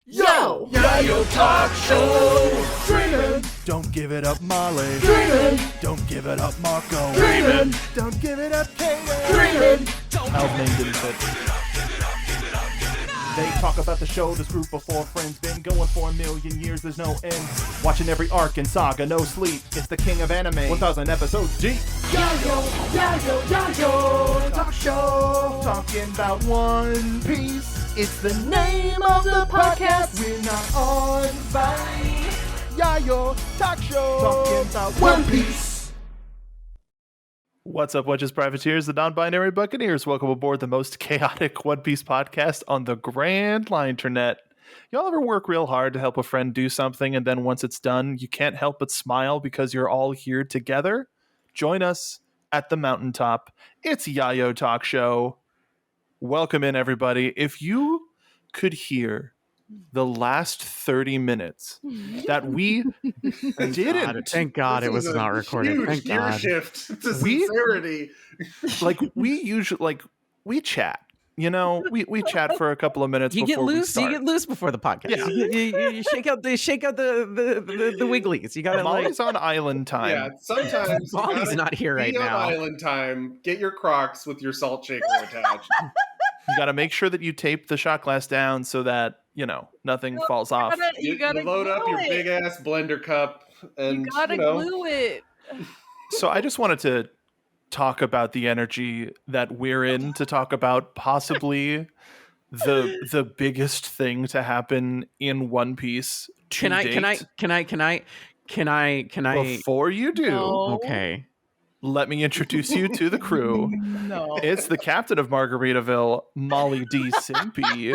Yo! Yayo Talk Show! Dreamin'! Don't give it up, Molly. Dreamin'! Don't give it up, Marco. Dreamin'! Don't give it up, Katie. Dreamin'! Al's name didn't fit. They talk about the show, this group of four friends been going for 1,000,000 years, there's no end. Watching every arc and saga, no sleep. It's the king of anime, 1,000 episodes deep. Yayo Talk Show! Talking about One Piece. It's the name of the podcast. We're not on Vine. Yayo Talk Show. Talking about One Piece. What's up, Wedges Privateers, the non-binary Buccaneers? Welcome aboard the most chaotic One Piece podcast on the Grand Internet. Y'all ever work real hard to help a friend do something, and then once it's done, you can't help but smile because you're all here together? Join us at the mountaintop. It's Yayo Talk Show. Welcome in, everybody. If you could hear the last 30 minutes that we didn't. Thank God it was not recorded. Huge Thank gear God. shift to We- sincerity. We chat. You know, we chat for a couple of minutes You get before we loose. start. You get loose before the podcast. Yeah. You shake out the wigglies. You got to Molly's on island time. Yeah, sometimes you Molly's gotta not here right be on now. island time. Get your Crocs with your salt shaker attached. You got to make sure that you tape the shot glass down so that, you know, nothing falls off. You load up your big ass blender cup, and You gotta glue it. So I just wanted to talk about the energy that we're in to talk about possibly the biggest thing to happen in One Piece. Can I? Before you do, No. Okay. let me introduce you to the crew. No. It's the captain of Margaritaville, Molly D. Simpy.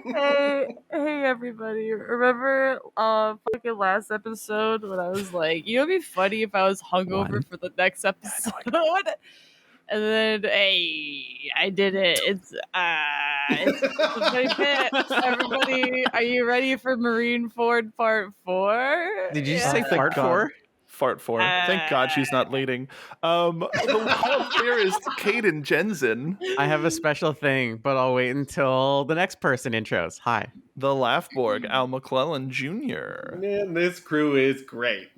Hey everybody. Remember fucking last episode when I was like, you know, it'd be funny if I was hungover One. for the next episode. And then, hey, I did it. It's a funny bit. Everybody, are you ready for Marineford Part 4? Did you Yeah. say Thank fart God. for? Fart for. Thank God she's not leading. The wild there is Caden Jensen, I have a special thing, but I'll wait until the next person intros. Hi. the Laughborg, Al McClellan Jr. Man, this crew is great.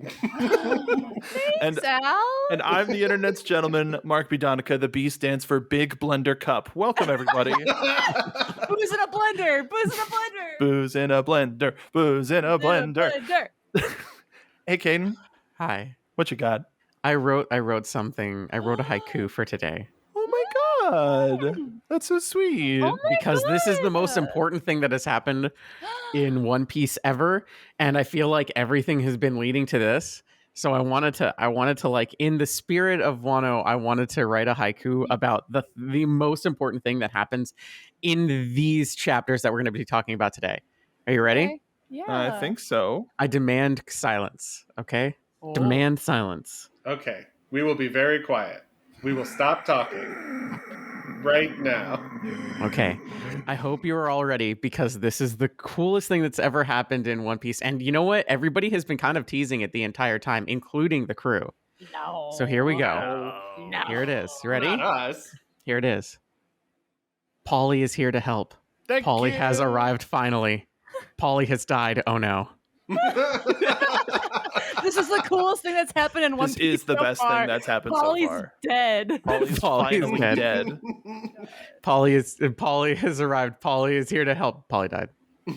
And Sal? And I'm the internet's gentleman, Mark B. Donica. The B stands for Big Blender Cup. Welcome, everybody. Booze in a blender. Booze in a blender. Booze in a blender. Booze in a blender. Hey, Caden, Hi. what you got? I wrote something. I wrote a haiku for today. Oh my God, that's so sweet. Oh my Because this is the most God. important thing that has happened in One Piece ever, and I feel like everything has been leading to this. So I wanted to like, in the spirit of Wano, I wanted to write a haiku about the most important thing that happens in these chapters that we're going to be talking about today. Are you ready? Okay. Yeah. I think so. I demand silence. Okay, Oh. demand silence. Okay, we will be very quiet. We will stop talking right now. Okay. I hope you are all ready because this is the coolest thing that's ever happened in One Piece. And you know what? Everybody has been kind of teasing it the entire time, including the crew. No. So here we go. No. Here it is. You ready? Not us. Here it is. Polly is here to help. Thank Polly you. has arrived finally. Polly has died. Oh no. This is the coolest thing that's happened in One This Piece is the so best far. thing that's happened Polly's so far. dead. Polly's Polly's finally dead. dead. Polly has arrived. Polly is here to help. Polly died.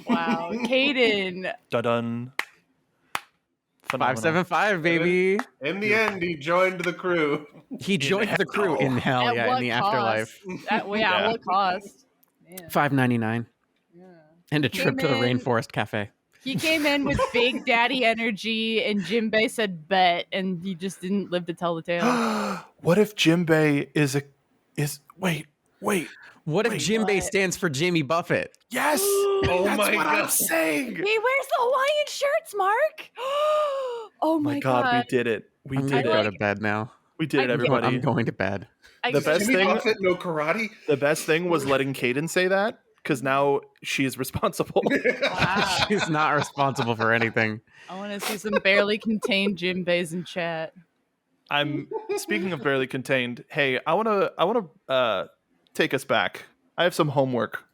Wow. Caden. Dun-dun. Phenomenal. 575, baby. In the end, he joined the crew. He joined the crew in hell, At yeah, what in the cost? afterlife. At Yeah. what cost? Man. $5.99. Yeah. And a trip to the Came in- Rainforest Cafe. He came in with big daddy energy, and Jinbei said bet, and he just didn't live to tell the tale. What if Jinbei is wait. What if Wait, Jinbei what? stands for Jimmy Buffett? Yes! Oh That's my what I'm God. saying! He wears the Hawaiian shirts, Mark. Oh my God, we did it. We I'm did gonna go it. to bed now. We did it, I- everybody. I'm going to bed. The best Jimmy thing- Buffett, no karate? The best thing was letting Caden say that, because now she is responsible. Wow. She's not responsible for anything. I want to see some barely contained Jinbeis in chat. I'm speaking of barely contained. Hey, I wanna take us back. I have some homework.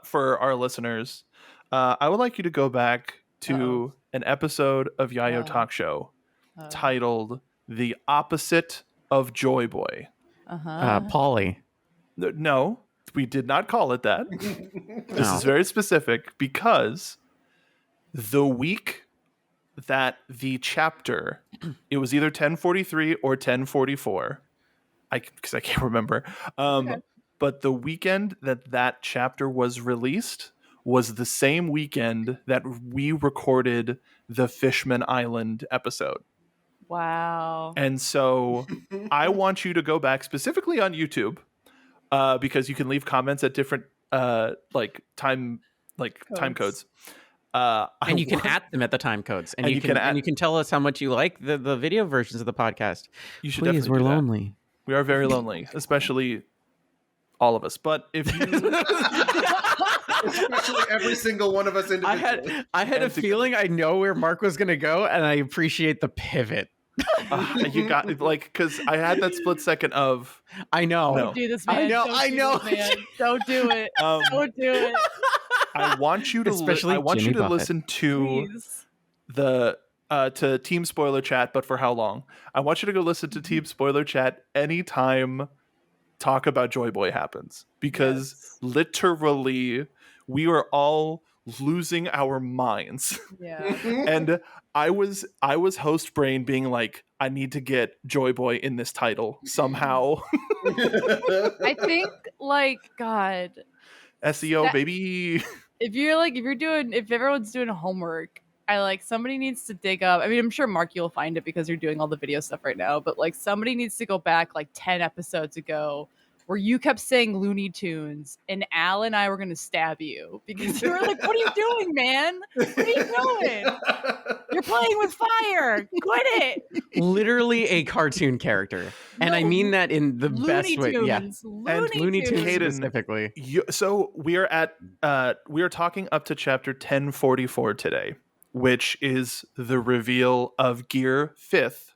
for our listeners, I would like you to go back to an episode of Yayo Talk Show titled "The Opposite of Joy Boy." Polly. No, we did not call it that. This is very specific because the week that the chapter, it was either 1043 or 1044. Because I can't remember. But the weekend that chapter was released was the same weekend that we recorded the Fishman Island episode. Wow. And so I want you to go back specifically on YouTube, because you can leave comments at different time codes. And you can at them at the time codes, and you can tell us how much you like the video versions of the podcast. You should Please, definitely we're do that. lonely. We are very lonely, especially all of us. But if you, Especially every single one of us individually. I had a feeling I know where Mark was going to go, and I appreciate the pivot. you got because I had that split second of I know. No. Do this, man. I know. Don't do it. Don't do it. I want you to Especially I want Jimmy you to Buffett. listen to Please. the to Team Spoiler Chat, but for how long? I want you to go listen to Team Spoiler Chat anytime Talk About Joy Boy happens, because literally we were all losing our minds. Yeah. And I was host brain being like, I need to get Joy Boy in this title somehow. I think God, SEO baby. if everyone's doing homework, somebody needs to dig up. I mean, I'm sure Mark, you'll find it because you're doing all the video stuff right now, but somebody needs to go back 10 episodes ago where you kept saying Looney Tunes and Al and I were going to stab you because you were like, what are you doing, man? What are you doing? You're playing with fire. Quit it. Literally a cartoon character, and I mean that in the best way. Yeah, Looney Tunes Hayden, specifically. So we are talking up to chapter 1044 today, which is the reveal of Gear 5th.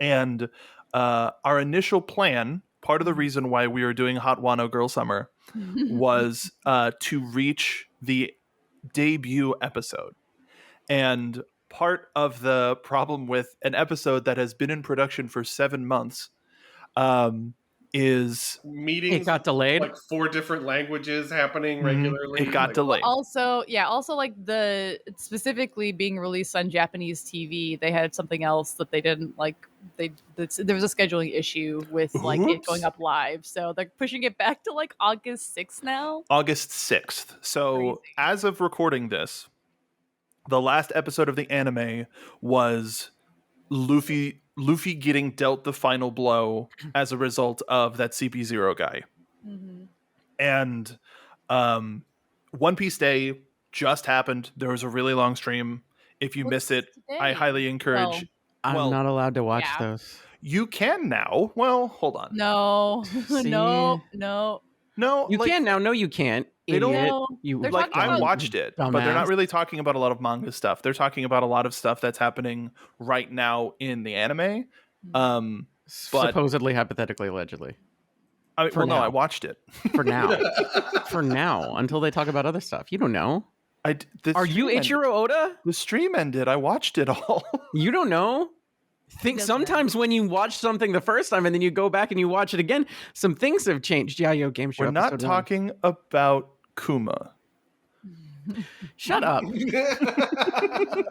And our initial plan, part of the reason why we were doing Hot Wano Girl Summer, was to reach the debut episode. And part of the problem with an episode that has been in production for 7 months is meetings. It got delayed. 4 different languages happening regularly. It got delayed. Also the specifically being released on Japanese TV, they had something else that they didn't there was a scheduling issue with it going up live, so they're pushing it back to August 6th now. August 6th. So Crazy. as of recording this, the last episode of the anime was Luffy getting dealt the final blow as a result of that CP0 guy. Mm-hmm. And One Piece Day just happened. There was a really long stream. If you missed it, today? I highly encourage. I'm not allowed to watch yeah. those. You can now. Well, hold on. No, See? no. No, You can now. No, you can't. They don't- Idiot. No, You they're like talking I about- watched it, but they're not Dumbass. really talking about a lot of manga stuff. They're talking about a lot of stuff that's happening right now in the anime. But- supposedly, hypothetically, allegedly. I mean, For well, no, now. I watched it. For now. For now, until they talk about other stuff. You don't know. Are you Ichiro Oda? The stream ended. I watched it all. You don't know. Think doesn't sometimes when you watch something the first time and then you go back and you watch it again, some things have changed. Yayo Game Show. We're not episode 1. talking about Kuma. Shut up.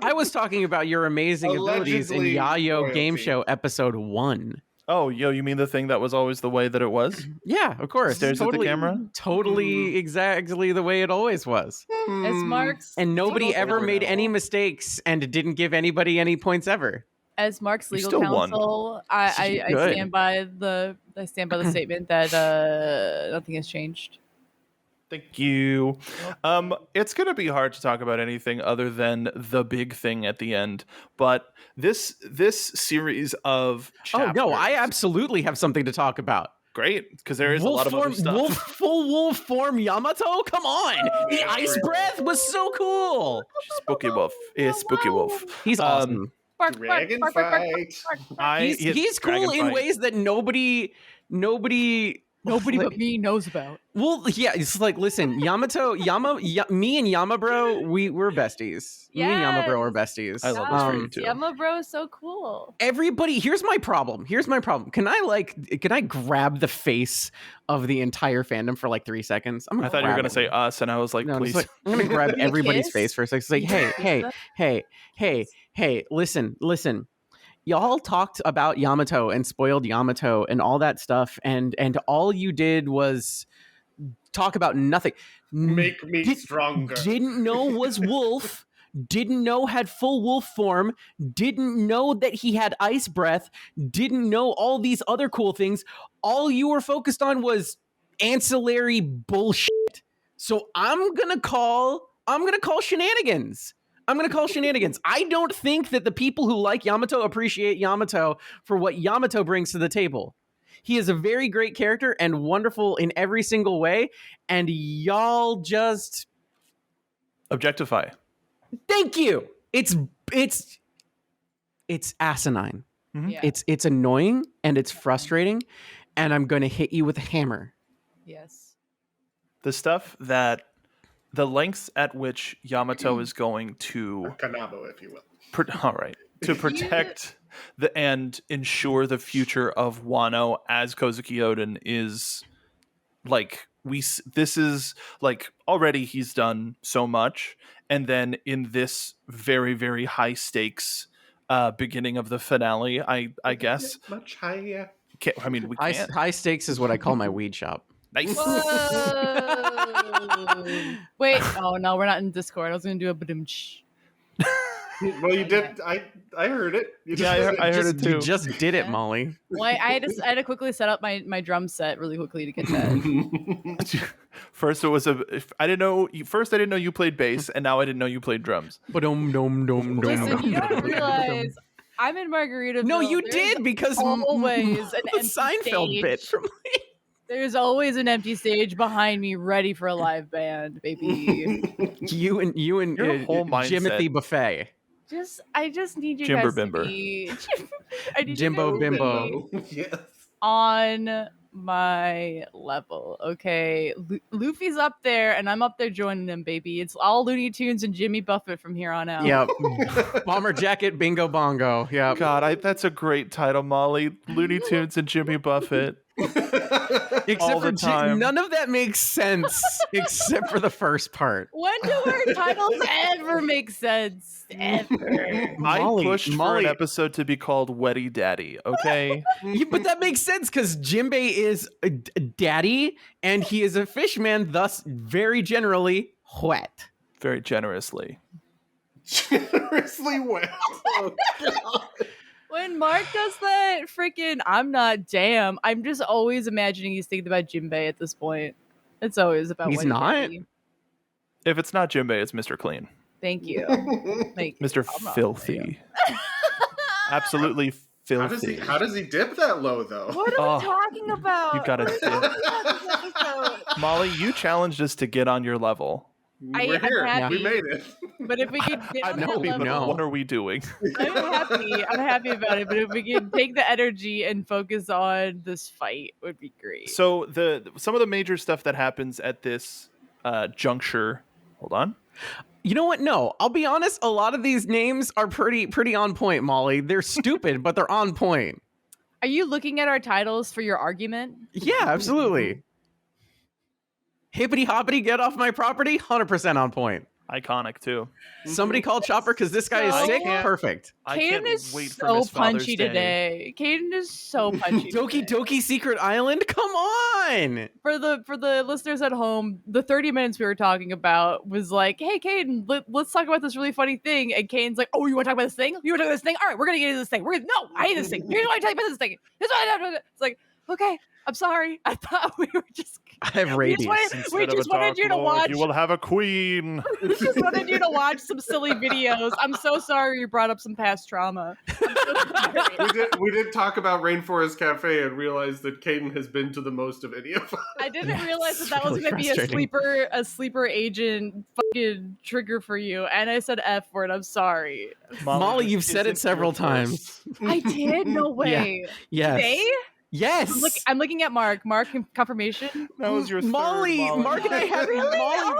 I was talking about your amazing abilities in Allegedly Yayo Game royalty. Show episode 1. Oh, you mean the thing that was always the way that it was? Yeah, of course. Stares at the camera? Totally exactly the way it always was. As Mark's And nobody legal ever made now. any mistakes and didn't give anybody any points ever. As Mark's You legal still won. counsel, I Good. stand by the statement that nothing has changed. Thank you. It's going to be hard to talk about anything other than the big thing at the end. But this series of chapters, Oh, no, I absolutely have something to talk about. great, because there is a lot of other stuff. Full wolf form Yamato? Come on! The ice breath was so cool! Spooky Wolf. It's Spooky Wolf. He's awesome. Bark, Dragon bark, bark, bark, bark, fight. bark, bark. He's cool Dragon in fight. ways that nobody nobody Like- but me knows about. Well, yeah, it's like, listen, me and Yama Bro, we're besties. Me and Yama Bro are besties. I love this for you too. Yama Bro is so cool. Everybody, here's my problem. Can I grab the face of the entire fandom for like 3 seconds? I thought you were gonna say us, and I was like, no, please. it's like, I'm gonna grab everybody's Kiss? face for a second. It's like, hey, listen. Y'all talked about Yamato and spoiled Yamato and all that stuff, and all you did was talk about nothing. Make me stronger. Didn't know was wolf. Didn't know had full wolf form. Didn't know that he had ice breath. Didn't know all these other cool things. All you were focused on was ancillary bullshit. So I'm gonna call shenanigans. I don't think that the people who like Yamato appreciate Yamato for what Yamato brings to the table. He is a very great character and wonderful in every single way, and y'all just Objectify. thank you. It's asinine. Yeah. It's annoying and it's frustrating, and I'm going to hit you with a hammer. Yes. The stuff that the lengths at which Yamato is going to Kanabo, if you will. all right, to protect and ensure the future of Wano as Kozuki Oden is like this is like already he's done so much, and then in this very, very high stakes beginning of the finale, I guess Much higher. I mean we can't. High stakes is what I call my weed shop. Nice. Whoa. Wait. Oh no, we're not in Discord. I was gonna do a badum-ch. Well, you did. I heard it. You Yeah, I heard it too. You just did it, Yeah. Molly. Well, I had to quickly set up my drum set really quickly to get that. First, it was I didn't know you played bass, and now I didn't know you played drums. Dum dum dum Listen, you don't realize I'm in Margaritaville. No, you There's did because always an the empty Seinfeld stage. bit from There's always an empty stage behind me, ready for a live band, baby. you and Your whole mindset. Jimothy Buffet. I just need you Jimber guys Bimber. to be. I need Jimbo you guys to Bimbo. be Yes. on my level, okay? Luffy's up there, and I'm up there joining them, baby. It's all Looney Tunes and Jimmy Buffett from here on out. Yep. Bomber jacket, bingo bongo. Yep. God, that's a great title, Molly. Looney Tunes and Jimmy Buffett. Except all for the time. none of that makes sense except for the first part. When do our titles ever make sense? Ever. I pushed for an episode to be called Wetty Daddy, okay? Yeah, but that makes sense because Jimbei is a daddy and he is a fishman, thus very generally wet. Very generously. Generously wet. Oh, God. When Mark does that, freaking, I'm just always imagining he's thinking about Jinbei at this point. It's always about He's Whitey not? Daddy. If it's not Jimbei, it's Mr. Clean. Thank you. Like, Mr. I'm not- Filthy. Absolutely filthy. How does he dip that low, though? What are Oh, we talking about? you gotta What are we talking about this episode? Molly, you challenged us to get on your level. We're I'm here. happy. We made it. But if we could get on that level, No. What are we doing? I'm happy about it. But if we could take the energy and focus on this fight, would be great. So some of the major stuff that happens at this juncture. Hold on. You know what? No, I'll be honest. A lot of these names are pretty on point, Molly. They're stupid, but they're on point. Are you looking at our titles for your argument? Yeah, absolutely. Hippity hoppity, get off my property. 100% on point. Iconic too. Somebody call Chopper because this guy is So- sick. Perfect. I Caden can't is wait for so Miss Father's punchy Day. today. Caden is so punchy. Doki today. Doki Secret Island. Come on. For the listeners at home, the 30 minutes we were talking about was like, hey, Caden, let's talk about this really funny thing. And Caden's like, oh, you want to talk about this thing? You want to talk about this thing? All right, we're gonna get into this thing. No, I hate this thing. Here's why I tell you about this thing. Here's why I It's like, okay, I'm sorry. I thought we were just. I have We just rabies. wanted, we Instead of just a wanted Dark you to Lord, watch. You will have a queen. We just wanted you to watch some silly videos. I'm so sorry you brought up some past trauma. I'm so sorry. We did talk about Rainforest Cafe and realized that Caden has been to the most of any of us. I didn't realize that was really going to be frustrating. a sleeper agent fucking trigger for you. And I said F word. I'm sorry. Molly, this you've said it isn't several your times. I did? No way. Yes. Today? Yes. I'm looking at Mark. Mark, confirmation. That was your Molly. third, Molly. Mark and I had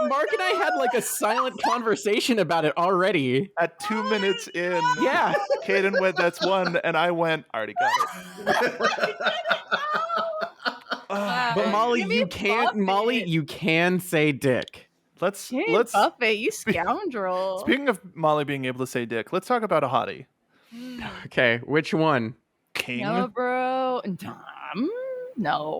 Mark and I had like a silent conversation about it already. At 2 minutes in, Yeah. Caden went, "That's one," and I went, "I already got it." Wow. But Molly, Give me you can't. Buffett. Molly, you can say dick. Let's Hey, Buffett, you scoundrel. Speaking of Molly being able to say dick, let's talk about a hottie. Okay, which one? King. No, bro. No.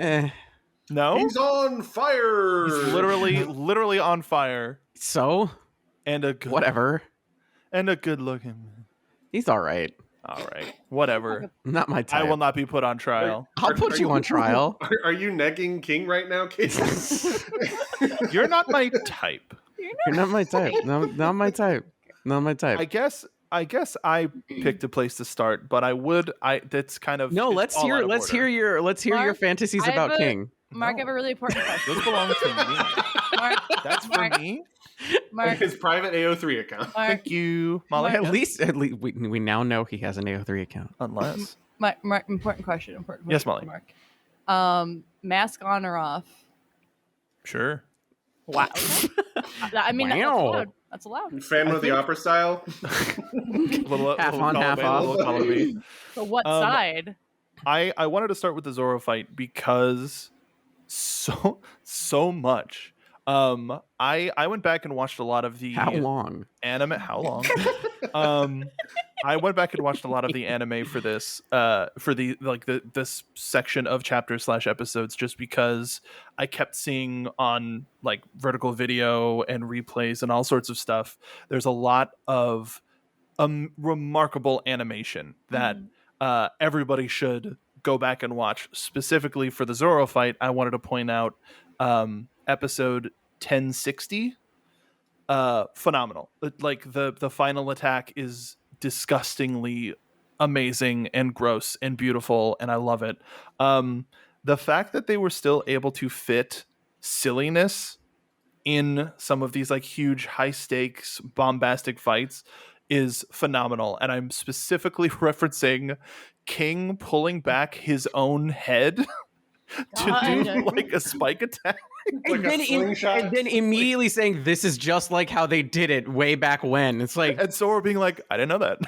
No? He's on fire. He's literally on fire. So And a good whatever. And a good looking. He's all right. All right. Whatever. Not my type. I will not be put on trial. I'll put you on trial. Are you negging King right now, Casey? You're not my type. You're not my type. No, not my type. Not my type. I guess I picked a place to start, but that's kind of No, it's let's all out of hear your Mark, fantasies I have about a- King. Mark, I have a really important question. Those belong to me. Mark, That's for Mark, me. Mark, His private AO3 account. Mark, Thank you, Molly. Mark. At least we now know he has an AO3 account. Unless Mark, important question. Yes, question, Molly. Mark. Mask on or off? sure. Wow. I mean, Wow. that's allowed. Phantom of the think- Opera style. Half on, half off. Column B. So what Um, side? I wanted to start with the Zoro fight because so much. I went back and watched a lot of the How long? anime. How long? I went back and watched a lot of the anime for this, for this section of chapters / episodes, just because I kept seeing on like vertical video and replays and all sorts of stuff. There's a lot of remarkable animation that everybody should go back and watch. Specifically for the Zoro fight, I wanted to point out episode 1060. Phenomenal. Like the final attack is disgustingly amazing and gross and beautiful, and I love it. The fact that they were still able to fit silliness in some of these like huge high stakes bombastic fights is phenomenal, and I'm specifically referencing King pulling back his own head to do God. like a spike attack. Like a slingshot. And then immediately saying this is just like how they did it way back when. It's like And Zoro being like, I didn't know that.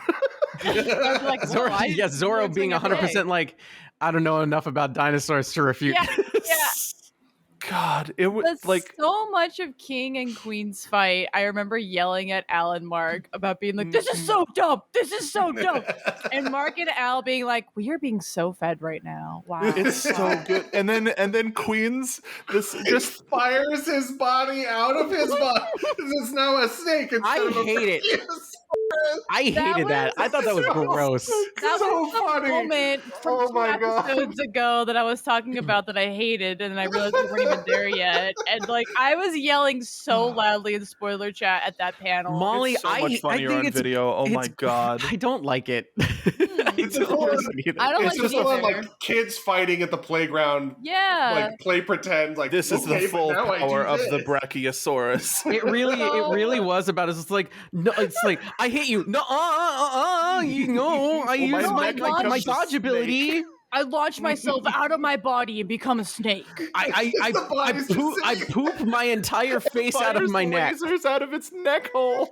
I'd be like, whoa, Zoro, I yes, Zoro learned being something 100% like, I don't know enough about dinosaurs to refute. Yeah, yeah. God, it was But like so much of King and Queen's fight, I remember yelling at Al and Mark about being like, "This is so dumb! This is so dumb!" And Mark and Al being like, "We are being so fed right now. Wow, it's so good. And then Queen's this just Fires his body out of his body. It's now a snake instead I of a hate it. fetus. I hated that. I thought that was gross. That so was the funny. moment from Oh two my God. episodes ago that I was talking about that I hated, and then I realized we weren't even there yet. And like, I was yelling so loudly in spoiler chat at that panel. Molly, it's so much funnier think on it's, video. Oh my it's- god. I don't like it. It's just I don't It's like just it one either. like kids fighting at the playground, Yeah, like play pretend. Like This is okay, the but full now I power do of the this. Brachiosaurus. It really was about it. It's like no, it's like I hate you. No, you know, I use my my neck becomes my a dodge snake. ability. I launched myself out of my body and become a snake. The body's just I sitting- poop my entire face out of Fires my neck. lasers out of its neck hole.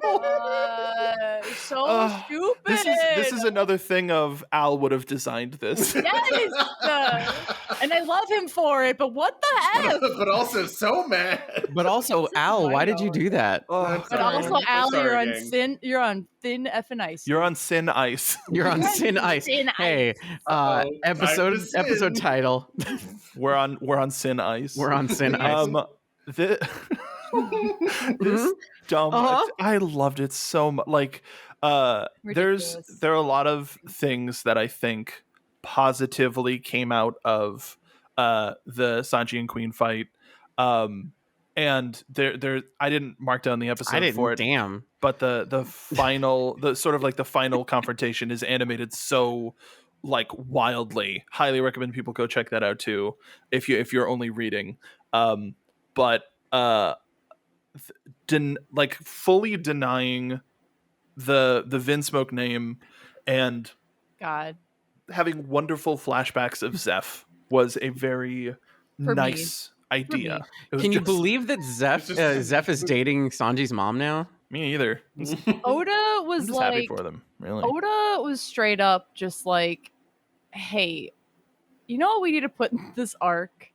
So Uh, stupid. This is another thing of Al would have designed this. Yes, and I love him for it. But what the f? but also so mad. But also, Al, why did you do that? Oh, But also, Al, sorry, you're on gang. you're on thin effing ice. you're on sin ice. You're on thin ice. Thin Hey, Uh-oh, episode time to sin. episode title. We're on sin ice. We're on thin ice. This dumb. Uh-huh. I loved it so much. Like, there Ridiculous. are a lot of things that I think positively came out of the Sanji and Queen fight. And there I didn't mark down the episode I didn't. for it, Damn. but the final the sort of like the final confrontation is animated so like wildly. Highly recommend people go check that out too if you're only reading. But like fully denying the Vinsmoke name and God. having wonderful flashbacks of Zeph was a very For me. nice idea. It was Can you just- believe that Zeph It's just- Zeph is dating Sanji's mom now? Me either. Oda I'm was just happy like, for them. Really. Oda was straight up just like, hey, you know what we need to put in this arc?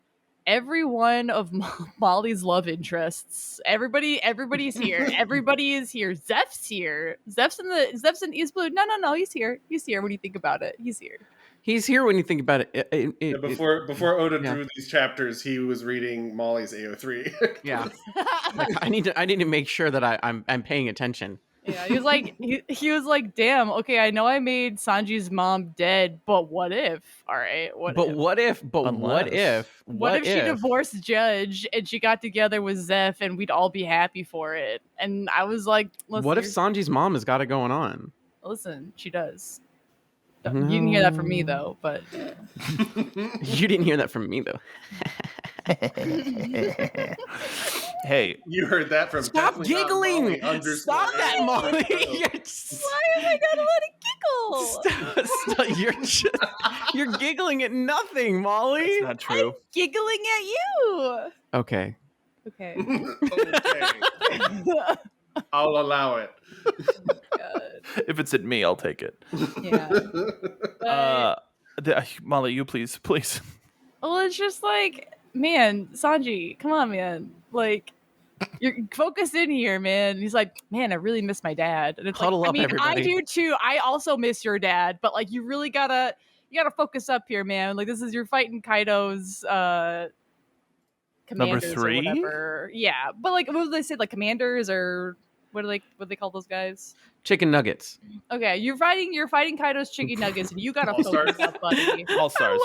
Every one of Molly's love interests. Everybody's here. Everybody is here. Zeph's here. Zeph's in East Blue. No. He's here. He's here when you think about it. He's here. He's here when you think about it. Yeah, before Oda yeah. drew these chapters, he was reading Molly's AO3. Yeah. Like, I need to make sure that I'm paying attention. Yeah, he was like, he was like, damn, okay, I know I made Sanji's mom dead, but what if? All right, what if? What if She divorced Judge and she got together with Zeph and we'd all be happy for it? And I was like, listen, what if Sanji's mom has got it going on? Listen, she does. You didn't hear that from me though, but You didn't hear that from me though. Hey, You heard that from Stop definitely not giggling! Molly underscore Stop that, AO3. Molly! why am I gonna let it giggle? Stop. You're giggling at nothing, Molly. it's not true. Giggling at you. Okay. Okay. Okay, I'll allow it. God. If it's at me, I'll take it. Yeah. But, Molly, you please. well, it's just like, man, Sanji, come on, man. Like, you're focused in here, man. And he's like, man, I really miss my dad. And it's Huddle like, up, I mean, everybody. I do too. I also miss your dad, but like, you really gotta focus up here, man. Like, this is you're fighting Kaido's commanders 3? or whatever. Yeah, but like, what do they say? Like commanders or what do they call those guys? Chicken nuggets. Okay, you're fighting Kaido's chicken nuggets, and you gotta All-Stars. focus up, buddy. All stars.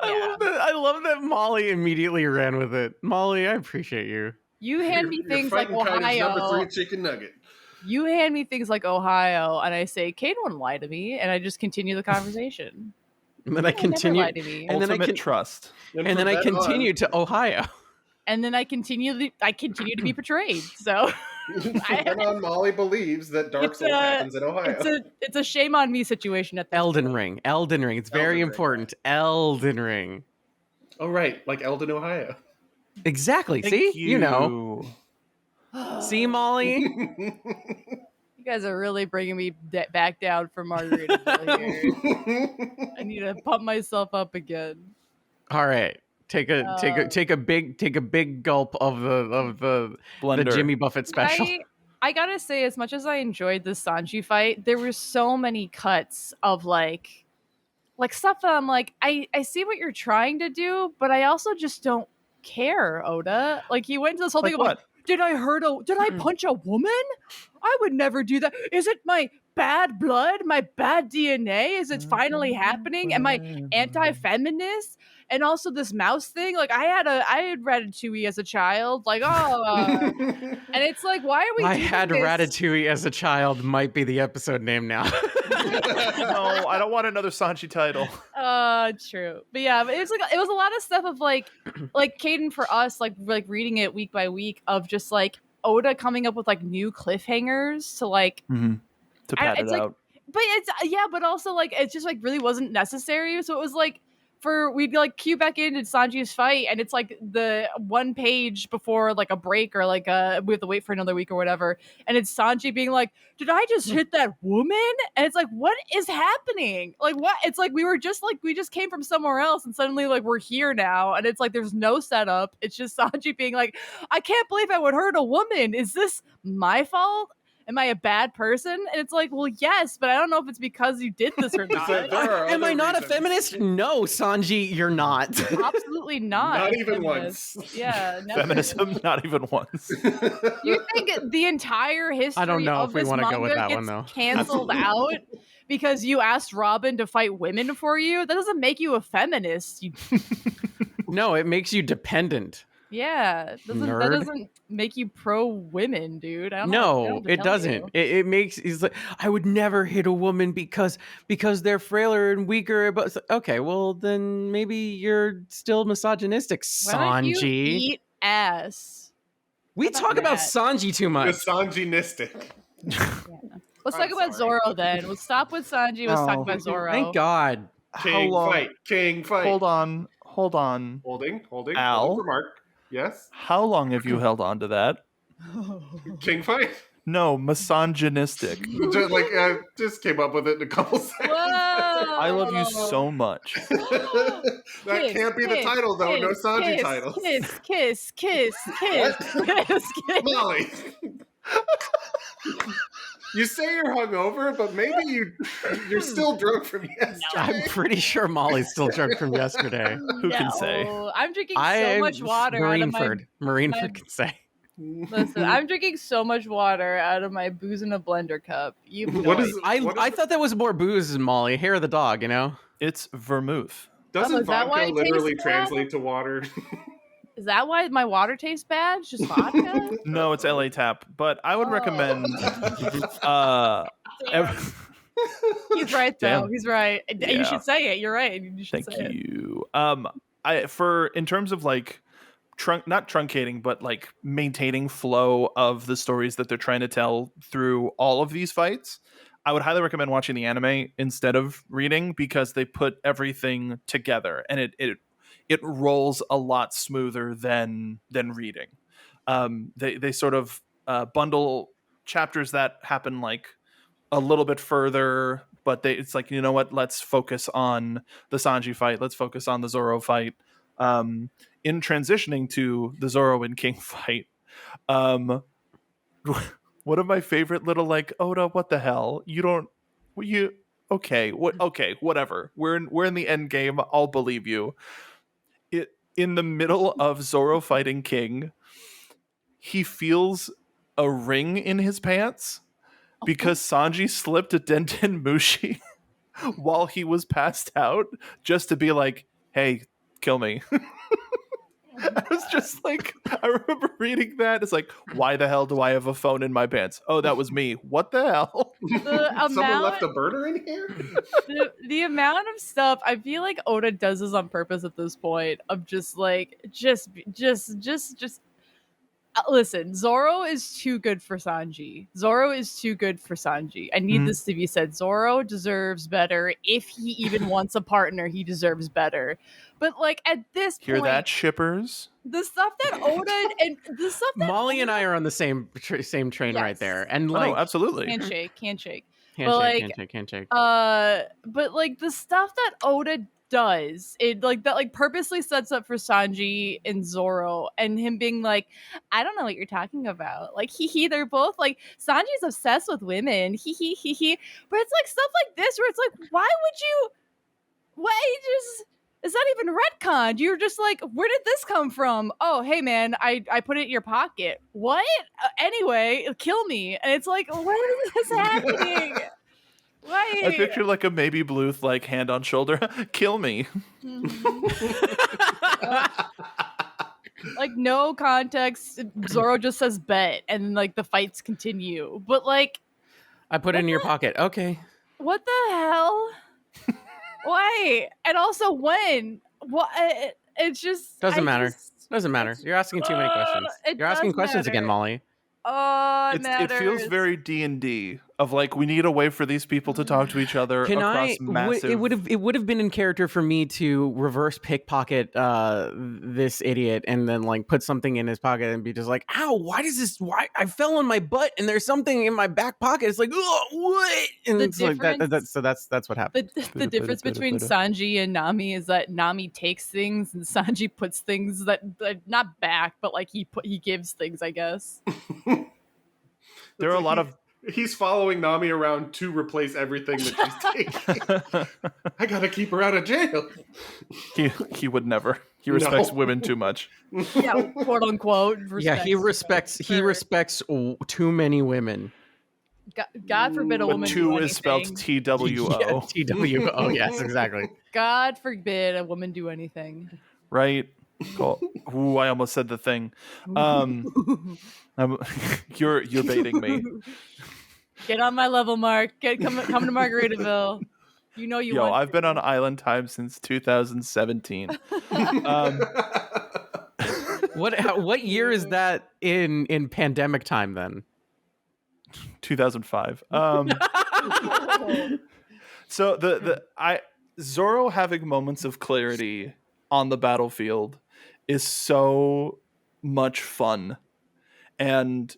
I love that Molly immediately ran with it. Molly, I appreciate you. You hand me You're things like fighting Kaido's number Ohio. 3 chicken nugget. You hand me things like Ohio, and I say, Kate won't lie to me, and I just continue the conversation. And then I Kate will never continue. lie to me. And then I Ultimate can- trust. And then I continue to Ohio. And then I continue to be betrayed. So From then on, Molly believes that Dark It's Soul a- happens in Ohio. it's a shame on me situation at this Elden point. Ring. Elden Ring. It's very Elden Ring. important. Elden Ring. Oh, right. Like Eldon, Ohio. Exactly. Thank See? You know. See, Molly? You guys are really bringing me back down from Margaritaville here. I need to pump myself up again. All right. Take a big gulp of the Blender. Jimmy Buffett special. I gotta say, as much as I enjoyed the Sanji fight, there were so many cuts of like stuff that I'm like, I see what you're trying to do, but I also just don't care, Oda. Like he went into this whole Like thing of what? did I punch a woman? I would never do that. Is it my bad blood, my bad DNA? Is it finally happening? Am I anti-feminist? And also this mouse thing, like I had Ratatouille as a child, like and it's like, why are we? I doing had this? Ratatouille as a child might be the episode name now. No, I don't want another Sanji title. True, but yeah, but it was a lot of stuff of like Caden for us, like reading it week by week of just like Oda coming up with like new cliffhangers to like To pad it's it like- out. but it's but also like it just like really wasn't necessary. So it was like we'd like cue back into Sanji's fight, and it's like the one page before like a break or like we have to wait for another week or whatever, and it's Sanji being like, "Did I just hit that woman?" And it's like, what is happening? Like what? It's like we just came from somewhere else, and suddenly like we're here now, and it's like there's no setup. It's just Sanji being like, "I can't believe I would hurt a woman. Is this my fault? Am I a bad person?" And it's like, well, yes, but I don't know if it's because you did this or not. There are Am I other not a reasons. feminist? No, Sanji, you're not. Absolutely not. Not a even feminist. once. Yeah, never. Feminism, not even once. You think the entire history I don't know of if we this wanna go manga with that gets one, though. canceled out because you asked Robin to fight women for you? That doesn't make you a feminist. No, it makes you dependent. Yeah, that Nerd. doesn't make you pro women, dude. I don't know No, what to it tell doesn't. you. It makes he's like, I would never hit a woman because they're frailer and weaker. But it's like, okay, well then maybe you're still misogynistic, Why don't you Sanji. eat ass? We about talk about that? Sanji too The much. Sanji-nistic. Let's I'm talk about sorry. Zoro then. Let's stop with Sanji. Let's talk Oh. about Zoro. Thank God. How King long? fight. King fight. Hold on. hold on. Holding Al? for Mark. Yes. How long have you held on to that? King fight. No, misogynistic. Just came up with it in a couple seconds. Whoa! I love you so much. That can't be the title, though. No Sanji titles. Kiss. Molly. You say you're hungover, but maybe you're still drunk from yesterday. I'm pretty sure Molly's still drunk from yesterday. Who can say? I'm drinking so much water out of my... Marineford can say. Listen, I'm drinking so much water out of my booze in a blender cup. I thought that was more booze than Molly. Hair of the dog, you know? It's vermouth. Doesn't is that why vodka it literally tastes bad? translate to water? Is that why my water tastes bad? It's just vodka? No, it's LA Tap. But I would recommend. He's right, though. Damn. He's right. Yeah. You should say it. You're right. You should Thank say it. you. In terms of like not truncating, but like maintaining flow of the stories that they're trying to tell through all of these fights, I would highly recommend watching the anime instead of reading, because they put everything together and it rolls a lot smoother than reading. They sort of bundle chapters that happen like a little bit further, but it's like, you know what, let's focus on the Sanji fight, let's focus on the Zoro fight. In transitioning to the Zoro and King fight, one of my favorite little like, Oda, what the hell? Okay, whatever. We're in the end game. I'll believe you. In the middle of Zoro fighting King, he feels a ring in his pants because Sanji slipped a Denten Mushi while he was passed out, just to be like, hey, kill me. I was just like, I remember reading that. It's like, why the hell do I have a phone in my pants? Oh, that was me. What the hell? Someone left a burner in here? The amount of stuff, I feel like Oda does this on purpose at this point, of just like, listen, Zoro is too good for Sanji. I need this to be said. Zoro deserves better. If he even wants a partner, he deserves better. But like at this point, hear that, shippers? The stuff that Oda and the stuff that Molly and I are on the same train right there, and like, absolutely, handshake. Handshake. But like the stuff that Oda does, it like that like purposely sets up for Sanji and Zoro, and him being like, I don't know what you're talking about. Like they're both like, Sanji's obsessed with women. But it's like stuff like this where it's like, it's not even retconned. You're just like, where did this come from? Oh, hey man, I put it in your pocket. What? Anyway, kill me. And it's like, what is this happening? Why? I picture like a maybe Bluth, like hand on shoulder, kill me. Like no context. Zoro just says bet, and like the fights continue. But like, I put it in your pocket. Okay. What the hell? Why? And also when? What? It's just doesn't matter. Doesn't matter. You're asking too many questions. You're asking questions again, Molly. It feels very D&D of like, we need a way for these people to talk to each other across massive. It would have been in character for me to reverse pickpocket this idiot and then like put something in his pocket and be just like, ow, why I fell on my butt and there's something in my back pocket. It's like, oh, what? And it's like that. So that's what happened. The difference between Sanji and Nami is that Nami takes things and Sanji puts things that not back, but like he gives things, I guess. There are a lot of. He's following Nami around to replace everything that she's taking. I gotta keep her out of jail. He would never. He respects women too much. Yeah, quote unquote. Yeah, he respects too many women. God forbid a woman. But two do is spelled TWO. Yeah, TWO. Yes, exactly. God forbid a woman do anything. Right. Cool. Ooh, I almost said the thing. You're baiting me. Get on my level, Mark. Come to Margaritaville. You know you. Yo, I've been on Island Time since 2017. What year is that in pandemic time then? 2005. So Zoro having moments of clarity on the battlefield is so much fun. And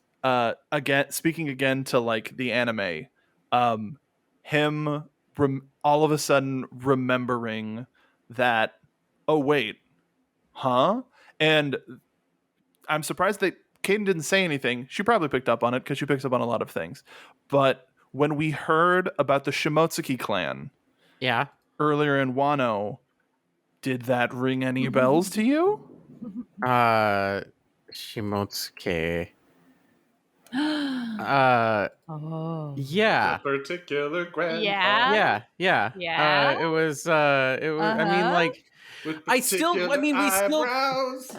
speaking again to like the anime, him all of a sudden remembering that, oh wait, huh? And I'm surprised that Kaden didn't say anything. She probably picked up on it because she picks up on a lot of things. But when we heard about the Shimotsuki clan Yeah. earlier in Wano, did that ring any bells to you? Shimotsuke. Oh. Yeah. A particular grandpa. Yeah. Yeah. Yeah? It was I mean, Uh-huh. With we still eyebrows.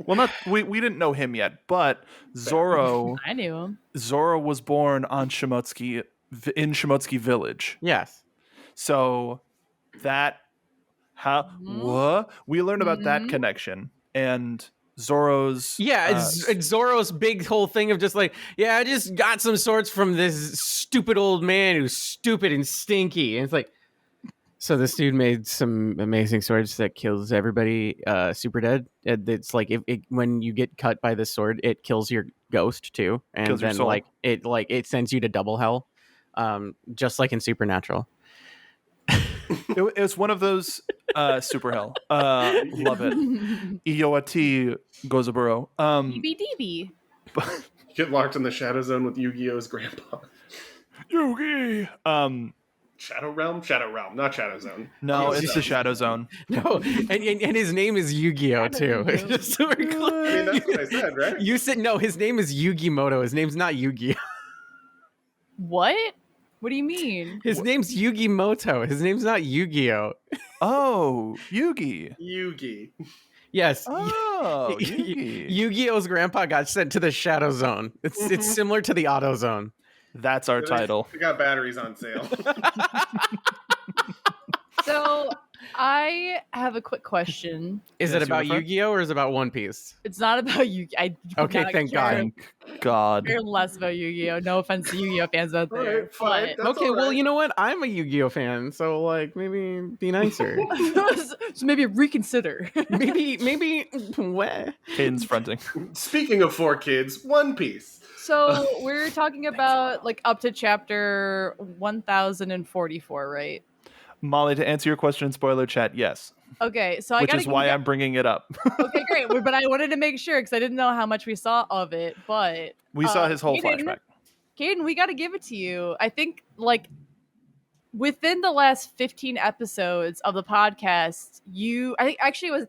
Well, not we didn't know him yet, but Zoro I knew him. was born on Shimotsuki in Shimotsuki Village. Yes. So that what we learned about that Mhm. connection and Zoro's It's Zoro's big whole thing of just like, yeah, I just got some swords from this stupid old man who's stupid and stinky. And it's like, so this dude made some amazing swords that kills everybody super dead. It's like if when you get cut by this sword, it kills your ghost too, and Kills your then soul. it sends you to double hell, just like in Supernatural. it was one of those super hell. Love it. Iyoati Gozaburo. DB. Get locked in the shadow zone with Yu-Gi-Oh's grandpa. Yugi. Shadow Realm, not Shadow Zone. No, Shadow it's the Zone. Shadow Zone. No, and his name is Yu-Gi-Oh too. Shadow Just so we're I mean, clear. that's what I said, right? You said no. His name is Yugi-Moto. His name's not Yu-Gi. What? What do you mean? His name's Yugi-Moto. His name's not Yu-Gi-Oh. Oh, Yugi. Yugi. Yes. Oh, Yugi. Yu-Gi-Oh's grandpa got sent to the Shadow Zone. It's similar to the Auto Zone. That's our title. We got batteries on sale. So I have a quick question. Is Yes, it about you were Yu-Gi-Oh or is it about One Piece? It's not about you. I do Okay, not thank care. God. Thank God. Care less about Yu-Gi-Oh. No offense to Yu-Gi-Oh fans out there. Alright, fine. but- That's Okay, all well, right. you know what? I'm a Yu-Gi-Oh fan, so like maybe be nicer. so maybe reconsider. maybe what? Caden's fronting. Speaking of 4 kids, One Piece. So we're talking about like up to chapter 1044, right? Molly, to answer your question in spoiler chat, yes. Okay, so I Which gotta is why I'm bringing it up. Okay, great. But I wanted to make sure because I didn't know how much we saw of it. But We saw his whole Caden- flashback. Caden, we got to give it to you. I think like within the last 15 episodes of the podcast, I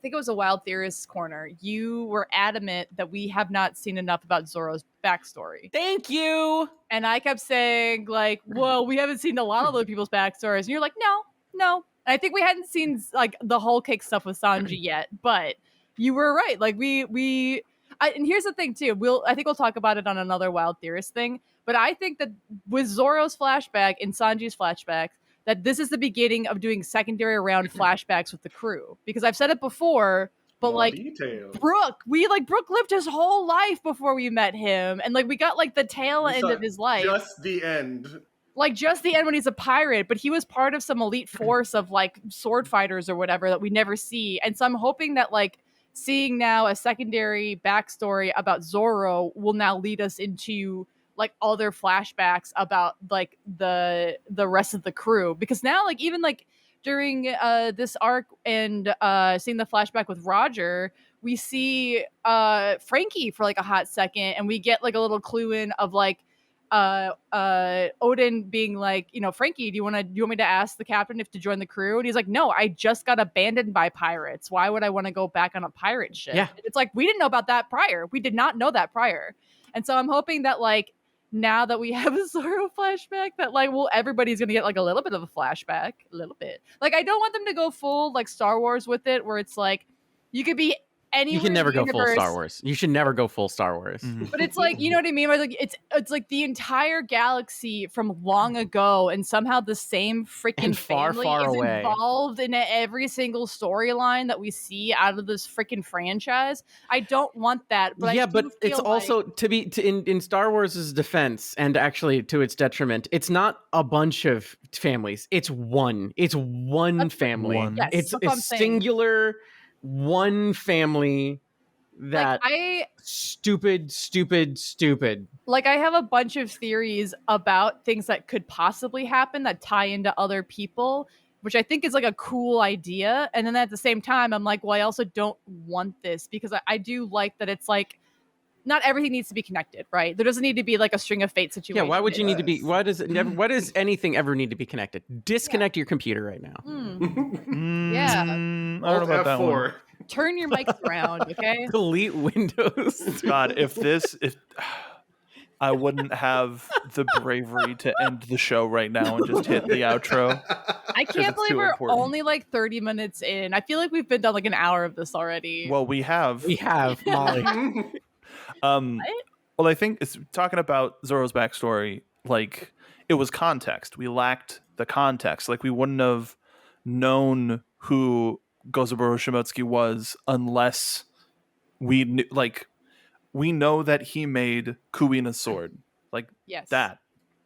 think it was a Wild Theorist corner. You were adamant that we have not seen enough about Zoro's backstory. Thank you. And I kept saying like, whoa, we haven't seen a lot of other people's backstories. And you're like, no. And I think we hadn't seen like the whole cake stuff with Sanji yet, but you were right. Like and here's the thing too. I think we'll talk about it on another Wild Theorist thing. But I think that with Zoro's flashback and Sanji's flashback, that this is the beginning of doing secondary round flashbacks with the crew. Because I've said it before, but More like details. Brooke lived his whole life before we met him, and like we got like the tail We end saw of his life, Just the end. like just the end when he's a pirate. But he was part of some elite force of like sword fighters or whatever that we never see. And so I'm hoping that like seeing now a secondary backstory about Zoro will now lead us into like other flashbacks about like the rest of the crew, because now like even like during this arc and seeing the flashback with Roger, we see Frankie for like a hot second, and we get like a little clue in of like Odin being like, Frankie, do you want me to ask the captain if to join the crew? And he's like, no, I just got abandoned by pirates. Why would I want to go back on a pirate ship? Yeah. It's like, we didn't know about that prior. We did not know that prior. And so I'm hoping that like now that we have a Zoro flashback, that like, everybody's gonna get like a little bit of a flashback, a little bit. Like, I don't want them to go full like Star Wars with it, where it's like you could be anywhere. You can never in the go full universe, Star Wars. You should never go full Star Wars. Mhm. but it's like, you know what I mean? Where, like it's like the entire galaxy from long ago, and somehow the same freaking And far, family far is away. involved in every single storyline that we see out of this freaking franchise. I don't want that, but yeah, I do but it's feel also like, in Star Wars' defense, and actually to its detriment, it's not a bunch of families. It's one. It's one That's- family. One. Yes, It's that's a what I'm saying. singular one family that stupid. Like, I have a bunch of theories about things that could possibly happen that tie into other people, which I think is like a cool idea. And then at the same time, I'm like, well, I also don't want this because I do like that it's like, not everything needs to be connected, right? There doesn't need to be like a string of fate situation. Yeah, why would you need to be? Why does anything ever need to be connected? Disconnect your computer right now. Yeah. I don't know about that one. F4. Turn your mics around, okay? Delete Windows. God, if I wouldn't have the bravery to end the show right now and just hit the outro. I can't it's believe too we're important. only like 30 minutes in. I feel like we've been done like an hour of this already. Well, we have. We have Molly. Well, I think it's talking about Zoro's backstory. Like, it was context. We lacked the context. Like, we wouldn't have known who Gozaburo Shimotsuki was unless we knew. Like, we know that he made Kuina's sword. Like, yes. that.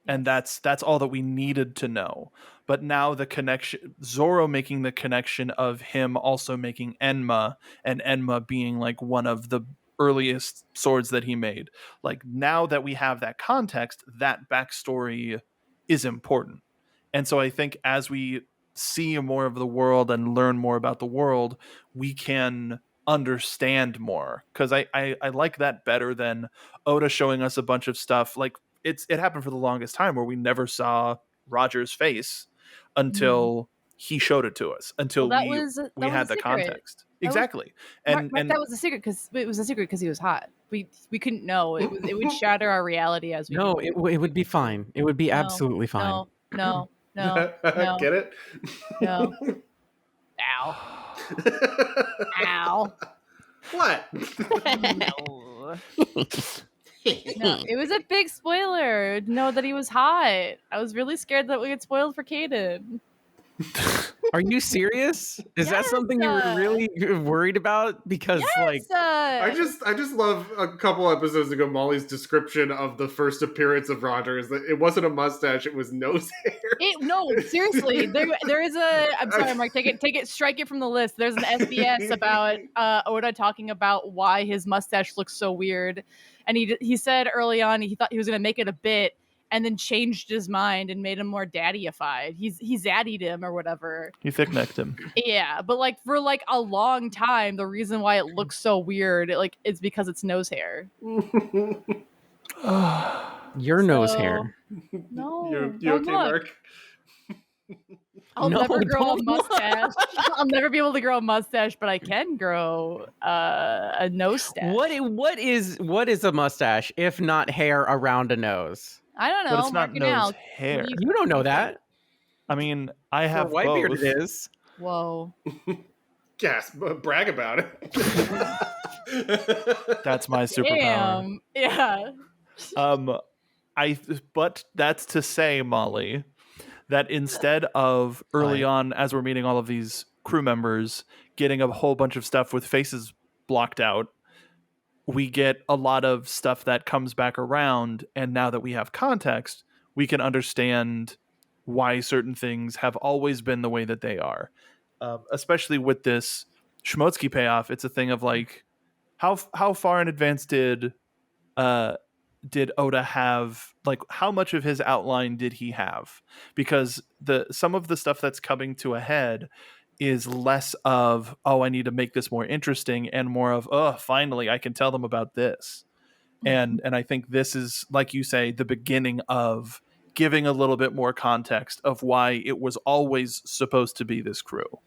And that's all that we needed to know. But now the connection, Zoro making the connection of him also making Enma, and Enma being like one of the earliest swords that he made. Like, now that we have that context, that backstory is important. And so I think as we see more of the world and learn more about the world, we can understand more. Because I like that better than Oda showing us a bunch of stuff. Like, it happened for the longest time where we never saw Roger's face until he showed it to us, until Well, we had the context. Exactly. And that was a secret because it was a secret because he was hot. We couldn't know. It would shatter our reality as we No, knew. it would be fine. It would be absolutely fine. No. Get it? No. Ow. Ow. What? No. No, it was a big spoiler. Know that he was hot. I was really scared that we get spoiled for Kaden. Are you serious? Is that something you were really worried about? Because I just love a couple episodes ago Molly's description of the first appearance of Roger is that it wasn't a mustache, it was nose hair. No, seriously. There is a. I'm sorry, Mark. Take it. Strike it from the list. There's an SBS about Oda talking about why his mustache looks so weird, and he said early on he thought he was going to make it a bit, and then changed his mind and made him more daddyified. He zaddied him or whatever. he thick-necked him. Yeah, but like for like a long time, the reason why it looks so weird, it's because it's nose hair. your nose hair. No, You okay, Mark? I'll No, never grow a don't mustache. I'll never be able to grow a mustache, but I can grow a nose stash. What is a mustache if not hair around a nose? I don't know. But it's not Mark Canal, nose hair. You don't know that. I mean, I have For Whitebeard both. it is. Whoa. Yes, brag about it. That's my superpower. Damn. Yeah. But that's to say, Molly, that instead of early on, as we're meeting all of these crew members, getting a whole bunch of stuff with faces blocked out, we get a lot of stuff that comes back around. And now that we have context, we can understand why certain things have always been the way that they are. Especially with this Shimotsuki payoff, it's a thing of like, how far in advance did Oda have, like, how much of his outline did he have? Because some of the stuff that's coming to a head is less of, oh, I need to make this more interesting, and more of, oh, finally I can tell them about this. And I think this is, like you say, the beginning of giving a little bit more context of why it was always supposed to be this crew.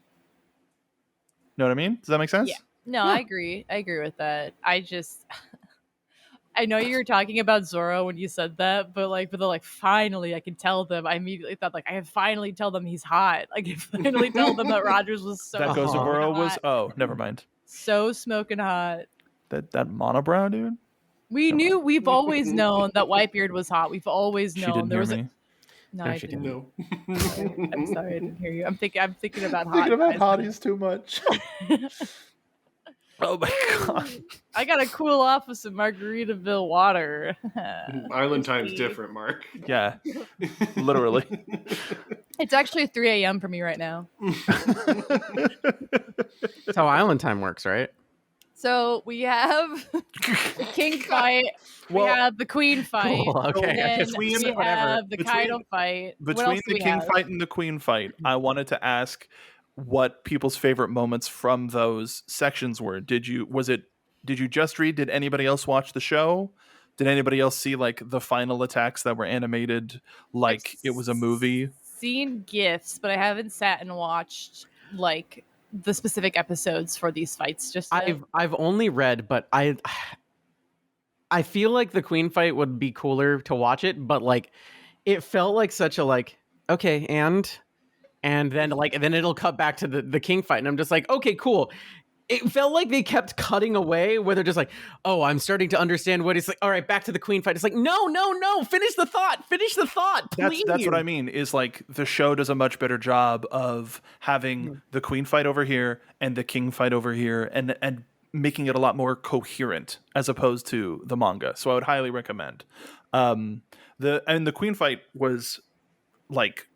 Know what I mean? Does that make sense? Yeah. No, I agree. I agree with that. I know you were talking about Zoro when you said that, but finally I can tell them. I immediately thought, like, I have finally tell them he's hot. Like, I finally tell them that Rogers was so That Gozaburo was, hot. oh, never mind. So smoking hot. That monobrow dude? We've always known that Whitebeard was hot. We've always known. She didn't hear me. No, No, I she didn't. No. I'm sorry, I didn't hear you. I'm thinking about hot. Thinking about guys. hotties too much. Oh my god. I gotta cool off with some Margaritaville water. Island time's different, Mark. Yeah. Literally. It's actually 3 a.m. for me right now. That's how island time works, right? So we have the king fight. We Well, have the queen fight. Cool, okay. And Between- we whatever. have the Kaido fight. What Between else do the we king have? fight and the queen fight, I wanted to ask what people's favorite moments from those sections were. Did you just read? Did anybody else watch the show? Did anybody else see like the final attacks that were animated like it was a movie? Seen gifs, but I haven't sat and watched like the specific episodes for these fights. Just yet. I've only read, but I feel like the queen fight would be cooler to watch it, but like it felt like such a like okay, and then it'll cut back to the king fight, and I'm just like, okay, cool. It felt like they kept cutting away where they're just like, oh, I'm starting to understand what it's like. All right, back to the queen fight. It's like, no. Finish the thought, please. That's what I mean, is like the show does a much better job of having the queen fight over here and the king fight over here and making it a lot more coherent as opposed to the manga. So I would highly recommend. The queen fight was like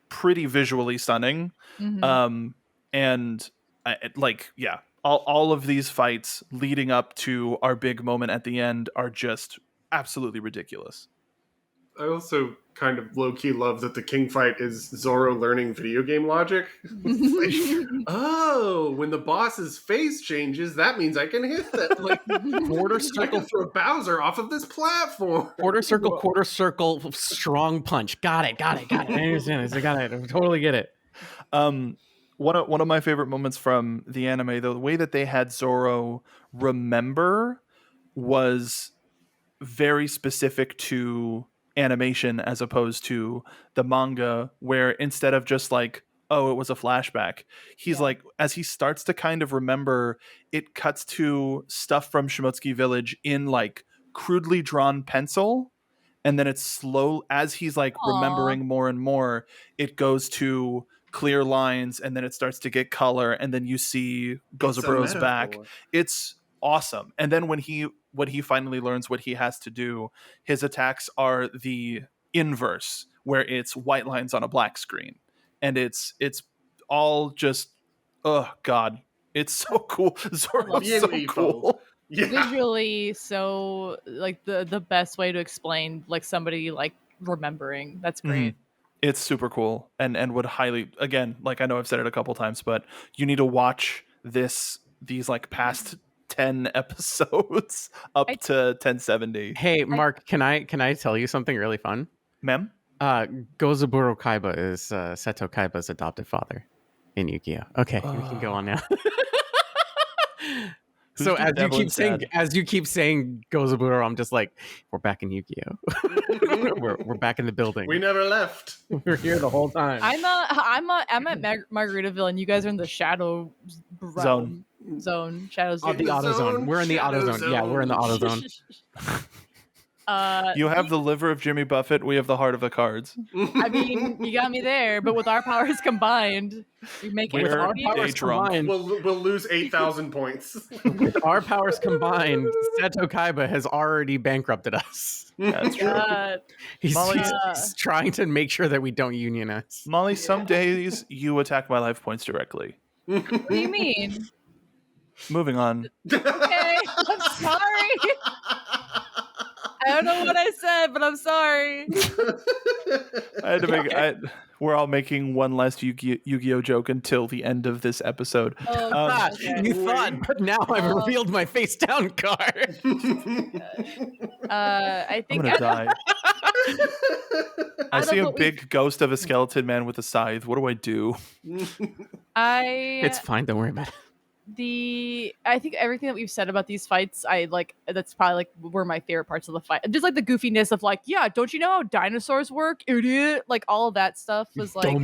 pretty visually stunning. And all of these fights leading up to our big moment at the end are just absolutely ridiculous. I also kind of low-key love that the king fight is Zoro learning video game logic. It's like, oh, when the boss's face changes, that means I can hit that. Like, Quarter I circle, can throw Bowser off of this platform. quarter circle, strong punch. Got it. I understand this. I got it. I totally get it. One of my favorite moments from the anime, though, the way that they had Zoro remember was very specific to animation as opposed to the manga, where instead of just like, oh, it was a flashback, he's like, as he starts to kind of remember, it cuts to stuff from Shimotsuki Village in like crudely drawn pencil, and then it's slow as he's like remembering more and more, it goes to clear lines, and then it starts to get color, and then you see Gozaburo's back. It's awesome. And then when he finally learns what he has to do, his attacks are the inverse, where it's white lines on a black screen, and it's all just, oh god, it's so cool. Zoro's so cool. Yeah. Visually, so like the best way to explain like somebody like remembering. That's great. It's super cool, and would highly, again, like I know I've said it a couple times, but you need to watch these like past 10 episodes up to 1070. Hey, Mark, can I tell you something really fun? Ma'am? Gozaburo Kaiba is Seto Kaiba's adopted father in Yu-Gi-Oh. Okay, we can go on now. So Who's the as you keep saying Gozaburo, I'm just like, we're back in Yu-Gi-Oh. we're back in the building. We never left. We're here the whole time. I'm at Margaritaville, and you guys are in the shadow Zone. Shadow Oh, zone. the auto zone. We're in the auto Shadow zone. Yeah, we're in the auto zone. You have the liver of Jimmy Buffett, we have the heart of the cards. I mean, you got me there, but with our powers combined, we make it. We're our easy. powers drunk. combined, We'll lose 8,000 points. with our powers combined, Seto Kaiba has already bankrupted us. That's true. He's, Molly- he's trying to make sure that we don't unionize. Molly, some days you attack my life points directly. What do you mean? Moving on. Okay, I'm sorry. I don't know what I said, but I'm sorry. I had to make. We're all making one last Yu-Gi-Oh joke until the end of this episode. Oh, okay. You thought, but now I've revealed my face down card. I I'm think gonna die. I Out see of a what big ghost of a skeleton man with a scythe. What do I do? It's fine. Don't worry about it. I think everything that we've said about these fights, I like. That's probably like were my favorite parts of the fight. Just like the goofiness of like, yeah, don't you know how dinosaurs work, idiot? Like all of that stuff was like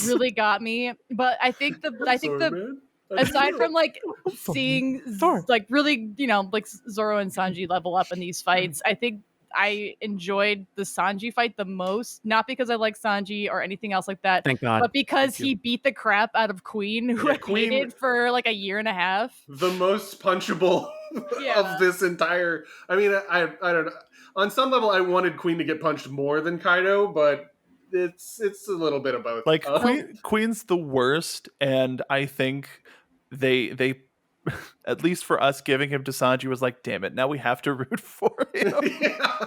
really got me. But I think aside from like seeing like really, like Zoro and Sanji level up in these fights, I think I enjoyed the Sanji fight the most, not because I like Sanji or anything else like that. Thank God. But because he beat the crap out of Queen, who I hated for like a year and a half. The most punchable of this entire. I mean, I don't know. On some level, I wanted Queen to get punched more than Kaido, but it's a little bit of both. Like Queen's the worst, and I think they at least for us giving him to Sanji was like, damn it, now we have to root for him. Yeah.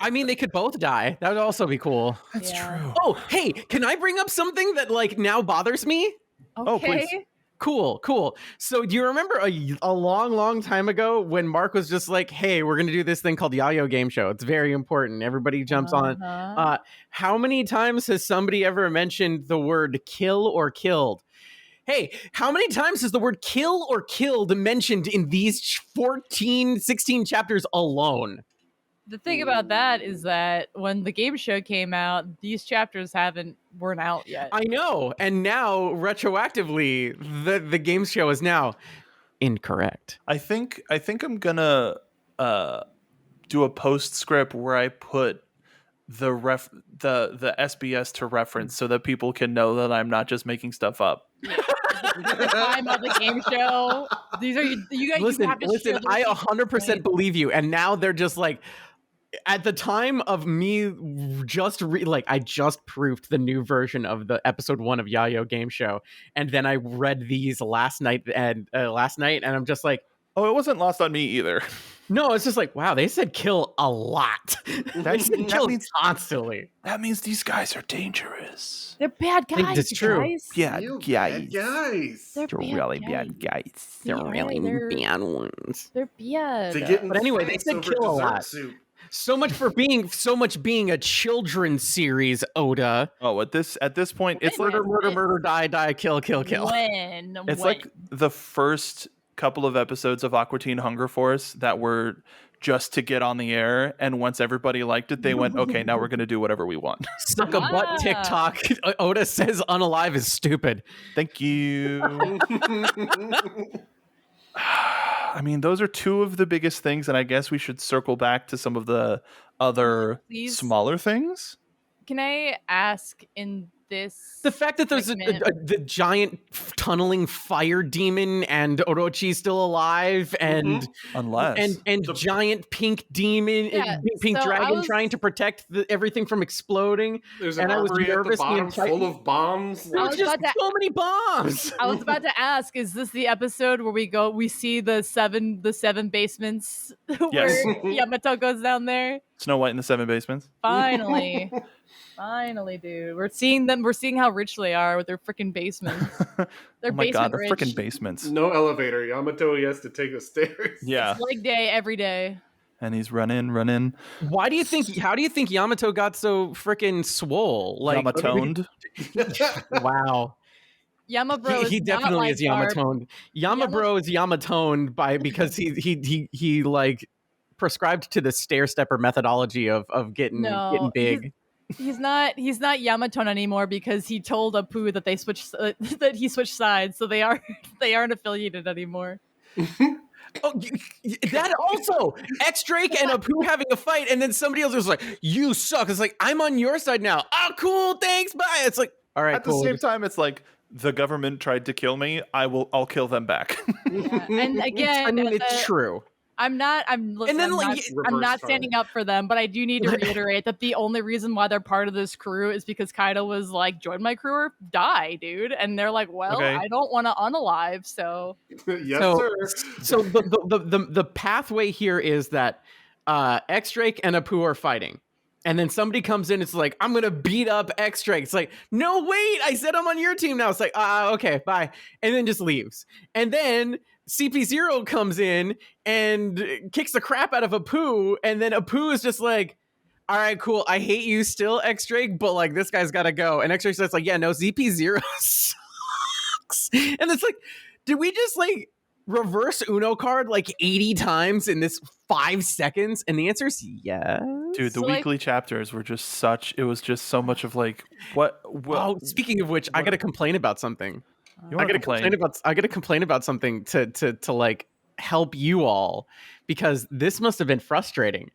I mean, they could both die. That would also be cool. That's Yeah. true. Oh, hey, can I bring up something that like now bothers me? Oh, Okay. please. Cool. So do you remember a long time ago when Mark was just like, hey, we're going to do this thing called Yayo Game Show. It's very important. Everybody jumps on. Uh-huh. How many times has somebody ever mentioned the word kill or killed? Hey, how many times has the word kill or killed mentioned in these 14, 16 chapters alone? The thing about that is that when the game show came out, these chapters weren't out yet. I know. And now, retroactively, the game show is now incorrect. I think I'm gonna do a postscript where I put the SBS to reference so that people can know that I'm not just making stuff up. The time of the game show. These are you guys. Listen, you have to share I those 100% right? believe you. And now they're just like, at the time of me just I just proofed the new version of the episode 1 of Yayo Game Show, and then I read these last night, and I'm just like, Oh, it wasn't lost on me either. no, it's just like, wow, they said kill a lot. They said kill constantly. That means these guys are dangerous. They're bad think guys. that's you true. guys. Yeah, You guys. bad guys. They're bad guys. They're really bad ones. They're bad. They get in But anyway, they fights said over kill a dessert lot. soup. So much being a children's series, Oda. Oh, at this point, it's like Murder, die, kill. When? it's when? like the first couple of episodes of Aqua Teen Hunger Force that were just to get on the air, and once everybody liked it, they went, okay, now we're going to do whatever we want. Suck a butt Ah. TikTok. Oda says unalive is stupid. Thank you. I mean, those are two of the biggest things, and I guess we should circle back to some of the other Please. smaller things. Can I ask in this? The fact that there's segment- the giant tunneling fire demon and Orochi's still alive and Unless. and giant pink demon, Yeah, pink so I dragon was- trying to protect everything from exploding. There's And an I was armory at the nervous the bottom entire- full of bombs. I was There's just about to- so many bombs. I was about to ask: is this the episode where we see the seven basements Yes. where Yamato goes down there? Snow White in the Seven Basements. Finally, dude, we're seeing them. We're seeing how rich they are with their freaking basements. They're Oh my god, basement they're rich. freaking basements. No elevator. Yamato, he has to take the stairs. Yeah. Leg day every day. And he's running. How do you think Yamato got so freaking swole? Like Yamatoned. Wow. Yamabro He is not definitely like is Yamatoned. Yamabro is Yamatoned because he like prescribed to the stair stepper methodology of getting big. He's not Yamaton anymore because he told Apu that they switched that he switched sides, so they aren't affiliated anymore. Oh, that also X Drake and Apu having a fight, and then somebody else was like, "You suck." It's like, I'm on your side now. Oh, cool, thanks, bye. It's like, all right, At cool. the same time, it's like the government tried to kill me. I'll kill them back. Yeah. And again, I mean, it's true. I'm not standing up for them, but I do need to reiterate that the only reason why they're part of this crew is because Kaido was like, join my crew or die, dude. And they're like, well, Okay. I don't want to unalive, so Yes, So- sir. So the pathway here is that X Drake and Apu are fighting. And then somebody comes in, it's like, I'm gonna beat up X Drake. It's like, no, wait, I said I'm on your team now. It's like, okay, bye. And then just leaves. And then CP0 comes in and kicks the crap out of Apu, and then Apu is just like, all right, cool, I hate you still, X Drake, but like this guy's gotta go. And X Drake says like, yeah, no, CP0 sucks. And it's like, did we just like reverse Uno card like 80 times in this 5 seconds? And the answer is yes. Dude, the So, like- weekly chapters were just it was just so much of like, what Oh, speaking of which, I gotta complain about something. you I want to complain? gotta complain about something to like help you all, because this must have been frustrating.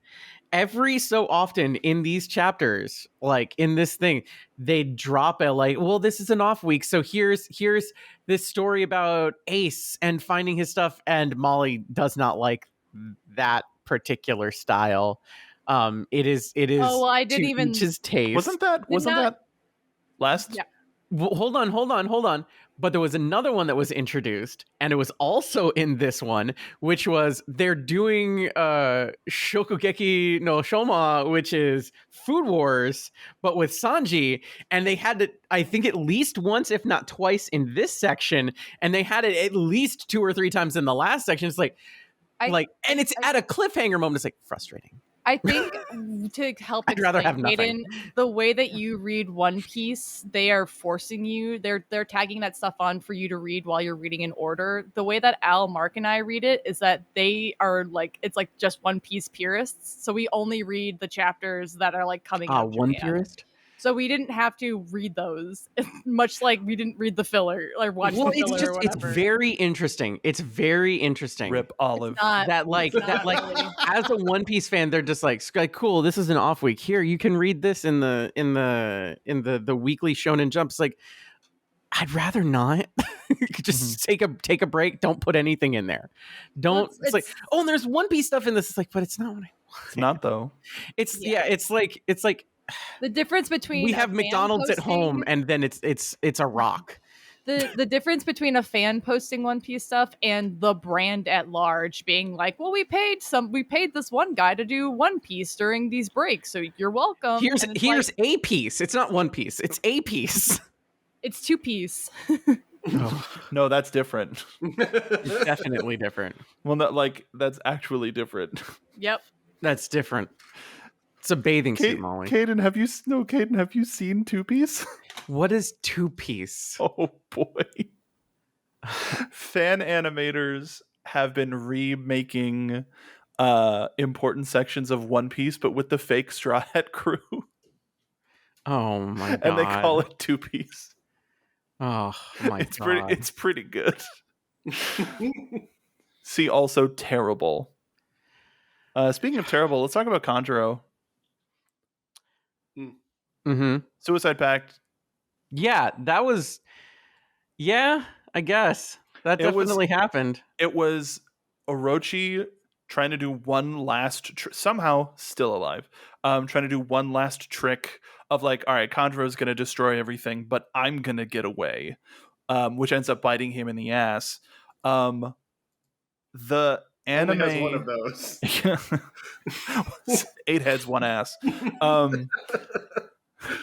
Every so often in these chapters, like in this thing, they drop a like, well, this is an off week, so here's this story about Ace and finding his stuff, and Molly does not like that particular style. It is Oh, well, I didn't to even- each his taste. Wasn't that Last Yeah. Well, hold on. But there was another one that was introduced, and it was also in this one, which was they're doing Shokugeki no Shoma, which is Food Wars, but with Sanji, and they had it, I think, at least once, if not twice, in this section, and they had it at least 2 or 3 times in the last section. It's and it's at a cliffhanger moment. It's like frustrating. I think to help I'd rather have explain, nothing. Hayden, the way that you read One Piece, they are forcing you. They're tagging that stuff on for you to read while you're reading in order. The way that Al, Mark, and I read it is that they are like it's like just One Piece purists. So we only read the chapters that are like coming out. One Japan. purist. So we didn't have to read those, much like we didn't read the filler or watch the filler or whatever. It's very interesting. It's very interesting. Rip Olive. Not, Really. As a One Piece fan, they're just like cool, this is an off week. Here, you can read this in the weekly Shonen Jump. It's like, I'd rather not. Just take a break. Don't put anything in there. Don't. It's like, oh, there's One Piece stuff in this. It's like, but it's not what I want. It's not though. It's like the difference between we have McDonald's at home, and then it's a rock. The difference between a fan posting One Piece stuff and the brand at large being like, well, we paid this one guy to do One Piece during these breaks, so you're welcome. Here's a piece. It's not One Piece. It's a piece. It's 2 piece. No, that's different. It's definitely different. Well, that's actually different. Yep. That's different. It's a bathing suit, Molly. Caden, have you seen Two Piece? What is Two Piece? Oh boy. Fan animators have been remaking important sections of One Piece, but with the fake Straw Hat crew. Oh my god. And they call it Two Piece. Oh my god. It's pretty good. See also terrible. Speaking of terrible, let's talk about Conjuro. Mm-hmm. Suicide Pact. Yeah, that was. Yeah, I guess that definitely happened. It was Orochi trying to do one last somehow still alive. Trying to do one last trick of like, all right, Conjuro's going to destroy everything, but I'm going to get away, which ends up biting him in the ass. The anime only has one of those. 8 heads, 1 ass.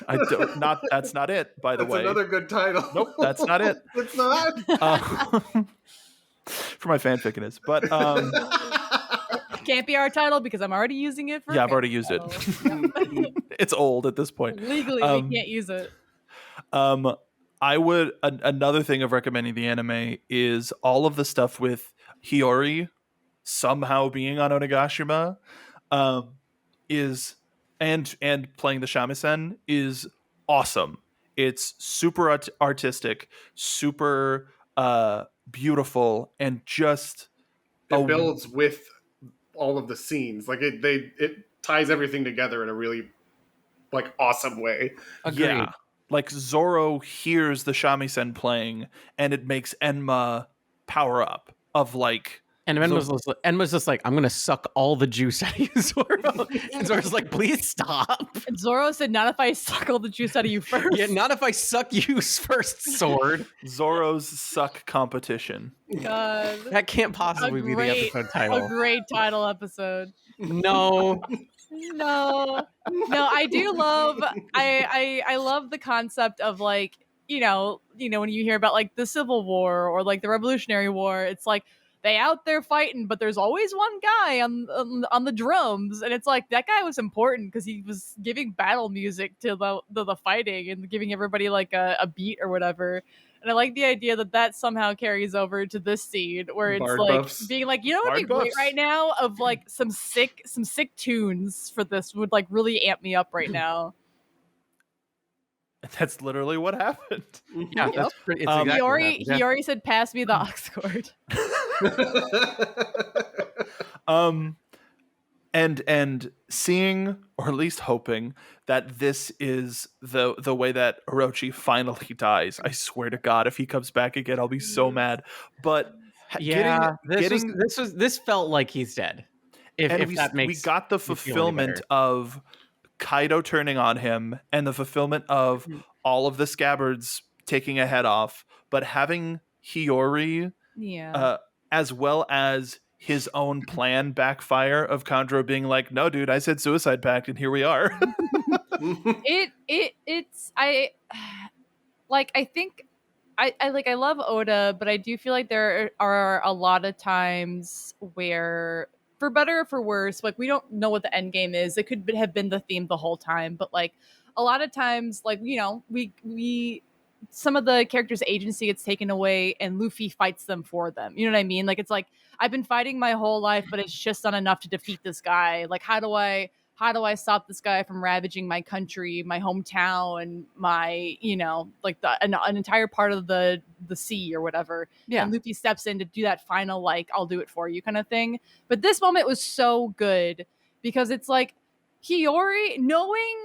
That's not it, by the way. That's another good title. Nope, that's not it. It's not. For my fanfic it is, but Can't be our title because I'm already using it for I've already used it. It's old at this point. Legally, we can't use it. I would another thing of recommending the anime is all of the stuff with Hiyori somehow being on Onigashima is and playing the shamisen is awesome. It's super artistic, super beautiful, and just it builds with all of the scenes. Like it ties everything together in a really like awesome way. Agreed. Yeah. Like Zoro hears the shamisen playing and it makes Enma power up of like. And Enma's just like, I'm gonna suck all the juice out of you, Zoro. And Zoro's like, please stop. And Zoro said, not if I suck all the juice out of you first. Yeah, not if I suck you first, sword. Zoro's suck competition. God. That can't possibly be the episode title. A great title episode. No. No, I do love. I love the concept of like you know when you hear about like the Civil War or like the Revolutionary War, it's like they out there fighting, but there's always one guy on the drums, and it's like that guy was important because he was giving battle music to the fighting and giving everybody like a beat or whatever. And I like the idea that somehow carries over to this scene where it's Bard like buffs. being like, you know what would be Bard great buffs. right now of like some sick tunes for this would like really amp me up right now. That's literally what happened. Yeah, that's pretty. It's exactly He what happened. Yeah. already said, "Pass me the aux cord." And seeing, or at least hoping, that this is the way that Orochi finally dies. I swear to God, if he comes back again, I'll be so mad. But Yeah, this felt like he's dead. If that makes we got the you feel any fulfillment better. of Kaido turning on him and the fulfillment of all of the scabbards taking a head off, but having Hiyori Yeah. as well as his own plan backfire of Kandro being like, no, dude, I said suicide pact and here we are. It's I think I love Oda, but I do feel like there are a lot of times where, for better or for worse, like we don't know what the end game is. It could have been the theme the whole time, but like a lot of times, like, you know, we some of the characters' agency gets taken away and Luffy fights them for them. You know what I mean? Like it's like I've been fighting my whole life, but it's just not enough to defeat this guy. Like how do I stop this guy from ravaging my country, my hometown, and my, you know, like an entire part of the sea or whatever. Yeah. And Luffy steps in to do that final, like, I'll do it for you kind of thing. But this moment was so good because it's like Hiyori, knowing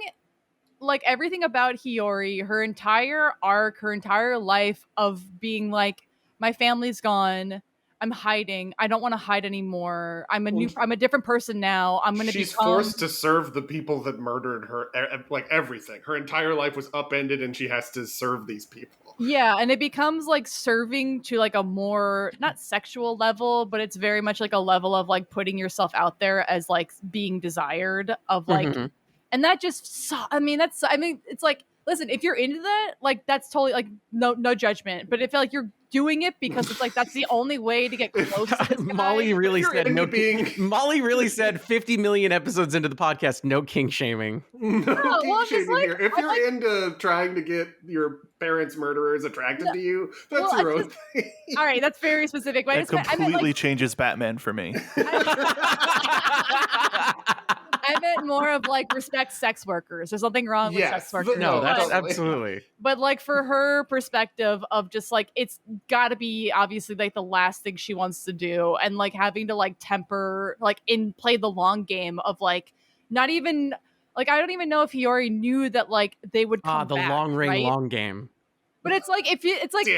like everything about Hiyori, her entire arc, her entire life of being like, my family's gone. I'm hiding. I don't want to hide anymore. I'm a different person now. I'm going to She's forced to serve the people that murdered her, like everything. Her entire life was upended and she has to serve these people. Yeah, and it becomes like serving to like a more, not sexual level, but it's very much like a level of like putting yourself out there as like being desired of like, and that just, it's like, listen, if you're into that, like that's totally like no judgment. But if like you're doing it because it's like that's the only way to get close to this guy. Molly really said no being... Molly really said 50 million episodes into the podcast, no kink shaming. No kink shaming here. If you're into trying to get your parents' murderers attracted to you, that's your own thing. All right, that's very specific. But It completely changes Batman for me. I meant more of like respect sex workers. There's nothing wrong with sex workers. No, that's absolutely. But like for her perspective of just like it's got to be obviously like the last thing she wants to do, and like having to like temper like play the long game of like not even like I don't even know if Hiyori knew that like they would come the back, long range right? long game. But it's like it's like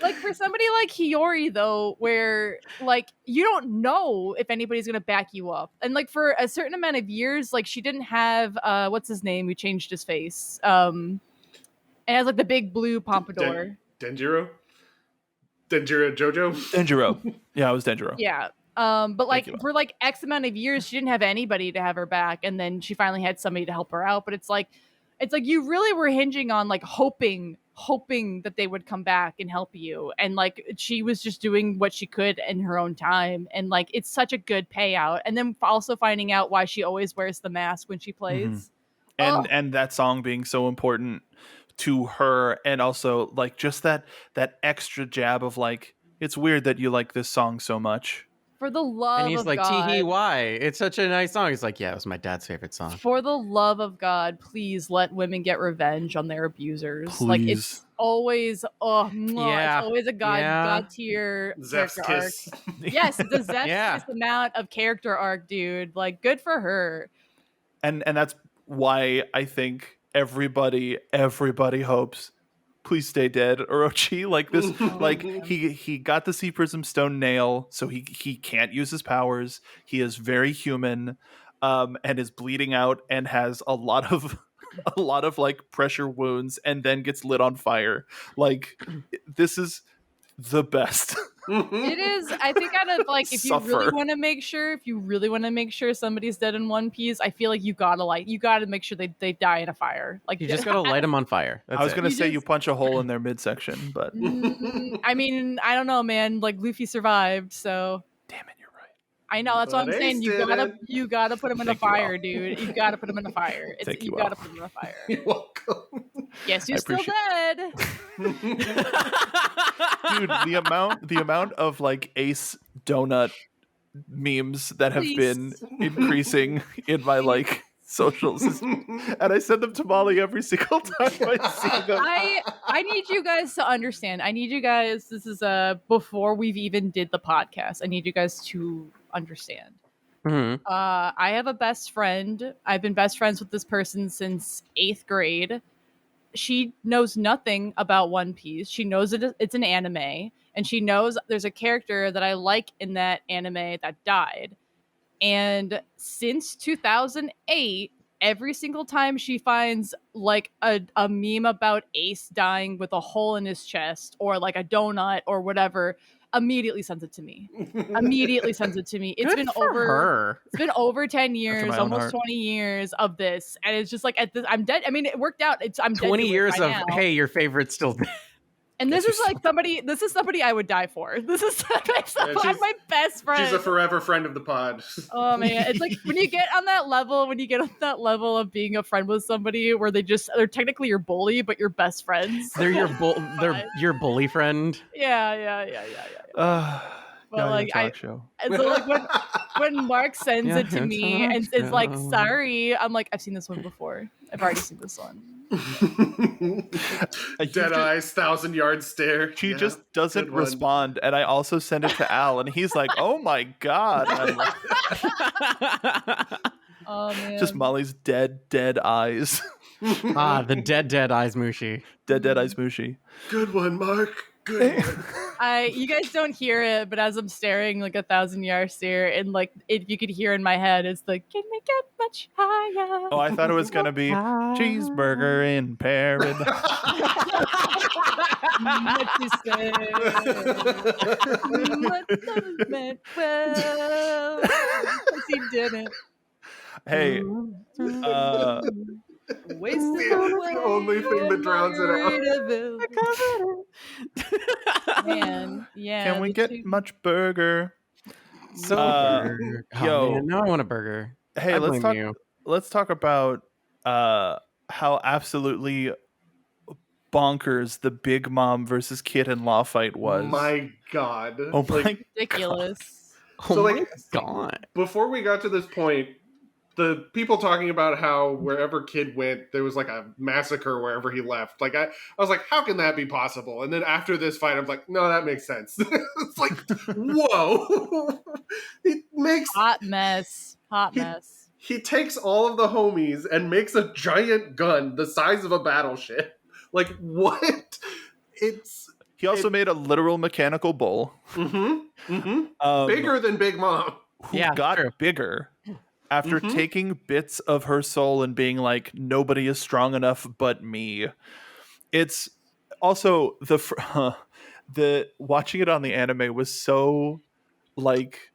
like for somebody like Hiyori though, where like you don't know if anybody's gonna back you up, and like for a certain amount of years, like she didn't have what's his name who changed his face, and has like the big blue pompadour. Denjiro Jojo. Denjiro, yeah, it was Denjiro. Yeah. But like for like X amount of years, she didn't have anybody to have her back, and then she finally had somebody to help her out. But it's like you really were hinging on like hoping that they would come back and help you, and like she was just doing what she could in her own time, and like it's such a good payout. And then also finding out why she always wears the mask when she plays, and that song being so important to her, and also like just that extra jab of like, it's weird that you like this song so much. For the love of God. And he's like, tee why? It's such a nice song. He's like, yeah, it was my dad's favorite song. For the love of God, please let women get revenge on their abusers. Please. Like it's always, it's always a God tier Zeph's character kiss. arc. Yes, the Zeph's kiss amount of character arc, dude. Like, good for her. And that's why I think everybody hopes, please stay dead, Orochi. Like this, like he got the Sea Prism Stone nail, so he can't use his powers. He is very human, and is bleeding out and has a lot of like pressure wounds, and then gets lit on fire. Like this is the best. It is. I think out of like, if you really want to make sure somebody's dead in One Piece, I feel like you gotta make sure they die in a fire. Like you just gotta light them on fire. That's I was gonna say just... you punch a hole in their midsection, but I mean, I don't know, man. Like Luffy survived, so damn it, you're right. I know, that's what I'm saying. You gotta put him in a fire, dude. You gotta put him in a fire. You gotta put him in a fire. You're welcome. Yes, you're still dead. Dude, the amount of like Ace Donut memes that have been increasing in my like socials, and I send them to Molly every single time I see them. I need you guys to understand. I need you guys. This is before we've even did the podcast. I need you guys to understand. I have a best friend. I've been best friends with this person since 8th grade. She knows nothing about One Piece. She knows it's an anime, and she knows there's a character that I like in that anime that died. And since 2008, every single time she finds like a meme about Ace dying with a hole in his chest or like a donut or whatever, immediately sends it to me. Immediately sends it to me. It's Good been for over her. it's been over 10 years, my own almost heart. 20 years of this, and it's just like at this I'm dead. I mean, it worked out. I'm dead 20 to it years by of now. hey, your favorite's still dead. And this Guess is you're like somebody I would die for. This is I'm she's- my best friend. She's a forever friend of the pod. Oh man, it's like when you get on that level of being a friend with somebody where they're technically your bully, but you're best friends. They're they're your bully friend. Yeah. But Y'all like talk show. and so like when Mark sends Yeah, it to me talk and it's like, show. sorry, I'm like, I've seen this one before. I've already seen this one. Dead eyes, 1,000-yard stare. She Yeah, just doesn't good one. respond, and I also send it to Al, and he's like, "Oh my god!" And I'm like, Oh man. just Molly's dead eyes, The dead eyes Mushi. dead eyes mushy. Good one, Mark. Good one. You guys don't hear it, but as I'm staring like 1,000-yard stare, and like if you could hear in my head, it's like, can we get much higher? Oh, I thought it was gonna be cheeseburger in paradise. What you say? What does meant well? 'Cause he didn't. Hey, Wasted The only thing that drowns it out. Man, yeah. can we the get two- much burger? So Yo. man, now I want a burger. Hey, I let's blame talk. you. Let's talk about how absolutely bonkers the Big Mom versus Kid in Law fight was. My God. Oh my Like, ridiculous? Oh So, my like, god. before we got to this point, the people talking about how wherever Kid went, there was like a massacre wherever he left. Like I was like, how can that be possible? And then after this fight, I'm like, no, that makes sense. It's like, whoa. It makes Hot mess. he takes all of the homies and makes a giant gun the size of a battleship. Like what? He also made a literal mechanical bull. Bigger than Big Mom. Who Yeah, got true. bigger after taking bits of her soul and being like, nobody is strong enough but me. It's also the watching it on the anime was so like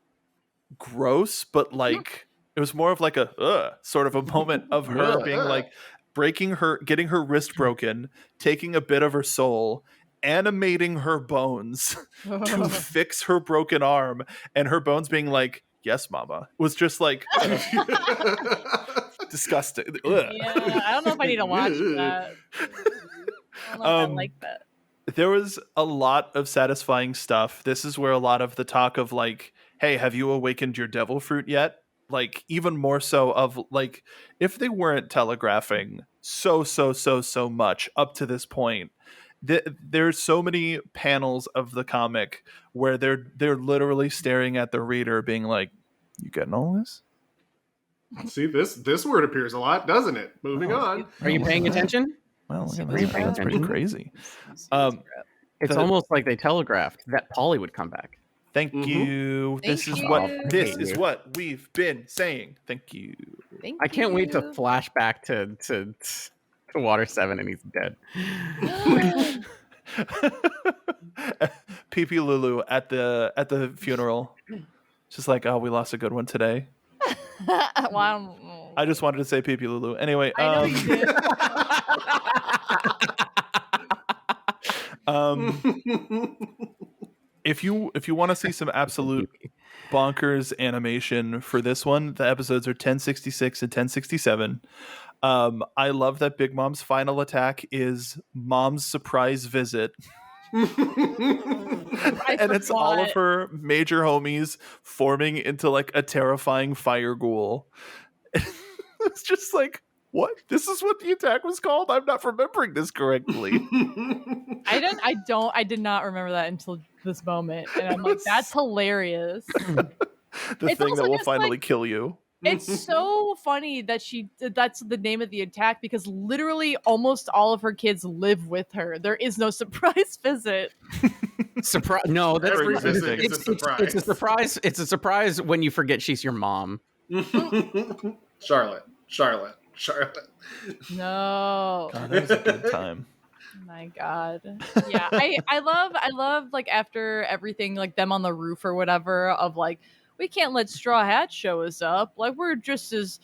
gross, but like it was more of like a sort of a moment of her being like getting her wrist broken, taking a bit of her soul, animating her bones to fix her broken arm, and her bones being like, yes, mama, was just like disgusting. Ugh. Yeah, I don't know if I need to watch that. I don't know if I like that. There was a lot of satisfying stuff. This is where a lot of the talk of like, hey, have you awakened your devil fruit yet? Like even more so of like, if they weren't telegraphing so much up to this point, there's so many panels of the comic where they're literally staring at the reader being like, you getting all this? See, this word appears a lot, doesn't it? Moving on. Are you paying attention? Well, look at Are you that. paying That's pretty attention? crazy. It's almost like they telegraphed that Polly would come back. Thank you. Thank This is you. what this Thank is you. what we've been saying. Thank you. Thank I can't wait to you. flash back to Water 7 and he's dead. PP Lulu at the funeral. Just like, oh, we lost a good one today. Wow. I just wanted to say PP Lulu. Anyway, I know you did. if you want to see some absolute bonkers animation for this one, the episodes are 1066 and 1067. I love that Big Mom's final attack is Mom's surprise visit. And it's all of her major homies forming into like a terrifying fire ghoul. It's just like, what? This is what the attack was called? I'm not remembering this correctly. I did not remember that until this moment. And I'm like, that's hilarious. The It's thing also that will just, finally like, kill you. It's so funny that that's the name of the attack because literally almost all of her kids live with her. There is no surprise visit. Surprise! No, that's Every Everything. visit is a surprise. It's a surprise. It's a surprise when you forget she's your mom. Charlotte. Charlotte. No. God, that was a good time. My God. Yeah. I love like after everything, like them on the roof or whatever, of like, we can't let Straw Hat show us up. Like we're just as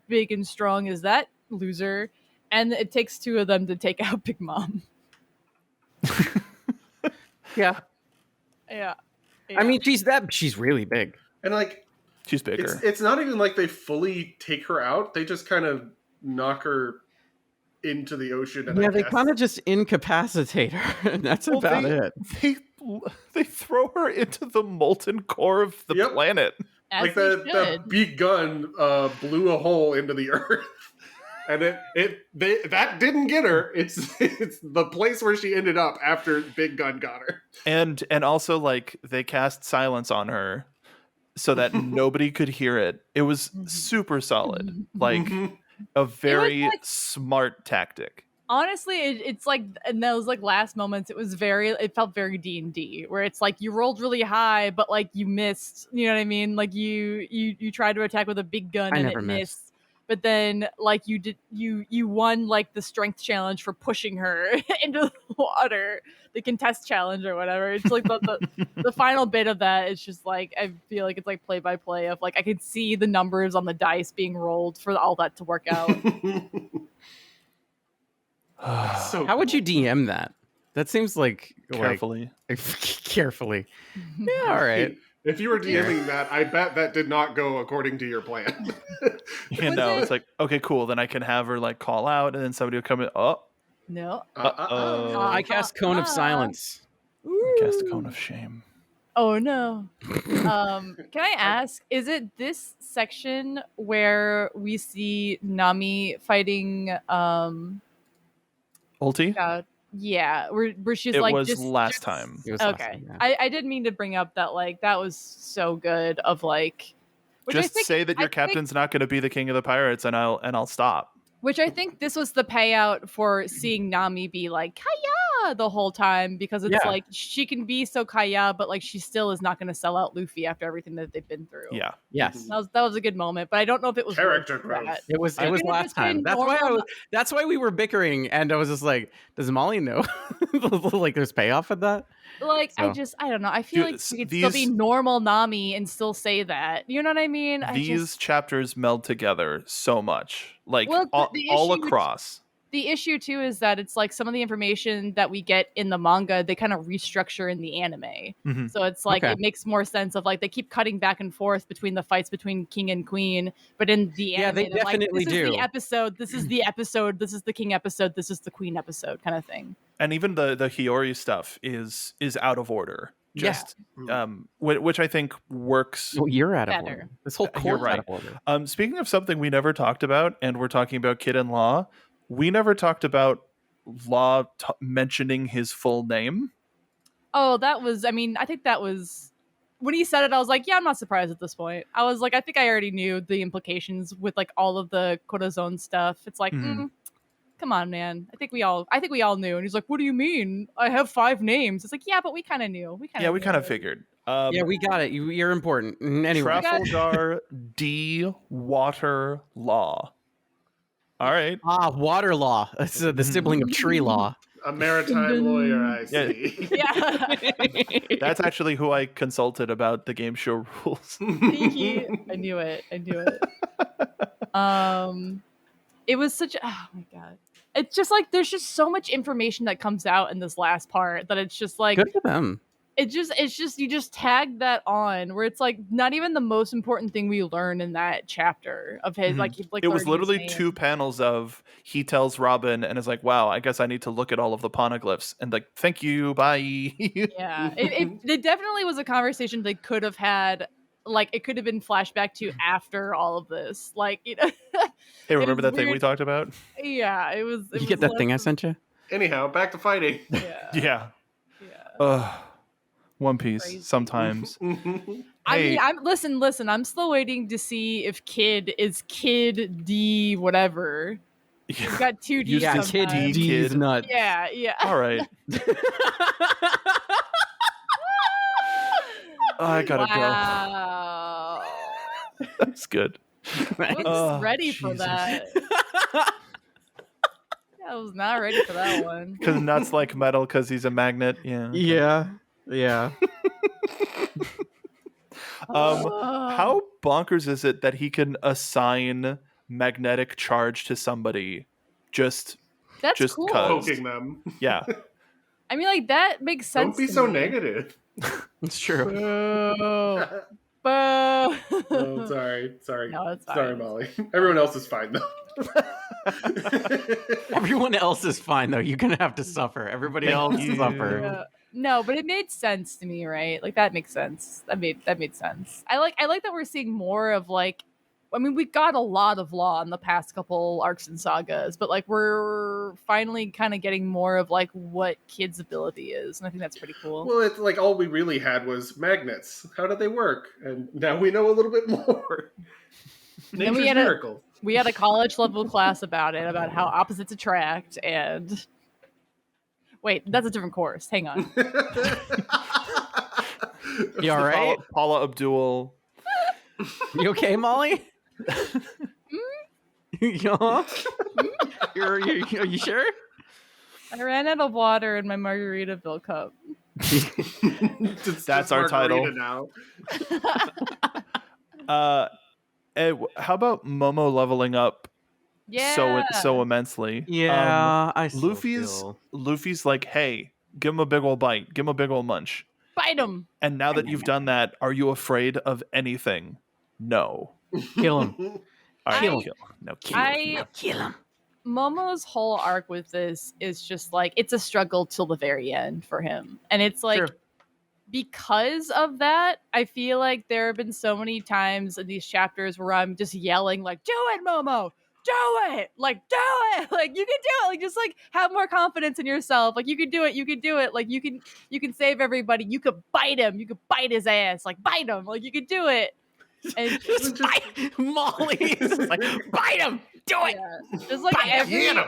big and strong as that loser. And it takes two of them to take out Big Mom. Yeah. Yeah. I mean, she's really big. And like, She's bigger. it's not even like they fully take her out. They just kind of knock her into the ocean. And Yeah, I they guess- kind of just incapacitate her, and that's Well, about it. They throw her into the molten core of the Yep. planet. As like they the should. beak gun blew a hole into the earth. And that didn't get her. It's the place where she ended up after Big Gun got her. And also like they cast silence on her so that nobody could hear it. It was super solid. Like a very like- smart tactic. Honestly, it's like in those like last moments, it felt very D&D, where it's like you rolled really high, but like you missed. You know what I mean? Like you tried to attack with a big gun I and never it missed. missed. But then like you won like the strength challenge for pushing her into the water, the contest challenge or whatever. It's like the final bit of that is just like, I feel like it's like play by play of like I could see the numbers on the dice being rolled for all that to work out. So How would you DM that? That seems like Carefully. Carefully. Yeah, all right. If you were DMing that, I bet that did not go according to your plan. You Was know, it- it's like, okay, cool. Then I can have her like call out and then somebody will come in. Oh, No. Uh-oh. I cast Cone of Silence. I cast a cone of shame. Oh no. Can I ask, is it this section where we see Nami fighting Ulti? God, yeah, where she's It like was just last time. It was last okay. time, yeah. I did mean to bring up that like that was so good of like which I Just think- say that your I think- captain's not going to be the king of the pirates, and I'll stop. Which I think this was the payout for seeing Nami be like Kaya the whole time, because it's Yeah. like she can be so Kaya, but like she still is not going to sell out Luffy after everything that they've been through. Yeah. Yes. That was a good moment, but I don't know if it was Character worth growth. that. It was I mean, if last it's been time. That's why we were bickering, and I was just like, does Molly know? Like there's payoff in that? Like So. I don't know. I feel Dude, like we could still be these- normal Nami and still say that. You know what I mean? These chapters meld together so much. Like Well, all the issue- across. The issue too is that it's like some of the information that we get in the manga, they kind of restructure in the anime. Mhm. So it's like Okay. it makes more sense of like they keep cutting back and forth between the fights between king and queen, but in the Yeah, anime, they they're like, definitely this is do. the episode, this is the episode, this is the king episode, this is the queen episode, kind of thing. And even the Hiyori stuff is out of order. Yeah. Just which I think works. Well, you're out of Better. order. This whole You're court's right. out of order. Speaking of something we never talked about, and we're talking about Kid in Law, we never talked about Law mentioning his full name. Oh, that was, I mean, I think that was when he said it, I was like, yeah, I'm not surprised at this point. I was like, I think I already knew the implications with like all of the Corazon stuff. It's like, Mhm. come on, man. I think we all knew. And he's like, what do you mean? I have 5 names. It's like, yeah, but we kind of knew. We kind of Figured. Yeah, we got it. You're important. Anyway. Trafalgar D. Water Law. All right. Water law. It's the sibling of tree law. A maritime lawyer, I see. Yeah. That's actually who I consulted about the game show rules. I knew it. It was such oh my god. It's just like there's just so much information that comes out in this last part that it's just like Good for them. it's just you just tag that on where it's like not even the most important thing we learn in that chapter of his Mhm. like he like It was learning his literally name. 2 panels of he tells Robin and is like, wow, I guess I need to look at all of the poneglyphs. And like, thank you, bye. Yeah, it definitely was a conversation they could have had. Like it could have been flashback to after all of this. Like you know, Hey, remember is that thing we weird. talked about? yeah, it was. You get that thing I sent you? Anyhow, back to fighting. Yeah, Yeah. yeah. One Piece, Crazy. sometimes. I Hey. mean, listen. I'm still waiting to see if Kid is Kid D whatever. He's got 2 D's. Used to Kid sometimes. D. D's Kid. nut. Yeah, yeah. All right. I gotta Wow. go. That's good. I Nice. wasn't ready for Jesus. that. I was not ready for that one. Because nuts like metal because he's a magnet. Yeah. okay. Yeah. How bonkers is it that he can assign magnetic charge to somebody just That's cool. cause? Poking them. Yeah. I mean, like, that makes sense. Don't be to so me. negative. It's true. Boo. Boo. Oh, sorry. No, it's fine. Sorry, Molly. Everyone else is fine though. Everyone else is fine though. You're gonna have to suffer. Everybody Thank else you. suffer. Yeah. No, but it made sense to me, right? Like that makes sense. That made sense. I like that we're seeing more of like, I mean, we got a lot of law in the past couple arcs and sagas, but like we're finally kind of getting more of like what Kid's ability is, and I think that's pretty cool. Well, it's like all we really had was magnets. How did they work? And now we know a little bit more. then Nature's miracle. We had a college level class about it, about how opposites attract, and wait, that's a different course. Hang on. You all right? Paula Abdul. You okay, Molly? Yeah. Are you sure? I ran out of water in my Margaritaville cup. That's our title. Now. How about Momo leveling up Yeah. so immensely? Yeah, I still Luffy's like, hey, give him a big ol' bite, give him a big ol' munch. Bite him. And now that you've done that, are you afraid of anything? No. kill him. All right, Kill kill. No, kill. Kill him. Momo's whole arc with this is just like it's a struggle till the very end for him. And it's like Sure. because of that, I feel like there have been so many times in these chapters where I'm just yelling like, do it, Momo! Do it! Like, do it! Like, you can do it! Like, just like have more confidence in yourself. Like, you can do it, you can do it. Like, you can save everybody. You could bite him. You could bite his ass. Like, bite him. Like, you could do it. And Just bite Molly. It's just like, bite him. Do it. yeah, just like Get him.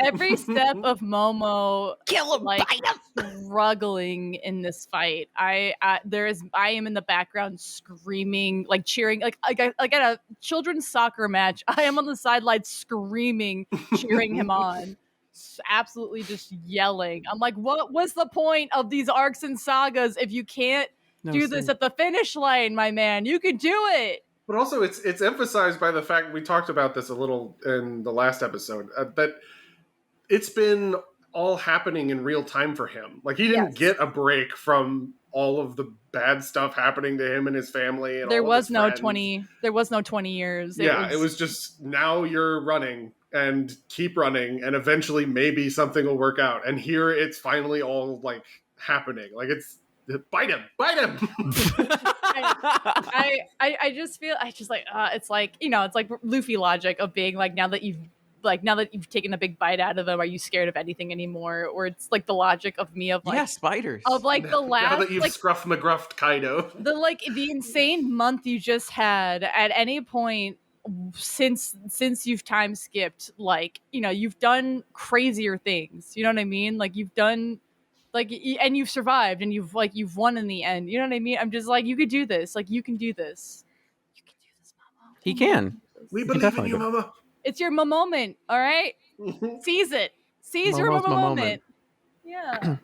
every step of Momo Kill him. like bite him. struggling in this fight. I am in the background screaming, like cheering, like at a children's soccer match. I am on the sidelines screaming, cheering him on. Absolutely just yelling. I'm like, what was the point of these arcs and sagas if you can't do this at the finish line, my man? You can do it. But also, it's emphasized by the fact we talked about this a little in the last episode that it's been all happening in real time for him. Like he didn't get a break from all of the bad stuff happening to him and his family. And There all was of his no friends. 20. There was no 20 years. It was just now you're running and keep running, and eventually maybe something will work out. And here it's finally all like happening. Like it's bite him. I just feel it's like, you know, it's like Luffy logic of being like, now that you've taken a big bite out of them, are you scared of anything anymore? Or it's like the logic of me of like spiders. of like the last Now that you've like scruffed McGruffed Kaido. the insane month you just had at any point since you've time skipped, like, you know, you've done crazier things, you know what I mean? Like you've done like, and you've survived, and you've won in the end. You know what I mean? I'm just like, you could do this. Like, you can do this. You can do this, Momo. He can. We can believe in definitely you, do it. Mama. It's your moment, all right? Seize it. Seize your Momo's my moment. moment. Yeah.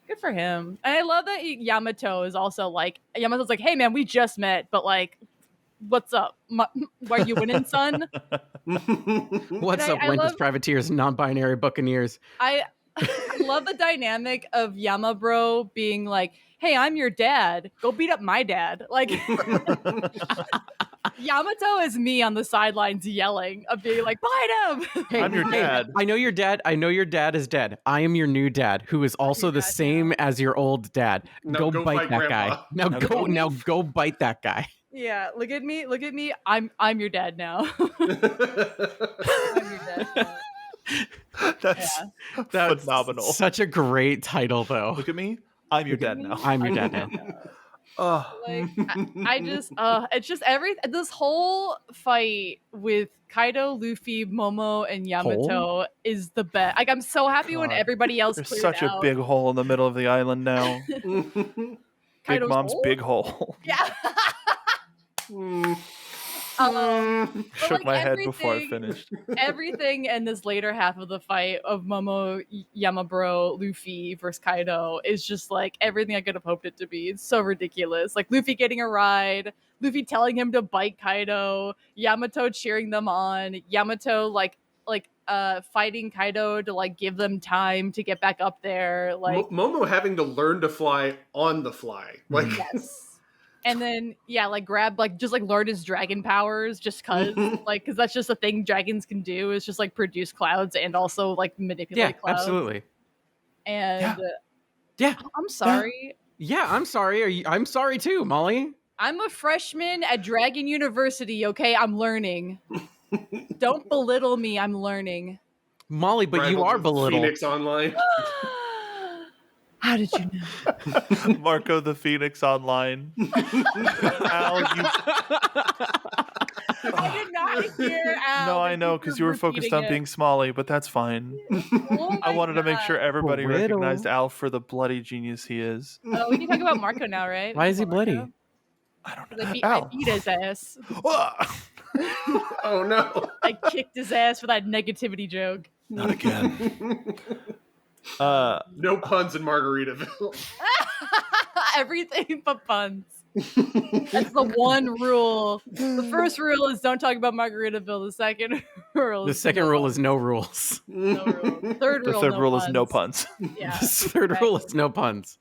Good for him. And I love that Yamato is also like, Yamato's like, hey man, we just met, but like, what's up? Are you winning, son? What's And up, I Wendy's love- privateers, non-binary buccaneers? I love the dynamic of Yamabro being like, hey, I'm your dad. Go beat up my dad. Like, Yamato is me on the sidelines yelling, of being like, bite him. Hey, I'm your dad. I know your dad. I know your dad is dead. I am your new dad, who is also the dad same as your old dad. Now go bite fight that Grandpa. guy. Now go bite that guy. Yeah, look at me. I'm your dad now. I'm your dad now. That's That's phenomenal. Such a great title, though. Look at me. I'm your dad now. I'm your dad now. Like, I just, it's just this whole fight with Kaido, Luffy, Momo, and Yamato is the best. Like, I'm so happy when God. everybody else There's cleared such a out. big hole in the middle of the island now. Big Kaido's Mom's hole? big hole. Yeah. But, Shook like, my head before I everything- finished. Everything in this later half of the fight of Momo, Yamaburo, Luffy versus Kaido is just like everything I could have hoped it to be. It's so ridiculous. Like Luffy getting a ride, Luffy telling him to bite Kaido, Yamato cheering them on, Yamato fighting Kaido to like give them time to get back up there. Like Momo having to learn to fly on the fly. Like, yes. And then grab just learn his dragon powers just cause cause that's just a thing dragons can do is just like produce clouds and also like manipulate clouds. Absolutely. And Yeah. I'm sorry. Yeah, I'm sorry. I'm sorry too, Molly. I'm a freshman at Dragon University, okay? I'm learning. Don't belittle me, I'm learning. Molly, but you rivaled are with belittled. Phoenix Online. How did you know? Marco the Phoenix Online. Al, you... I did not hear Al. No, I but know, you because were you were focused repeating on it. being Smalley, but that's fine. Oh I my wanted to make sure God. everybody Riddle. recognized Al for the bloody genius he is. We can talk about Marco now, right? Why is he bloody? Marco? I don't 'Cause know. I Al. beat his ass. Oh no. I kicked his ass for that negativity joke. Not again. No puns in Margaritaville. Everything but puns. That's the one rule. The first rule is don't talk about Margaritaville. The second rule The is second rule is no rules. no rule. Third The rule, third no rule puns. is no puns. Yeah. The third rule is no puns.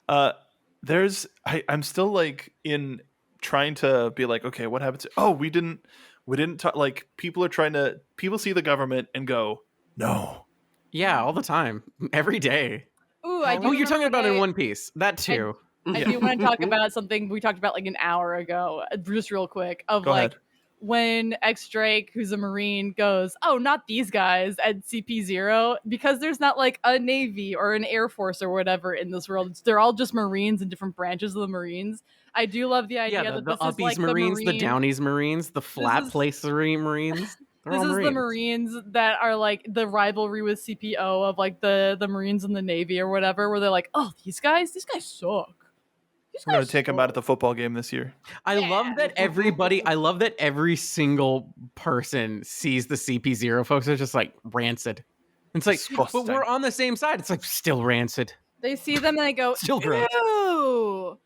I'm still like in trying to be like, okay, what happened to, we didn't talk, like people see the government and go, no. Yeah, all the time. Every day. Ooh, I do Oh, you're talking remember about in when One Piece. That too. I do want to talk about something we talked about like an hour ago, just real quick, of Go like ahead. when X Drake, who's a Marine, goes, "Oh, not these guys" at CP0, because there's not like a Navy or an Air Force or whatever in this world. They're all just Marines and different branches of the Marines. I do love the idea Yeah, that the this is Uppies like Marines, the the Marine. Downies Marines, the Flat is- Place Marines. They're This all is Marines. the Marines that are like the rivalry with CPO of like the Marines and the Navy or whatever, where they're like, "Oh, these guys suck. These I'm going guys to take him out at the football game this year. I love that I love that every single person sees the CP0 folks as just like rancid. It's like, Disgusting. but we're on the same side. It's like still rancid. They see them and they go, Still gross. ew.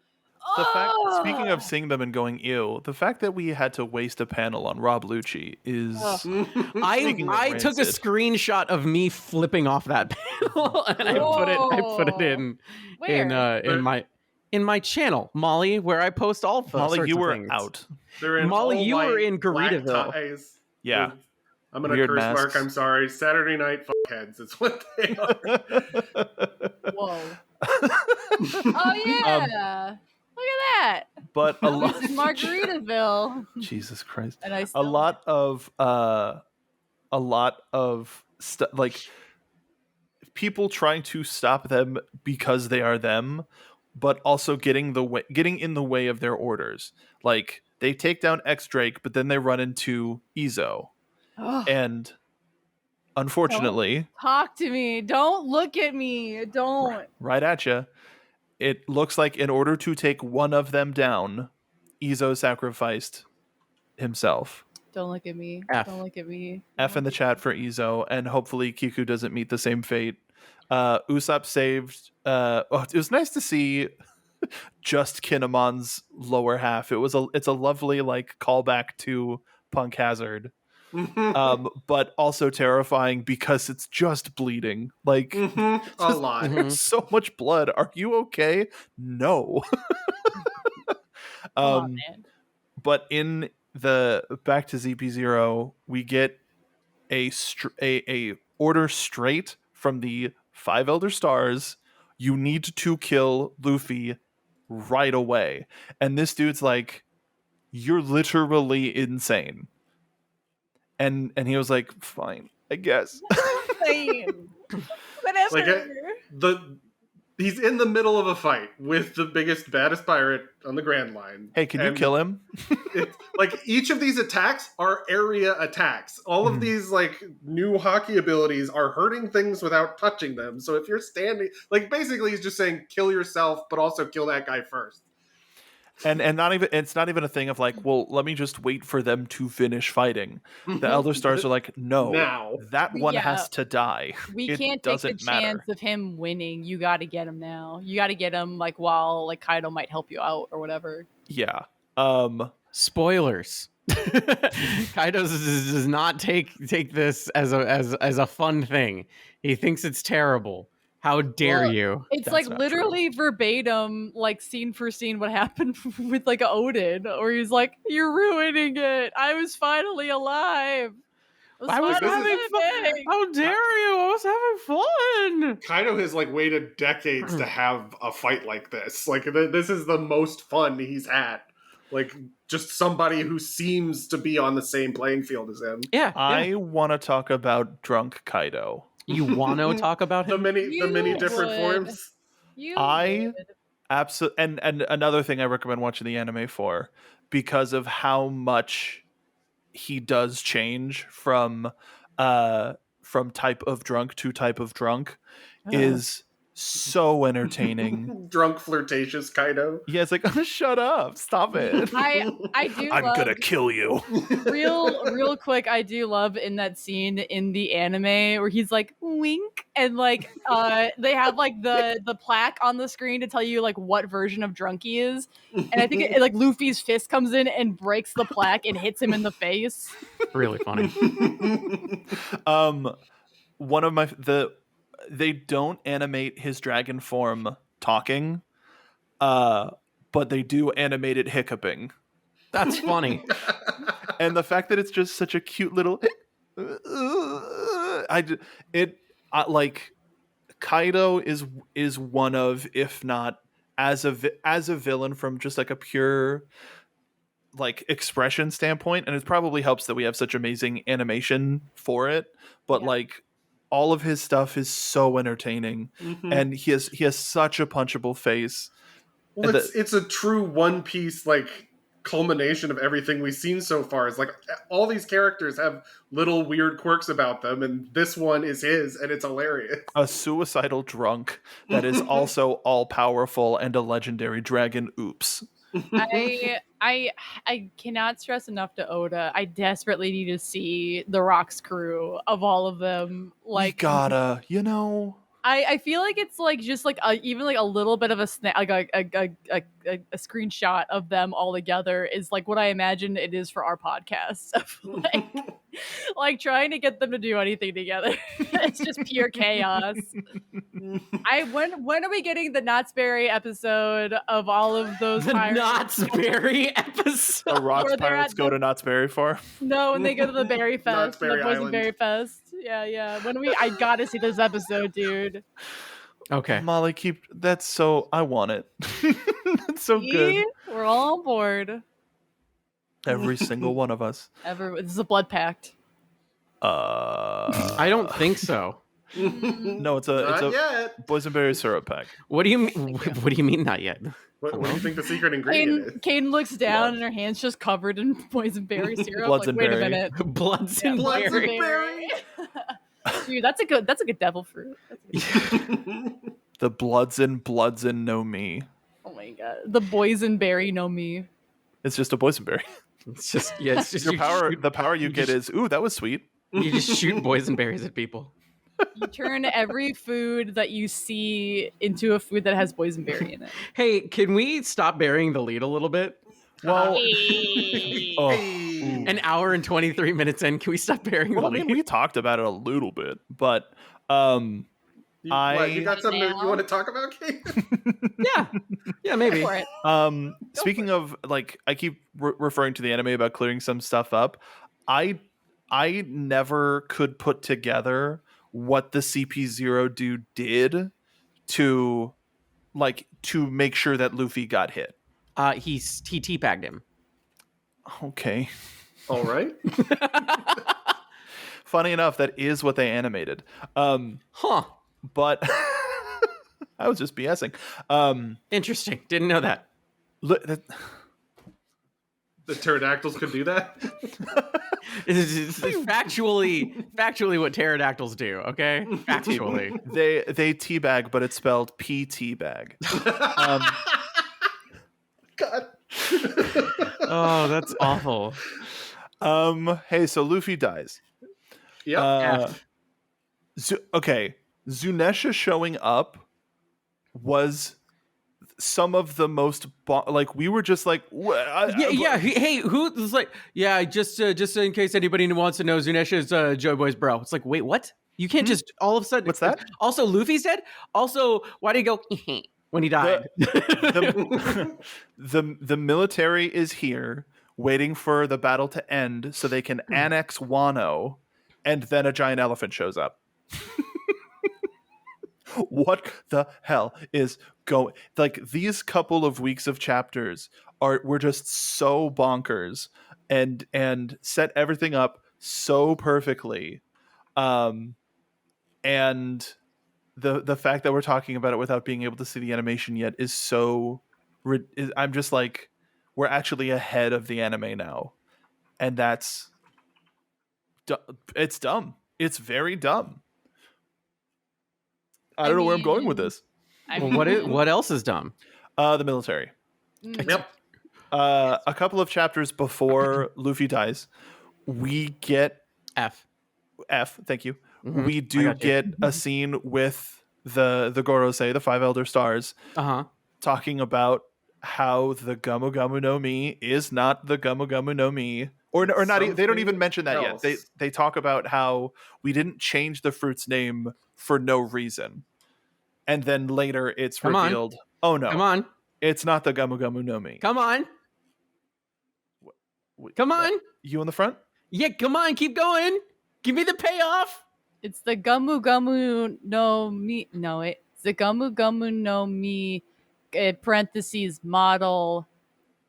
Speaking of seeing them and going ew, the fact that we had to waste a panel on Rob Lucci is Speaking of I took a rancid. screenshot of me flipping off that panel and I put it in Where? in my channel, Molly, where I post all Molly, sorts you of were things. out. They're in Molly, all you were white, in black Garrittaville. ties. Yeah. I'm gonna Weird curse masks. Mark. I'm sorry. Saturday night fuckheads. It's what they are. Whoa. Oh yeah. Look at that. But a lot This is Margaritaville. Jesus Christ. And I A still lot of like people trying to stop them because they are them, but also getting in the way of their orders. Like they take down X Drake, but then they run into Izo. Ugh. And unfortunately, Talk to me. Don't look at me. Don't. right at you, it looks like in order to take one of them down, Izo sacrificed himself. Don't look at me. F. Don't look at me. F in the chat for Izo, and hopefully Kiku doesn't meet the same fate. Usopp saved. It was nice to see just Kinemon's lower half. It's a lovely like callback to Punk Hazard, but also terrifying because it's just bleeding. Like A lot. there's so much blood. Are you okay? No. Come on, man. But in the back to ZP0, we get a order straight from the 5 Elder Stars. You need to kill Luffy right away. And this dude's like, you're literally insane. And he was like, fine, I guess. Same. Whatever. Like he's in the middle of a fight with the biggest, baddest pirate on the Grand Line. Hey, can you And kill him? like each of these attacks are area attacks. All of these like new hockey abilities are hurting things without touching them. So if you're standing, like basically he's just saying kill yourself, but also kill that guy first. And not even it's not even a thing of like, well, let me just wait for them to finish fighting. The Elder Stars are like, no, Now. that one Yeah. has to die. We It can't take the doesn't matter. chance of him winning. You got to get him now. You got to get him like while like Kaido might help you out or whatever. Yeah. Spoilers. Kaido does not take this as a fun thing. He thinks it's terrible. How dare Well, you? It's That's like not literally verbatim, like scene for scene, what happened with like Odin, or he's like, "You're ruining it. I was finally alive. I was finally having fun. living." How dare you? I was having fun. Kaido has like waited decades to have a fight like this. Like this is the most fun he's had. Like just somebody who seems to be on the same playing field as him. Yeah. I want to talk about drunk Kaido. You want to talk about The him? many You different would. forms. You I- would. Absolutely, and another thing I recommend watching the anime for, because of how much he does change from type of drunk to type of drunk, is so entertaining. Drunk flirtatious Kaido. Yeah, it's like, shut up, stop it. I do I'm love, gonna kill you. real quick, I do love in that scene in the anime where he's like wink and like they have like the plaque on the screen to tell you like what version of drunk he is, and I think like Luffy's fist comes in and breaks the plaque and hits him in the face. Really funny. One of they don't animate his dragon form talking, but they do animate it hiccuping. That's funny. And the fact that it's just such a cute little like Kaido is one of, if not as a villain from just like a pure like expression standpoint, and it probably helps that we have such amazing animation for it, but Yeah. like all of his stuff is so entertaining, and he has such a punchable face. Well, And it's a true One Piece like culmination of everything we've seen so far. It's like all these characters have little weird quirks about them, and this one is his, and it's hilarious. A suicidal drunk that is also all powerful and a legendary dragon. Oops. I cannot stress enough to Oda. I desperately need to see the Rock's crew of all of them. Like, gotta, I feel like it's like just like even like a little bit of a like a screenshot of them all together is like what I imagine it is for our podcast. like trying to get them to do anything together. It's just pure chaos. When are we getting the Knott's Berry episode of all of those The pirates? Knott's Berry episode. The rocks Where they're pirates at go the- to Knott's Berry for. No, when they go to the Berry Knott's Fest, Berry the Poison Island. Berry Fest. Yeah. I gotta see this episode, dude. Okay. Molly, that's so, I want it. That's so good. See? We're all on board. Every single one of us. This is a blood pact. I don't think so. No, it's Not a yet. boysenberry syrup pack. What do you mean? What do you mean? Not yet. What do you think the secret ingredient is? Caden looks down and her hand's just covered in boisenberry syrup. Bloods like, and wait berry. a minute. Bloods Yeah, and Bloods and berry. berry. Dude, that's a good devil fruit. The bloods and know me. Oh my god. The boysenberry know me. It's just a boysenberry. It's just it's just Your you power, shoot- the power you get is, ooh, that was sweet. you just shoot boysenberries at people. You turn every food that you see into a food that has boysenberry in it. Hey, can we stop burying the lead a little bit? Well, Hey. oh, Hey. An hour and 23 minutes in, can we stop burying well, I the mean, lead? we talked about it a little bit, but You got something that Now? you want to talk about, Kate? Yeah, maybe. For it. speaking of, like, I keep referring to the anime about clearing some stuff up. I never could put together what the CP0 dude did to make sure that Luffy got hit. He teabagged him. Okay. All right. Funny enough, that is what they animated. Huh. But I was just BSing. Interesting. Didn't know that. Look, The pterodactyls could do that? It's factually what pterodactyls do, okay? Factually. they teabag, but it's spelled PT bag. God. Oh, that's awful. Hey, so Luffy dies. Yep. F. Okay, Zunesha showing up was some of the most like we were just like Hey, who's like? Yeah, just in case anybody wants to know, Zunesha is Joy Boy's bro. It's like, wait, what? You can't just all of a sudden. What's that? Also, Luffy's dead. Also, why did he go when he died? The military is here waiting for the battle to end so they can annex Wano, and then a giant elephant shows up. What the hell is going? Like, these couple of weeks of chapters were just so bonkers and set everything up so perfectly. And the fact that we're talking about it without being able to see the animation yet is so I'm just like, we're actually ahead of the anime now, and it's dumb. It's very dumb. I don't know where I'm going with this. What else is dumb? The military. Yep. A couple of chapters before Luffy dies, we get F. Thank you. Mhm. We do get a scene with the Gorosei, the Five Elder Stars, talking about how the Gamu Gamu no Mi is not the Gamu Gamu no Mi, or not. They don't even mention that else. yet. They talk about how we didn't change the fruit's name for no reason, and then later it's revealed. Oh no! Come on! It's not the Gamu Gamu no Mi. Come on! Come on! You in the front? Yeah, come on! Keep going! Give me the payoff! It's the Gamu Gamu no Mi. No, it's the Gamu Gamu no Mi. Parentheses model.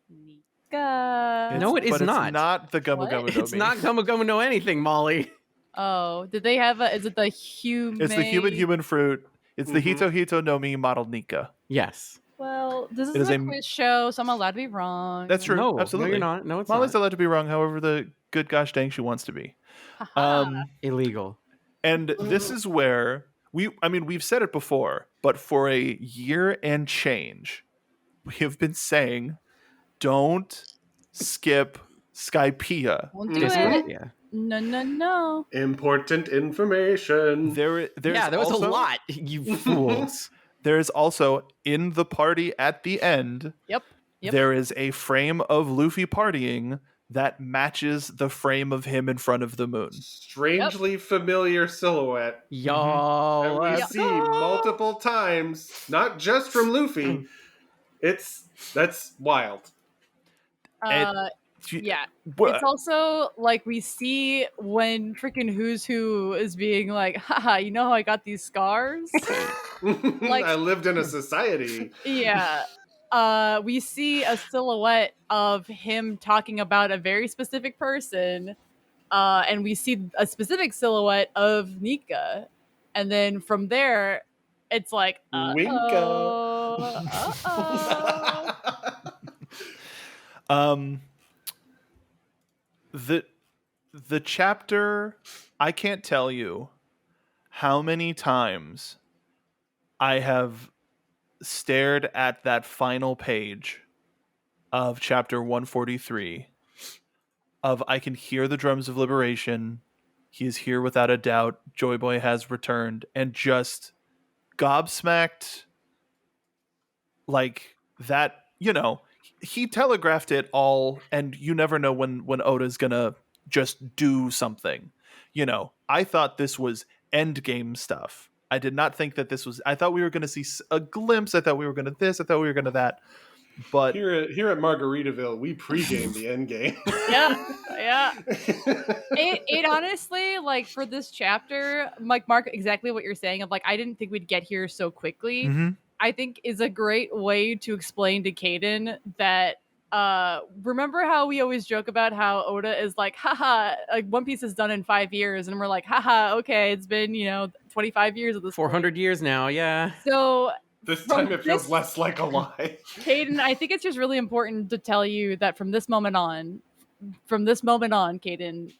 Nika. No, it is not. It's not the Gamu What? Gamu no Mi. It's not Gamu Gamu no anything, Molly. Oh, did they have a? Is it the human? It's the human fruit. It's the Mhm. Hito Hito no Mi modeled Nika. Yes. Well, this It is is a a- quiz show, so I'm allowed to be wrong. That's true. No, Absolutely. No, you're not. No, it's Molly's not. allowed to be wrong, however the good gosh dang she wants to be. Haha. Illegal. And this is where we've said it before, but for a year and change, we have been saying, don't skip Skypea. Won't do Mhm. it. Yeah. No. Important information. There's There was also, a lot, you fools. There is also, in the party at the end, Yep. there is a frame of Luffy partying that matches the frame of him in front of the moon. Strangely familiar silhouette. Y'all. That we see multiple times, not just from Luffy. That's wild. Yeah. Well, It's also like we see when freaking Who's Who is being like, haha, you know how I got these scars? I lived in a society. Yeah. We see a silhouette of him talking about a very specific person, and we see a specific silhouette of Nika, and then from there, it's like, the chapter, I can't tell you how many times I have stared at that final page of chapter 143 of I can hear the drums of liberation. He is here without a doubt. Joy Boy has returned, and just gobsmacked like that. He telegraphed it all, and you never know when Oda's gonna just do something. I thought this was endgame stuff. I did not think that this was. I thought we were going to see a glimpse. I thought we were going to this. I thought we were going to that. But Here at Margaritaville, we pregame the end game. Yeah. It honestly, like, for this chapter, like, Mark, exactly what you're saying of like, I didn't think we'd get here so quickly. Mhm. I think is a great way to explain to Caden that remember how we always joke about how Oda is like, haha, like One Piece is done in 5 years, and we're like, haha, okay, it's been 25 years of this 400 years now, yeah. So This From time it feels this- less like a lie. Caden, I think it's just really important to tell you that from this moment on, Caden,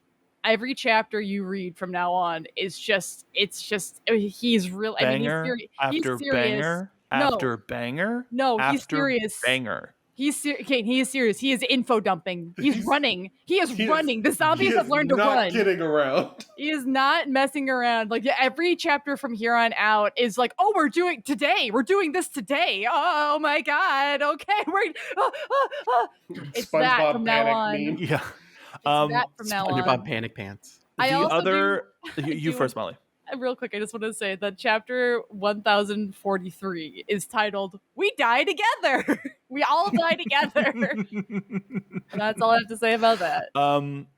every chapter you read from now on is just, he's real. banger I mean, he's after serious. banger No. after banger. No, he's after serious. banger. Kate, he is serious. He is info dumping. He's running. He is running. The He zombies is have learned to not run. kidding around. He is not messing around. Like every chapter from here on out is like, oh, we're doing this today. Oh my god. Okay, it's that SpongeBob from now panic on. meme. Yeah. It's that from now on. SpongeBob Panic Pants. I The also other, do you first, Molly. real quick, I just want to say that chapter 1043 is titled "We Die Together." We all die together. And that's all I have to say about that.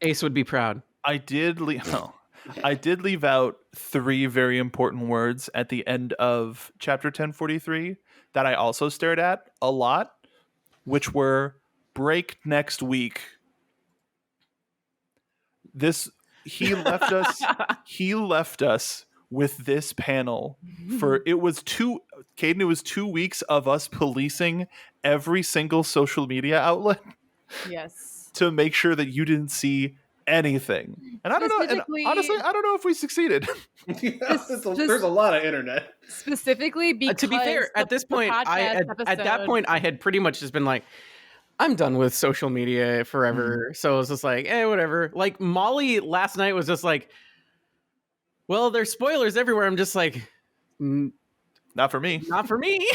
Ace would be proud. I did leave out 3 very important words at the end of chapter 1043 that I also stared at a lot, which were break next week. He left us with this panel for it was 2 weeks of us policing every single social media outlet Yes. to make sure that you didn't see anything. And I don't know. And honestly, I don't know if we succeeded. There's a lot of internet. Specifically because To be fair, at this point, at that point, I had pretty much just been like, I'm done with social media forever. So it was just like, whatever. Like Molly last night was just like, well, there's spoilers everywhere. I'm just like, Not for me. not for me.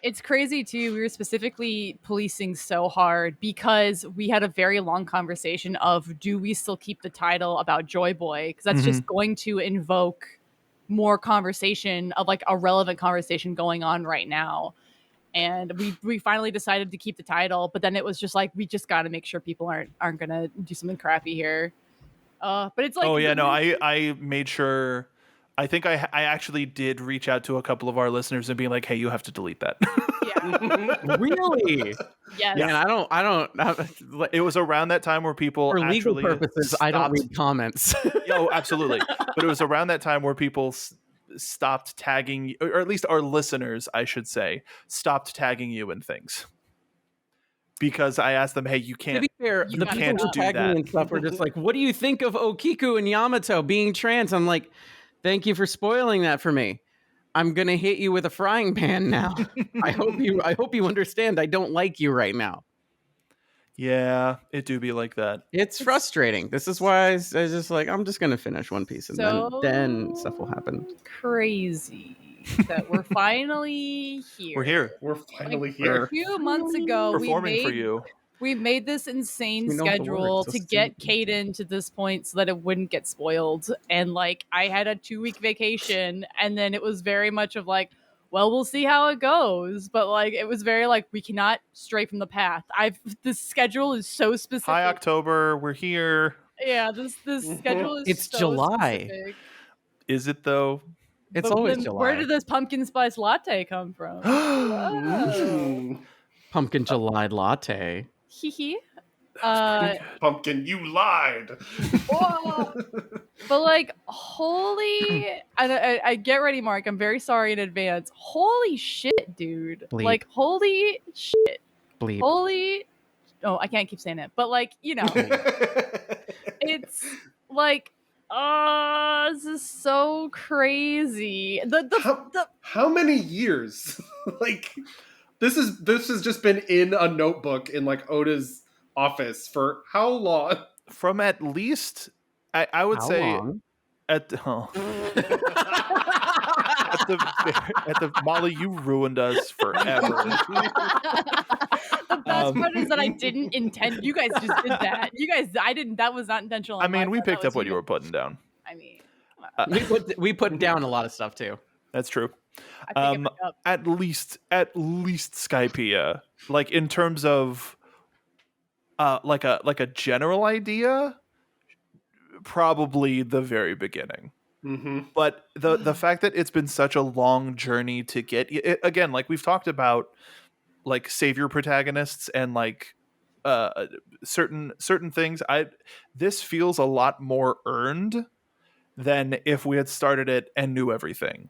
It's crazy too. We were specifically policing so hard because we had a very long conversation of, do we still keep the title about Joy Boy? Because that's just going to invoke more conversation of like a relevant conversation going on right now. And we finally decided to keep the title, but then it was just like, we just got to make sure people aren't gonna do something crappy here. But it's like, I made sure. I think I actually did reach out to a couple of our listeners and be like, hey, you have to delete that. Yeah. Really? Yes. Yeah, and I don't. It was around that time where people For legal actually purposes, I don't read comments. Oh, absolutely. But it was around that time where people stopped tagging, or at least our listeners, I should say, stopped tagging you in things. Because I asked them, hey, you can't. To be fair, you the can't people who do tagged that. me and stuff were just like, "What do you think of Okiku and Yamato being trans?" I'm like, "Thank you for spoiling that for me. I'm gonna hit you with a frying pan now. I hope you understand. I don't like you right now." Yeah, it do be like that. It's frustrating. This is why I was just like, I'm just gonna finish One Piece, and then stuff will happen. Crazy that we're finally here. We're here. We're finally A here. few months ago, Performing for you. we made this insane We know the schedule words, to let's get do Caden to this point so that it wouldn't get spoiled. And like, I had a 2-week vacation, and then it was very much of like, well, we'll see how it goes. But like, it was very like, we cannot stray from the path. This schedule is so specific. Hi, October. We're here. Yeah, this schedule is It's so July. specific. Is it though? It's But always then July. Where did this pumpkin spice latte come from? Whoa. Pumpkin July latte? Hee hee. Pumpkin, you lied. Whoa. But like, holy, and I get ready, Mark. I'm very sorry in advance. Holy shit, dude! Bleep. Like, holy shit! Bleep. Holy. Oh, I can't keep saying it, but like, you know, it's like, oh, this is so crazy. How many years? Like, this has just been in a notebook in like Oda's office for how long? From at least, I would How say long? at the Molly, you ruined us forever. The best part is that I didn't intend. You guys just did that. I didn't. That was not intentional. I on my mean, we part. picked That up was what you were putting down. I mean, We put down a lot of stuff too. That's true. I picked up. At least Skypea, like in terms of like a general idea, probably the very beginning. Mm-hmm. But the fact that it's been such a long journey to get it, again, like we've talked about, like savior protagonists and like certain things. This feels a lot more earned than if we had started it and knew everything.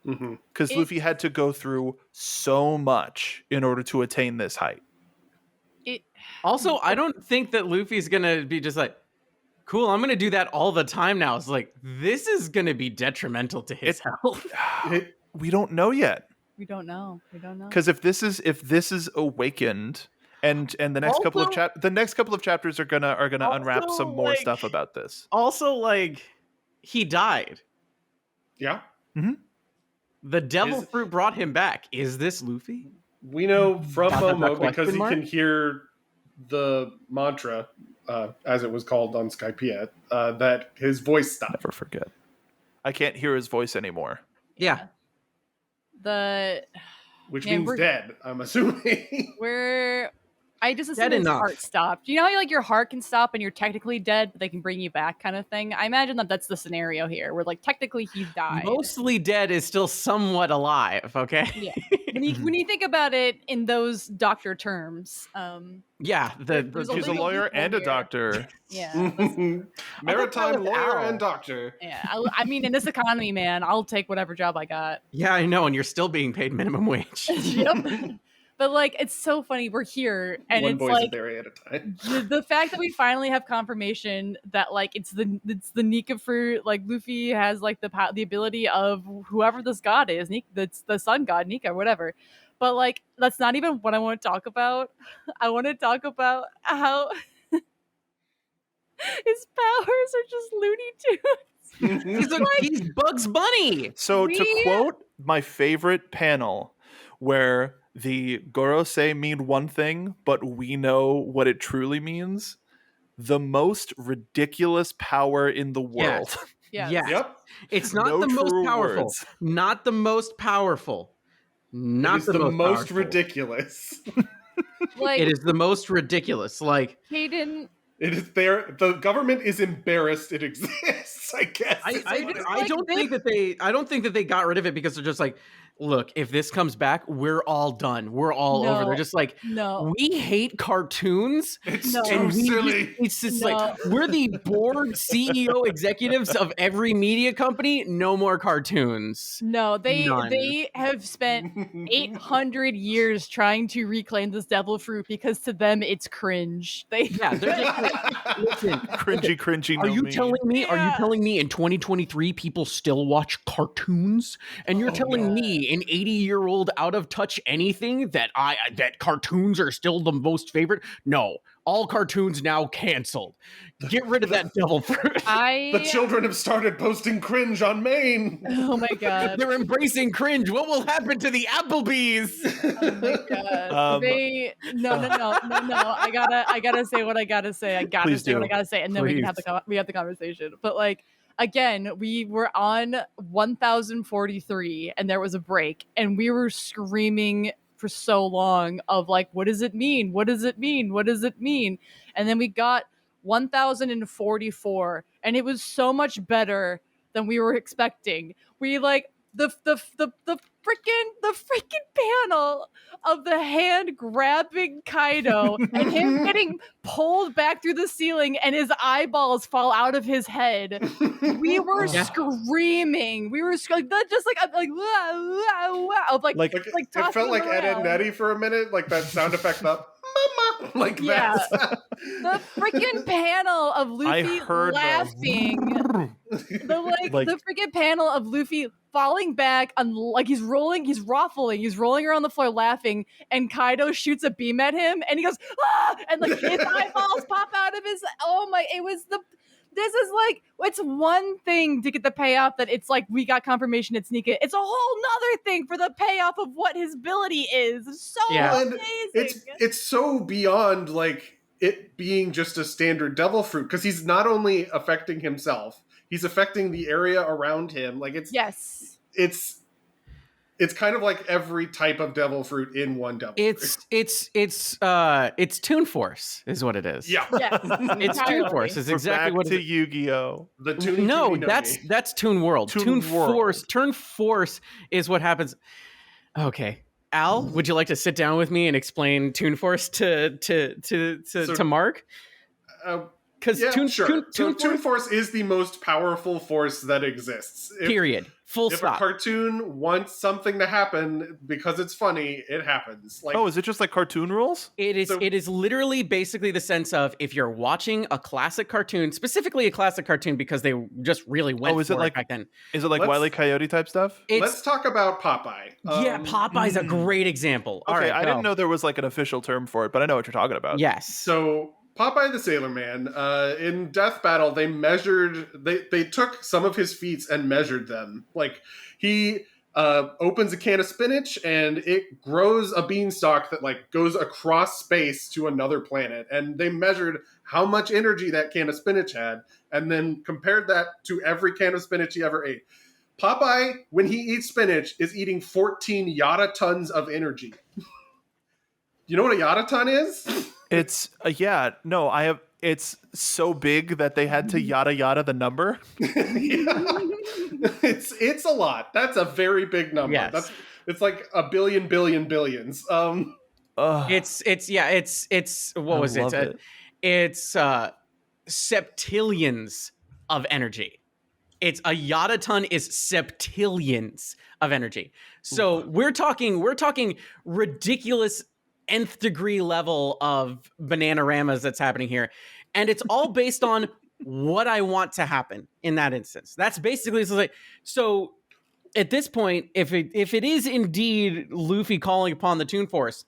Because Luffy had to go through so much in order to attain this height. Also, I don't think that Luffy's gonna be just like, cool, I'm gonna do that all the time now. It's like, this is gonna be detrimental to his health. We don't know yet. We don't know. Because if this is awakened, and the next couple of Also- the next couple of chapters are gonna unwrap Also, some more like- stuff about this. Also, like, he died. Yeah. The devil Is- fruit brought him back. Is this Luffy? We know from Dot, dot, Momo dot, because question he mark? can hear the mantra, as it was called on Skypiea, that his voice stopped. Never forget. I can't hear his voice anymore. Yeah. Which Man, means we're- dead, I'm assuming. I just Dead assume his enough. heart stopped. You know how like your heart can stop and you're technically dead, but they can bring you back, kind of thing. I imagine that's the scenario here, where like technically he died. Mostly dead is still somewhat alive, okay? Yeah. When you think about it in those doctor terms, Yeah, There's a He's a legal lawyer loophole and a here. doctor. yeah, Maritime was lawyer Al. and doctor. yeah. I mean, in this economy, man, I'll take whatever job I got. yeah, I know, and you're still being paid minimum wage. Yep. But like, it's so funny. We're here, and One it's voice like berry at a time. the fact that we finally have confirmation that like it's the Nika fruit. Like Luffy has like the ability of whoever this god is, that's the sun god Nika, whatever. But like, that's not even what I want to talk about. I want to talk about how his powers are just Looney Tunes. He's Bugs Bunny. So to We- quote my favorite panel, where the Gorosei mean one thing, but we know what it truly means, the most ridiculous power in the world. Yeah. Yes. Yep. It's not No the most true powerful. words. Not the most powerful. Not It is the most powerful. ridiculous. Like It is the most ridiculous. Like Hayden. It is there. The government is embarrassed it exists, I guess. I, is I, what it I is. don't think that they got rid of it because they're just like, look, if this comes back, we're all done. We're all over. No. They're just like, No. we hate cartoons. It's No. too And we silly. It's just No. like we're the board CEO executives of every media company. No more cartoons. No, None. they have spent 800 years trying to reclaim this devil fruit because to them it's cringe. Yeah, they're just like, listen. Cringy. Are no you me. telling me? Are you Yeah. telling me in 2023 people still watch cartoons? And you're Oh, telling God. me, an 80-year-old out of touch anything, that that cartoons are still the most favorite? No, all cartoons now canceled. Get rid of that devil fruit. The children have started posting cringe on Maine. Oh my god. They're embracing cringe. What will happen to the Applebee's? Oh my god. No. I gotta say what I gotta say. I gotta Please say what do. I gotta say, and then we can have the conversation. But like, again, we were on 1043, and there was a break, and we were screaming for so long of like, what does it mean? What does it mean? What does it mean? And then we got 1044, and it was so much better than we were expecting. We like the freaking panel of the hand grabbing Kaido and him getting pulled back through the ceiling and his eyeballs fall out of his head. We were Yeah. screaming. We were just like wow, of like It tossing felt like him Ed, Edd around. and Eddy for a minute, like that sound effect up. Mama, like Yeah. that. The freaking panel of Luffy heard the- laughing. The Like- the freaking panel of Luffy falling back on like he's rolling around the floor laughing, and Kaido shoots a beam at him, and he goes ah, and like his eyeballs pop out of his. Oh my! This is like, it's one thing to get the payoff that it's like we got confirmation it's Nika. It's a whole nother thing for the payoff of what his ability is. So Yeah. And amazing. it's so beyond like it being just a standard devil fruit, because he's not only affecting himself, he's affecting the area around him. Like Yes. it's kind of like every type of devil fruit in one devil fruit. It's Toon Force is what it is. Yeah. Yes. It's entirely. Toon Force. Is We're exactly back what to it is. Yu-Gi-Oh. The Toonie No, Toonie Noni. that's Toon World. Toon World. Force. Toon Force is what happens. Okay, Al, would you like to sit down with me and explain Toon Force to So- Mark? Because Yeah, sure. So Toon Toon Force, Force is the most powerful force that exists. period. Full If stop. a cartoon wants something to happen because it's funny, it happens. Like, Oh, is it just like cartoon rules? It is. So- It is literally basically the sense of if you're watching a classic cartoon, specifically a classic cartoon, because they just really went is for it like- back then. Is it like Let's- Wile E. Coyote type stuff? let's talk about Popeye. Yeah, Popeye's a great example. All Okay, right, I go. didn't know there was like an official term for it, but I know what you're talking about. Yes. So Popeye the Sailor Man, in Death Battle, they took some of his feats and measured them. Like, he opens a can of spinach and it grows a beanstalk that like goes across space to another planet. And they measured how much energy that can of spinach had and then compared that to every can of spinach he ever ate. Popeye, when he eats spinach, is eating 14 yada tons of energy. You know what a yada ton is? It's it's so big that they had to yada yada the number. Yeah. It's a lot. That's a very big number. Yes. It's like a billion billions. Ugh, It's what I was love it? It's septillions of energy. It's a yada ton is septillions of energy. So we're talking ridiculous nth degree level of bananaramas that's happening here. And it's all based on what I want to happen in that instance. That's basically so at this point, if it is indeed Luffy calling upon the Toon Force,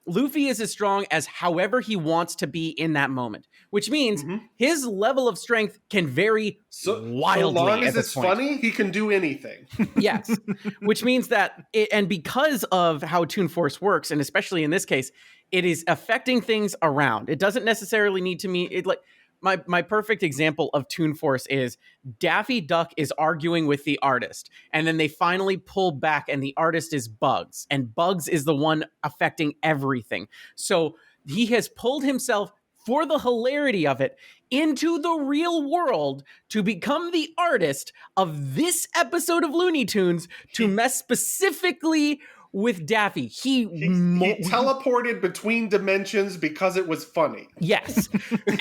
Luffy is as strong as however he wants to be in that moment, which means his level of strength can vary wildly. So long at as this it's point. funny, he can do anything. Yes, which means that, and because of how Toon Force works, and especially in this case, it is affecting things around. It doesn't necessarily need to mean it. Like my perfect example of Toon Force is Daffy Duck is arguing with the artist, and then they finally pull back, and the artist is Bugs, and Bugs is the one affecting everything. So he has pulled himself, for the hilarity of it, into the real world to become the artist of this episode of Looney Tunes to mess specifically with Daffy. He Teleported between dimensions because it was funny. Yes.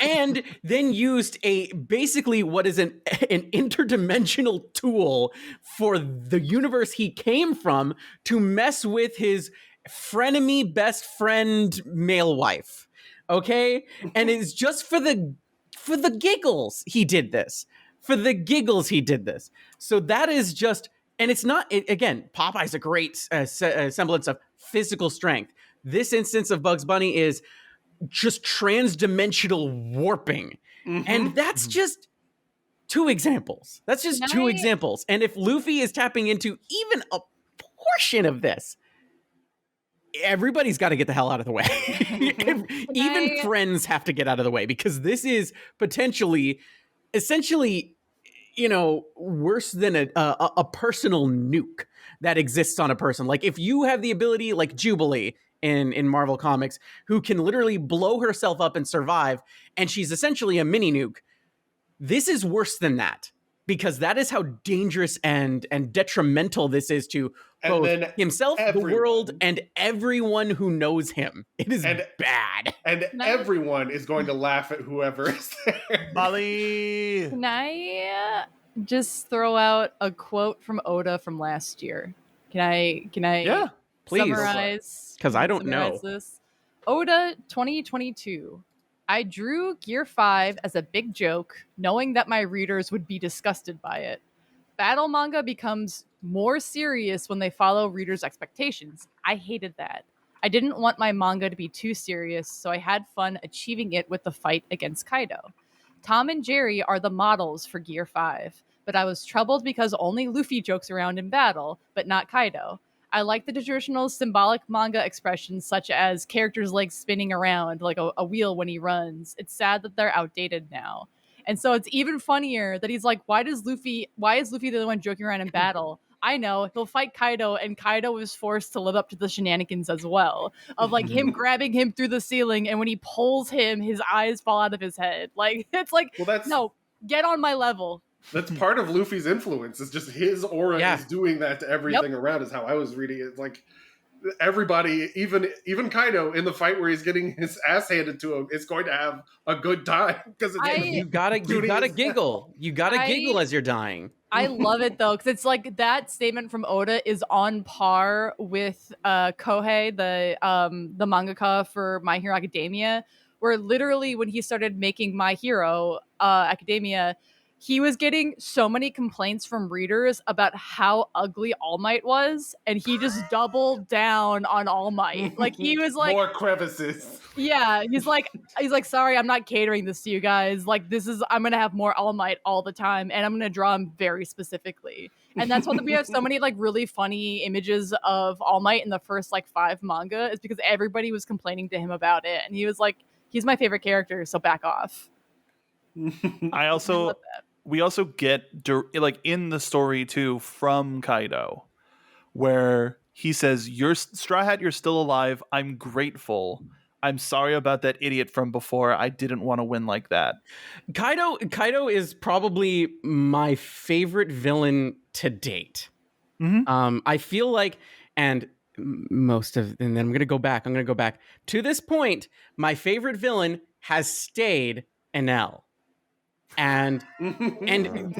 And then used basically what is an interdimensional tool for the universe he came from to mess with his frenemy best friend male wife. Okay? And it's just for the giggles he did this. For the giggles he did this. So that is just, and it's not, again, Popeye's a great semblance of physical strength. This instance of Bugs Bunny is just trans-dimensional warping. And that's just two examples. That's just two examples. And if Luffy is tapping into even a portion of this, everybody's got to get the hell out of the way. Even friends have to get out of the way, because this is essentially, worse than a personal nuke that exists on a person. Like, if you have the ability, like Jubilee in Marvel Comics, who can literally blow herself up and survive, and she's essentially a mini nuke, this is worse than that, because that is how dangerous and detrimental this is to both himself, the world, and everyone who knows him. It is bad. And everyone is going to laugh at whoever is there. Molly. Can I just throw out a quote from Oda from last year? Can I Yeah, please. summarize? 'Cause I don't know. This? Oda 2022. I drew Gear 5 as a big joke, knowing that my readers would be disgusted by it. Battle manga becomes more serious when they follow readers' expectations. I hated that. I didn't want my manga to be too serious, so I had fun achieving it with the fight against Kaido. Tom and Jerry are the models for Gear 5, but I was troubled because only Luffy jokes around in battle, but not Kaido. I like the traditional symbolic manga expressions, such as characters' legs spinning around like a wheel when he runs. It's sad that they're outdated now. And so it's even funnier that he's like, why is Luffy the only one joking around in battle? I know, he'll fight Kaido, and Kaido is forced to live up to the shenanigans as well. Of like him grabbing him through the ceiling, and when he pulls him, his eyes fall out of his head. Like, it's like, no, get on my level. That's part of Luffy's influence. It's just his aura is doing that to everything around, is how I was reading it. It's like, everybody, even Kaido in the fight where he's getting his ass handed to him, is going to have a good time because You gotta giggle. You gotta giggle as you're dying. I love it though, because it's like that statement from Oda is on par with Kohei, the mangaka for My Hero Academia, where literally when he started making My Hero Academia, he was getting so many complaints from readers about how ugly All Might was, and he just doubled down on All Might. Like he was like, more crevices. yeah, he's like, sorry, I'm not catering this to you guys. Like I'm gonna have more All Might all the time, and I'm gonna draw him very specifically. And that's why we have so many like really funny images of All Might in the first like 5 manga, is because everybody was complaining to him about it, and he was like, he's my favorite character, so back off. We also get like in the story too from Kaido, where he says, "You're Straw Hat, you're still alive. I'm grateful. I'm sorry about that idiot from before. I didn't want to win like that." Kaido is probably my favorite villain to date. I feel like, and then I'm gonna go back to this point. My favorite villain has stayed Enel. And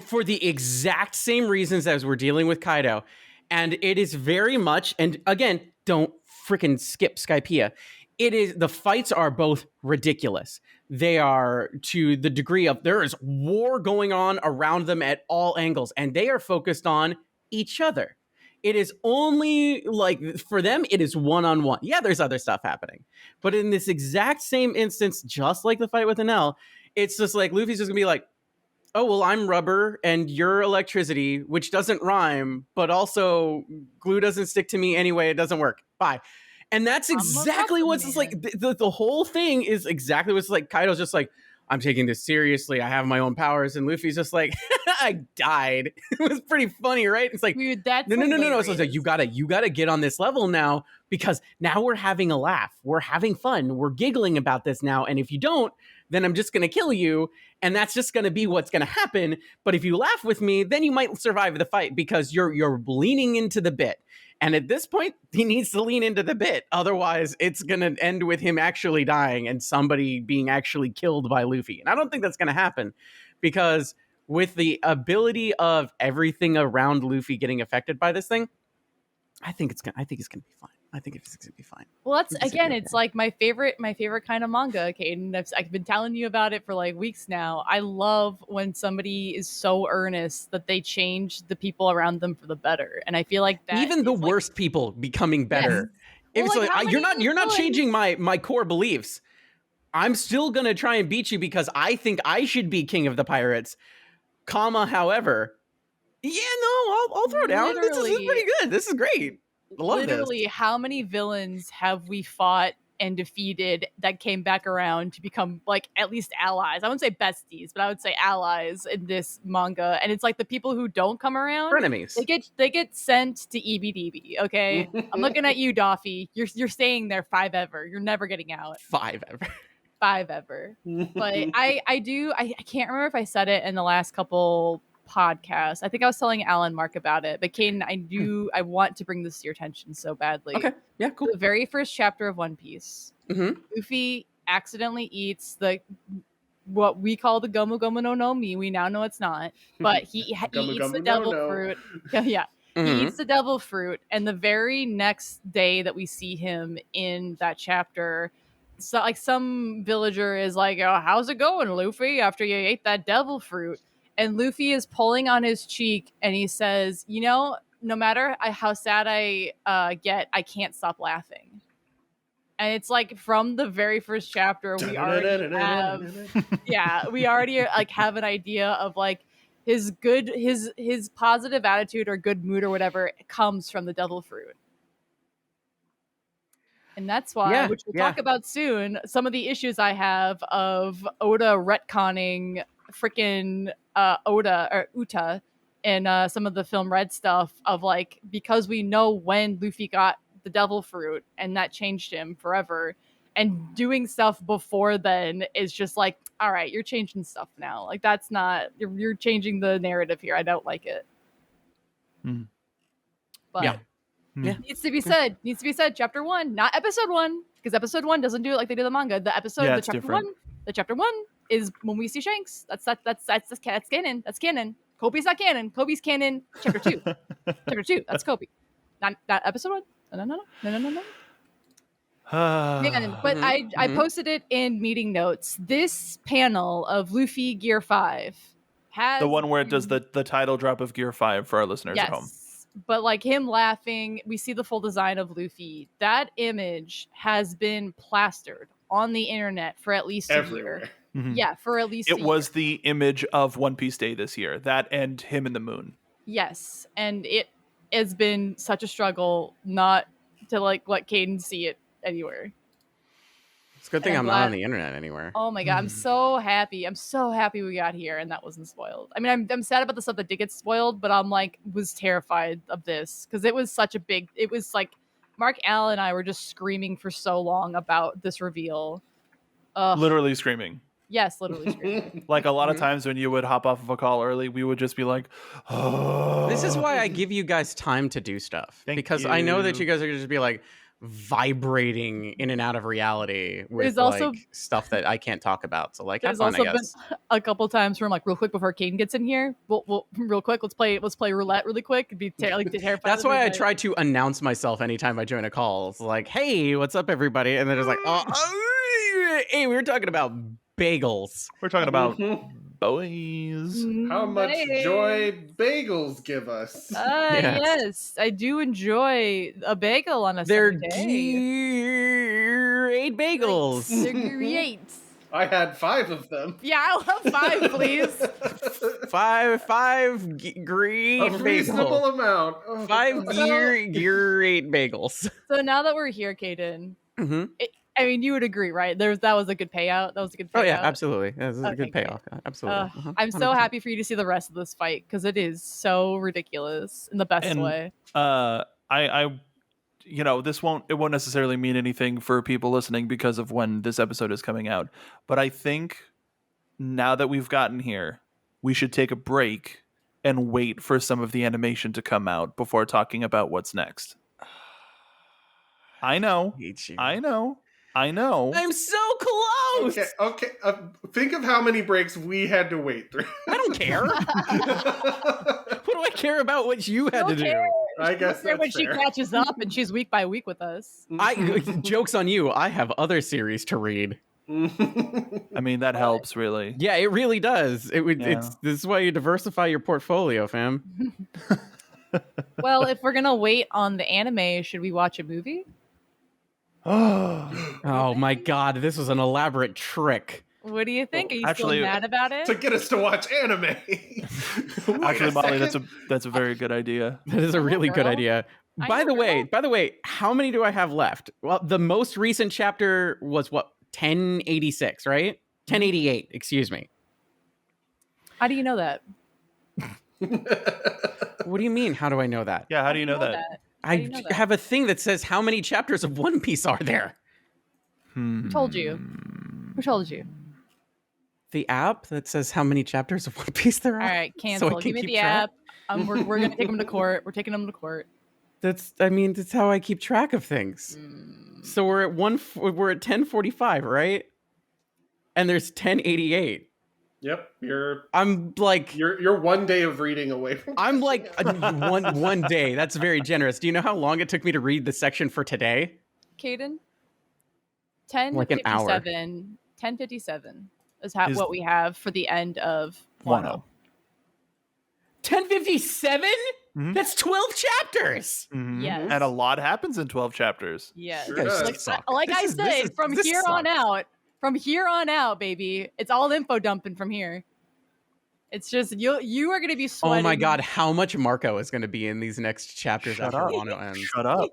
for the exact same reasons as we're dealing with Kaido. And it is very much, and again, don't freaking skip Skypiea. The fights are both ridiculous. They are to the degree of there is war going on around them at all angles, and they are focused on each other. It is only like, for them, it is one-on-one. Yeah, there's other stuff happening. But in this exact same instance, just like the fight with Enel, it's just like Luffy's just gonna be like, oh, well, I'm rubber and you're electricity, which doesn't rhyme, but also glue doesn't stick to me anyway. It doesn't work. Bye. And that's exactly what's just like, the whole thing is exactly what's like. Kaido's just like, I'm taking this seriously. I have my own powers. And Luffy's just like, I died. It was pretty funny, right? It's like, dude, that's no. So it's like, you gotta get on this level now, because now we're having a laugh. We're having fun. We're giggling about this now. And if you don't, then I'm just going to kill you. And that's just going to be what's going to happen. But if you laugh with me, then you might survive the fight because you're leaning into the bit. And at this point, he needs to lean into the bit. Otherwise, it's going to end with him actually dying and somebody being actually killed by Luffy. And I don't think that's going to happen, because with the ability of everything around Luffy getting affected by this thing, I think it's going to be fine. I think it's going to be fine. Well, that's again, it's like my favorite kind of manga, Caden. I've been telling you about it for like weeks now. I love when somebody is so earnest that they change the people around them for the better, and I feel like that even the worst people becoming better. Yes. Well, like, you're not changing my core beliefs. I'm still gonna try and beat you because I think I should be king of the pirates. However, yeah, no, I'll throw down. This is pretty good. This is great. Literally, how many villains have we fought and defeated that came back around to become like at least allies? I wouldn't say besties, but I would say allies in this manga. And it's like the people who don't come around, enemies. They get sent to EBDB. Okay, I'm looking at you, Doffy. You're staying there 5 ever. You're never getting out. 5 ever. 5 ever. But I can't remember if I said it in the last couple podcast. I think I was telling Alan Mark about it, but Caden, I want to bring this to your attention so badly. Okay, yeah, cool. The very first chapter of One Piece, Luffy accidentally eats what we call the Gomu Gomu no No Mi. We now know it's not, but he eats the devil fruit. Yeah. He eats the devil fruit, and the very next day that we see him in that chapter, so like some villager is like, "Oh, how's it going, Luffy? After you ate that devil fruit?" And Luffy is pulling on his cheek, and he says, "You know, no matter how sad I get, I can't stop laughing." And it's like from the very first chapter, we already have an idea of like his positive attitude or good mood or whatever comes from the devil fruit. And that's why, which we'll talk about soon, some of the issues I have of Oda retconning freaking Oda or Uta and some of the film Red stuff of like, because we know when Luffy got the devil fruit and that changed him forever, and doing stuff before then is just like, all right, you're changing stuff now. Like that's not, you're changing the narrative here. I don't like it. But Yeah. Needs to be said. Needs to be said. Chapter 1, not episode 1, because episode 1 doesn't do it like they do the manga. The it's chapter different. 1, the chapter 1 is when we see Shanks. That's canon. That's canon. Kobe's not canon. Kobe's canon. Chapter 2. Chapter 2. That's Kobe. Not episode 1. No. Man, but I posted it in meeting notes. This panel of Luffy Gear 5 has The one where it does the title drop of Gear 5 for our listeners at home. But like him laughing, we see the full design of Luffy. That image has been plastered on the internet for at least a year. Mhm. Yeah, for at least It was the image of One Piece Day this year. That and him in the moon. Yes, and it has been such a struggle not to like let Caden see it anywhere. It's a good thing And I'm I'm not glad- on the internet anywhere. Oh my god, I'm so happy. I'm so happy we got here and that wasn't spoiled. I mean, I'm sad about the stuff that did get spoiled, but I'm like was terrified of this because it was such a big. It was like Mark Allen and I were just screaming for so long about this reveal. Literally screaming. Yes, literally screaming. Like a lot of times when you would hop off of a call early, we would just be like, oh. This is why I give you guys time to do stuff. Thank because I know that you. you guys are going to just be like vibrating in and out of reality with There's also- like stuff that I can't talk about. So like have There's fun, also I been guess. a couple times where I'm like, real quick before Caden gets in here, we'll real quick, let's play roulette really quick. It'd be terrified. That's why I try to announce myself anytime I join a call. It's like, hey, what's up, everybody? And then it's like, hey, we were talking about bagels. We're talking about Mhm. boys. How much joy bagels give us. Yes. Yes, I do enjoy a bagel on a They're Sunday. great bagels. They're great. I had 5 of them. Yeah, I'll have 5, please. five great A reasonable bagels. amount. Oh, 5 God. great bagels. So now that we're here, Caden, hmm I mean, you would agree, right? That was a good payout. That was a good payout. Oh yeah, absolutely. This is a Okay, good great. payoff. Absolutely. I'm so 100%. happy for you to see the rest of this fight because it is so ridiculous in the best And- way. I this won't necessarily mean anything for people listening because of when this episode is coming out. But I think now that we've gotten here, we should take a break and wait for some of the animation to come out before talking about what's next. I know. Hate you. I know. I'm so close. Okay. Think of how many breaks we had to wait through. I don't care. What do I care about what you had to do? Okay. I guess When that's she fair. catches up and she's week by week with us. Joke's on you. I have other series to read. I mean, that helps really. Yeah, it really does. Yeah. This is why you diversify your portfolio, fam. Well, if we're gonna wait on the anime, should we watch a movie? Oh my god, this was an elaborate trick. What do you think? Are you Actually- still mad about it? to get us to watch anime. Wait Actually, a Molly, second. that's a very good idea. That is a really good girl. idea. I By know, the way, how many do I have left? Well, the most recent chapter was what? 1086, right? 1088, excuse me. How do you know that? What do you mean? How do I know that? Yeah, how do you know that? How do you know that? have a thing that says how many chapters of One Piece are there? Hmm. Who told you? Who told you? The app that says how many chapters of One Piece there are. All right, So I cancel. can Give me keep the track? app. We're gonna take them to court. We're taking them to court. That's how I keep track of things. So we're at 1045, right? And there's 1088. Yep, you're I'm like 1 day of reading away from. I'm like one day. That's very generous. Do you know how long it took me to read the section for today? Caden? Like an hour. 10:57 is Is- what we have for the end of Wano. 1057? Mhm. That's 12 chapters. Mhm. Yes. And a lot happens in 12 chapters. Yes. Sure does. Like This I is- said, from this here on sucks. out, baby, it's all info dumping from here. It's just you are gonna be Oh sweating. my god, how much Marco is going to be in these next chapters Shut after up. Wano ends? Shut up.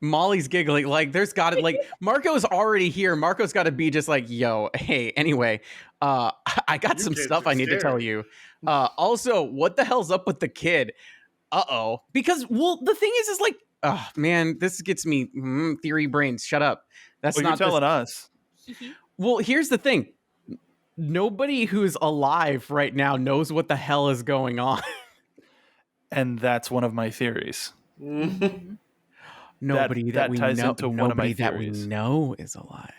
Molly's giggling. Like, there's got to, like, Marco's already here. Marco's got to be just like, yo, hey, anyway, I got You some kids stuff are I need to tell scary. you. Also, what the hell's up with the kid? Uh-oh. Because, well, the thing is like, oh, man, this gets me theory brains. Shut up. That's Well, not you're the- telling us. Well, here's the thing. Nobody who's alive right now knows what the hell is going on. And that's one of my theories. Mhm. Nobody that, we ties know. into one of my Nobody that we theories. know is alive.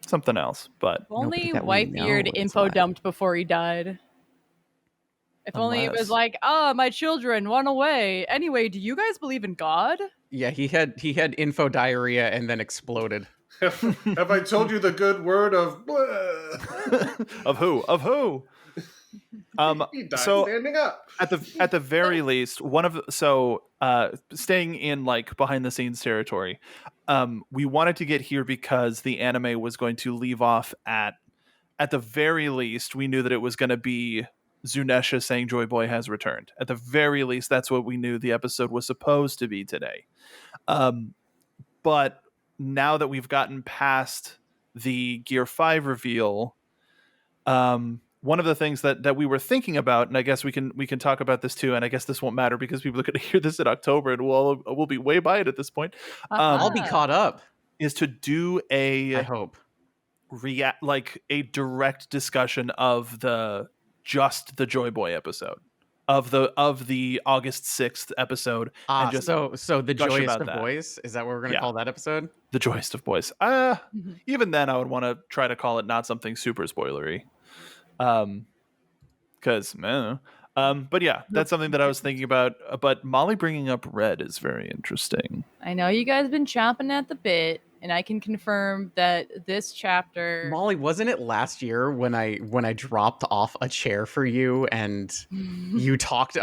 Something else, but If only that we Whitebeard know is info alive. dumped before he died. If only it was Unless- like, my children run away. Anyway, do you guys believe in God? Yeah, he had info diarrhea and then exploded. Have I told you the good word of? of who? He died So standing up. at the very least, staying in like behind the scenes territory, we wanted to get here because the anime was going to leave off at the very least, we knew that it was going to be Zunesha saying Joy Boy has returned. At the very least, that's what we knew the episode was supposed to be today. But now that we've gotten past the Gear 5 reveal, one of the things that we were thinking about, and I guess we can talk about this too, and I guess this won't matter because people are going to hear this in October and we'll be way by it at this point. I'll be caught up. Is to do I hope. like a direct discussion of the Joy Boy episode of the August 6th episode, and just so the gush joyous about of that. boys, is that what we're gonna Yeah. call that episode? The joyest of boys. Even then, I would want to try to call it not something super spoilery, because but yeah, that's something that I was thinking about. But Molly bringing up Red is very interesting. I know you guys have been chomping at the bit, and I can confirm that this chapter. Molly, wasn't it last year when I dropped off a chair for you and you talked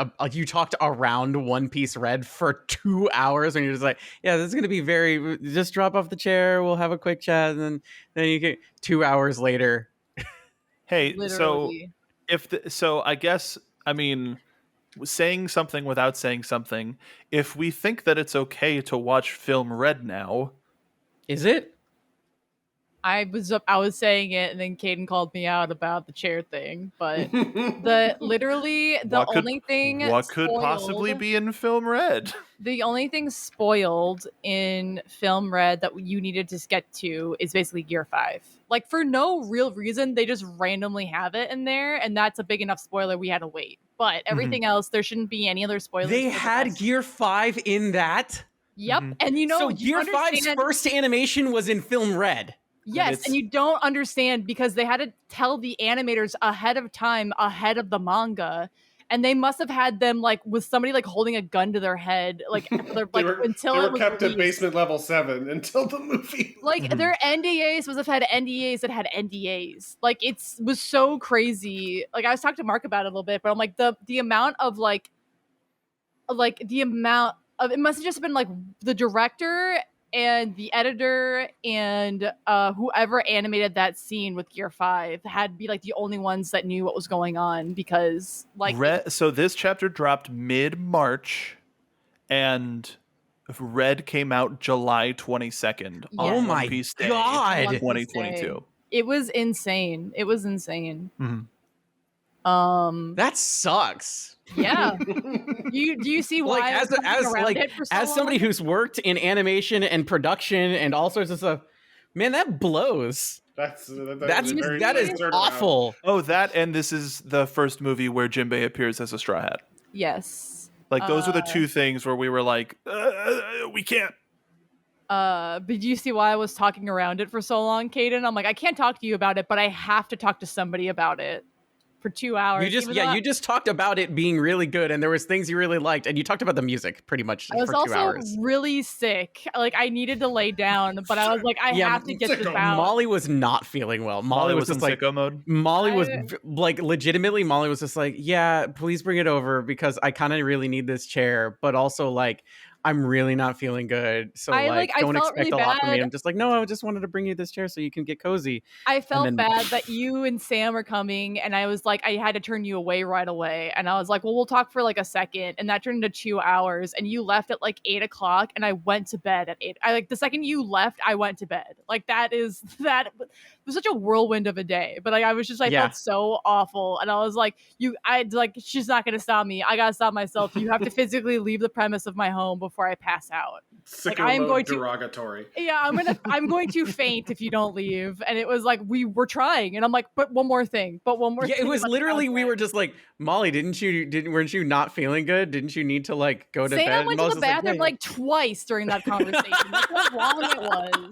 around One Piece Red for 2 hours and you're just like, yeah, this is gonna be just drop off the chair, we'll have a quick chat, and then you get 2 hours later. Hey, Literally. so I guess, I mean, saying something without saying something. If we think that it's okay to watch film Red now, Is it? I was saying it, and then Caden called me out about the chair thing. But the only thing what could spoiled- possibly be in film Red? The only thing spoiled in film Red that you needed to get to is basically Gear 5. Like, for no real reason, they just randomly have it in there, and that's a big enough spoiler we had to wait. But everything else, there shouldn't be any other spoilers. They for the had rest. Gear 5 in that? Yep, and So you Gear 5's understand- first animation was in film Red. Yes, and you don't understand because they had to tell the animators ahead of time, ahead of the manga, and they must have had them like with somebody like holding a gun to their head, like until They it were was kept released. at basement level 7 until the movie. Like their NDAs must have had NDAs that had NDAs. Like was so crazy. Like I was talking to Mark about it a little bit, but I'm like the amount of like the amount of it must have just been like the director and the editor and whoever animated that scene with Gear 5 had to be like the only ones that knew what was going on because like So this chapter dropped mid-March, and Red came out July 22nd. Yeah. on Oh One my Piece Day God. 2022. it was insane. It was insane. Mhm. That sucks. Yeah. Do you see why Like I was jumping around it for so as somebody long? who's worked in animation and production and all sorts of stuff, man, that blows. That That is turnaround. awful. Oh, that, and this is the first movie where Jinbei appears as a Straw Hat. Yes. Like, those are the two things where we were like, we can't. But do you see why I was talking around it for so long, Caden? I'm like, I can't talk to you about it, but I have to talk to somebody about it for 2 hours. You just talked about it being really good, and there was things you really liked, and you talked about the music pretty much I was for 2 also hours. really sick. Like I needed to lay down, but I was like, I Yeah, have to get this sicko. out. Molly was not feeling well. Molly was in just like, sicko mode. Molly was I- like, legitimately, Molly was just like, yeah, please bring it over because I kind of really need this chair, but also like, I'm really not feeling good. So I don't felt expect really a lot from me. bad. I'm just like, no, I just wanted to bring you this chair so you can get cozy. I felt then- bad that you and Sam were coming, and I was like, I had to turn you away right away. And I was like, well, we'll talk for like a second, and that turned into 2 hours. And you left at like 8:00, and I went to bed at 8. I like the second you left, I went to bed. Like that it was such a whirlwind of a day. But like I was just I Yeah. felt so awful, and I was like, she's not gonna stop me. I gotta stop myself. You have to physically leave the premise of my home before I pass out. Sicko I am mode going to derogatory. Yeah, I'm going to faint if you don't leave. And it was like we were trying, and I'm like, but one more thing, Yeah, it was about the literally we soundtrack." were just like, Molly, weren't you not feeling good? Didn't you need to like go to Sam bed? went And to Molly's the just like, bathroom yeah, like twice during that conversation. That's how long it was.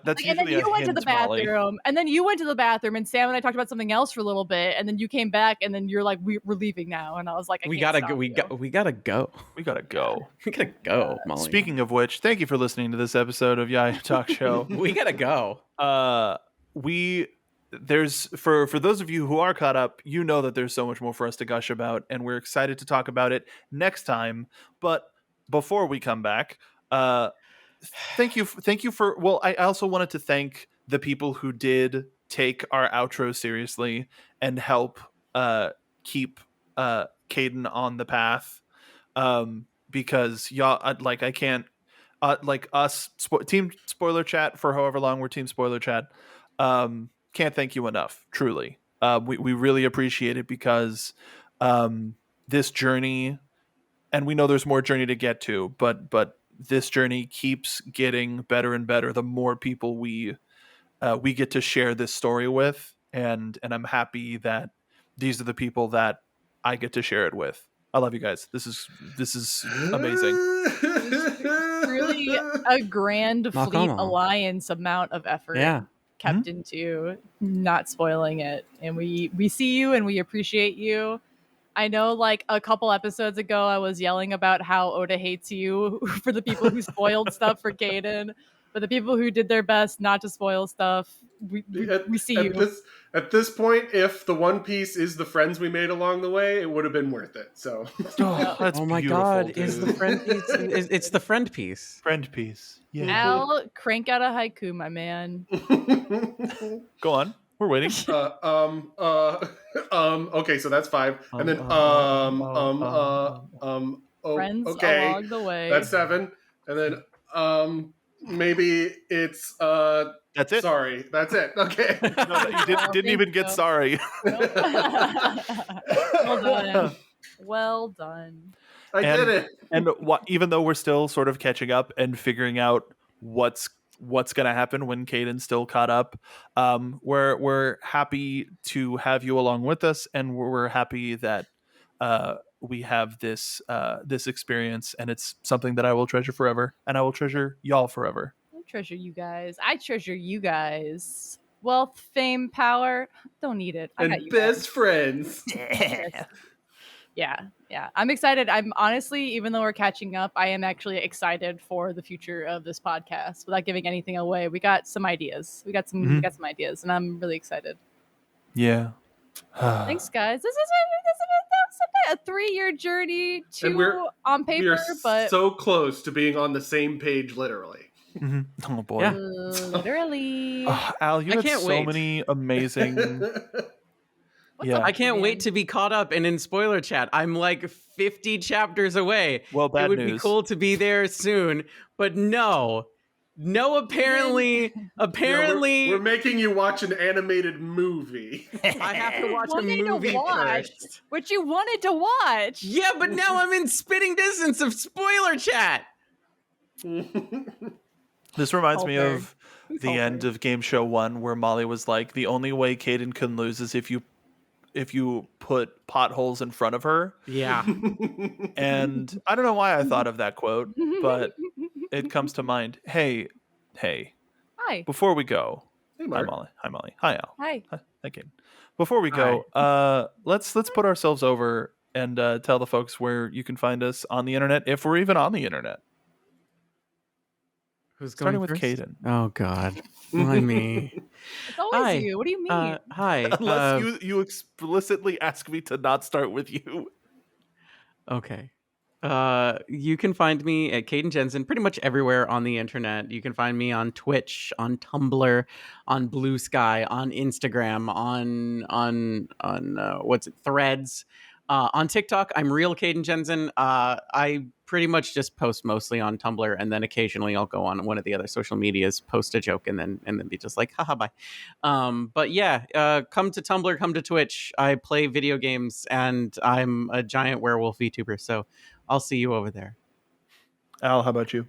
That's And then usually you a went to the hint, Molly. bathroom, and then you went to the bathroom, and Sam and I talked about something else for a little bit, and then you came back, and then you're like, we're leaving now, and I was like, I we can't gotta stop go. you. We gotta go. We gotta go. We gotta go, Molly. Speaking of which, thank you for listening to this episode of Yaya Talk Show. we gotta go. There's for those of you who are caught up, you know that there's so much more for us to gush about, and we're excited to talk about it next time. But before we come back, thank you for. Well, I also wanted to thank the people who did take our outro seriously and help keep Caden on the path. Because y'all, I can't. Like us, team spoiler chat for however long we're team spoiler chat. Can't thank you enough. Truly, we really appreciate it because this journey, and we know there's more journey to get to, but this journey keeps getting better and better the more people we get to share this story with, and I'm happy that these are the people that I get to share it with. I love you guys. This is amazing. Really a grand Now, fleet come on. alliance amount of effort Yeah. kept into not spoiling it, and we see you and we appreciate you. I know, like a couple episodes ago, I was yelling about how Oda hates you for the people who spoiled stuff for Caden, but the people who did their best not to spoil stuff, we see you. At this point, if the One Piece is the friends we made along the way, it would have been worth it. So, That's Oh my beautiful, God! dude. Is the friend piece? It's the friend piece. friend piece? Yeah. Al, crank out a haiku, my man. Go on. We're waiting. okay, so that's 5, and then Friends okay, along the way. that's 7, and then maybe it's That's it. sorry, that's it. Okay. No, you didn't even get so. sorry. Well done. Well done. I did it. And even though we're still sort of catching up and figuring out what's going to happen when Caden's still caught up, we're happy to have you along with us, and we're happy that we have this experience, and it's something that I will treasure forever, and I will treasure y'all forever. I treasure you guys. I treasure you guys. Wealth, fame, power. Don't need it. I got And you best guys. friends. Yeah. I'm excited. I'm honestly, even though we're catching up, I am actually excited for the future of this podcast. Without giving anything away, we got some ideas. We got some ideas, and I'm really excited. Yeah. Thanks, guys. This is a 3-year journey And we're- on We paper, are but so close to being on the same page, literally. Mhm. Oh boy. Yeah. literally. Al, you I had can't so wait. many amazing. Yeah. I can't wait to be caught up and in spoiler chat. I'm like 50 chapters away. Well, bad It would news. be cool to be there soon, but no, apparently, we're making you watch an animated movie. I have to watch a Wanted to movie watch. first. What you wanted to watch. Yeah, but now I'm in spitting distance of spoiler chat. This reminds me Hulker. of the end of Game Show 1, where Molly was like, the only way Caden can lose is if you put potholes in front of her. Yeah. And I don't know why I thought of that quote, but it comes to mind. Hey, Hi. before we go. Hey, Hi, Mark. Molly. Hi, Molly. Hi, Al. Hi. Hi, Caden. Before we go, let's put ourselves over and tell the folks where you can find us on the internet, if we're even on the internet. Who's Starting going with first? Caden. Oh God, why me? It's always Hi. you. What do you mean? Hi. Unless you explicitly ask me to not start with you. Okay. You can find me at Caden Jensen pretty much everywhere on the internet. You can find me on Twitch, on Tumblr, on Blue Sky, on Instagram, on what's it, Threads. On TikTok, I'm real Caden Jensen. I pretty much just post mostly on Tumblr, and then occasionally I'll go on one of the other social medias, post a joke, and then be just like, haha, bye. But yeah, come to Tumblr, come to Twitch. I play video games, and I'm a giant werewolf VTuber, so I'll see you over there. Al, how about you?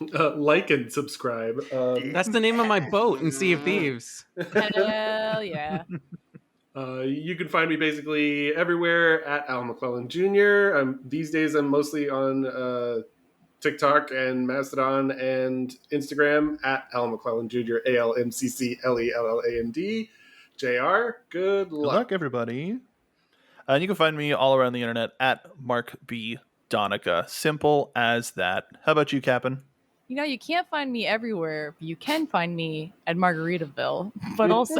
Like and subscribe. That's the name of my boat in Sea of Thieves. Hell yeah. You can find me basically everywhere at Al McClellan Jr. These days I'm mostly on TikTok and Mastodon and Instagram at Al McClellan Jr. ALMCCLELLAND. JR, good Good luck. luck, everybody. And you can find me all around the internet at Mark B. Donica. Simple as that. How about you, Cap'n? You know, you can't find me everywhere, but you can find me at Margaritaville. But also,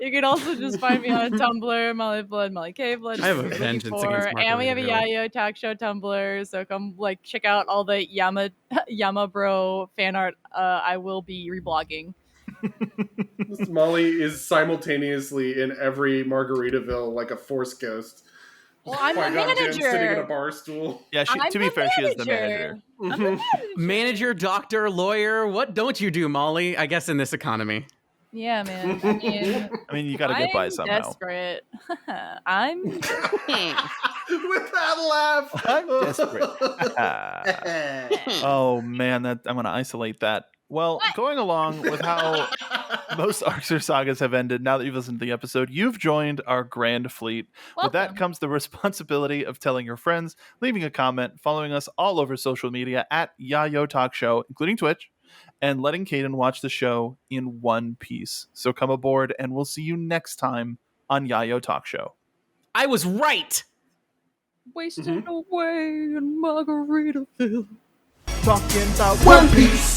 you can also just find me on Tumblr, Molly Blood, Molly K Blood. I have a vengeance against and we have a Margaritaville. Yayo Talk Show Tumblr, so come check out all the Yama Bro fan art. I will be reblogging. Molly is simultaneously in every Margaritaville like a Force ghost. Well, I'm the Qui-Gon Jinn sitting in a manager. bar stool. Yeah, I'm to be the fair, she is the manager. manager. I'm the manager. Manager, doctor, lawyer. What don't you do, Molly? I guess in this economy. Yeah, man. I mean, you got to get by I'm somehow. desperate. I'm. With that laugh. I'm desperate. Oh man, I'm gonna isolate that. Well, going along with how most arcs or sagas have ended, now that you've listened to the episode, you've joined our grand fleet. With that Welcome. comes the responsibility of telling your friends, leaving a comment, following us all over social media at Yayo Talk Show, including Twitch, and letting Caden watch the show in one piece. So come aboard, and we'll see you next time on Yayo Talk Show. I was right. Wasted away in Margaritaville. Talking about One Piece.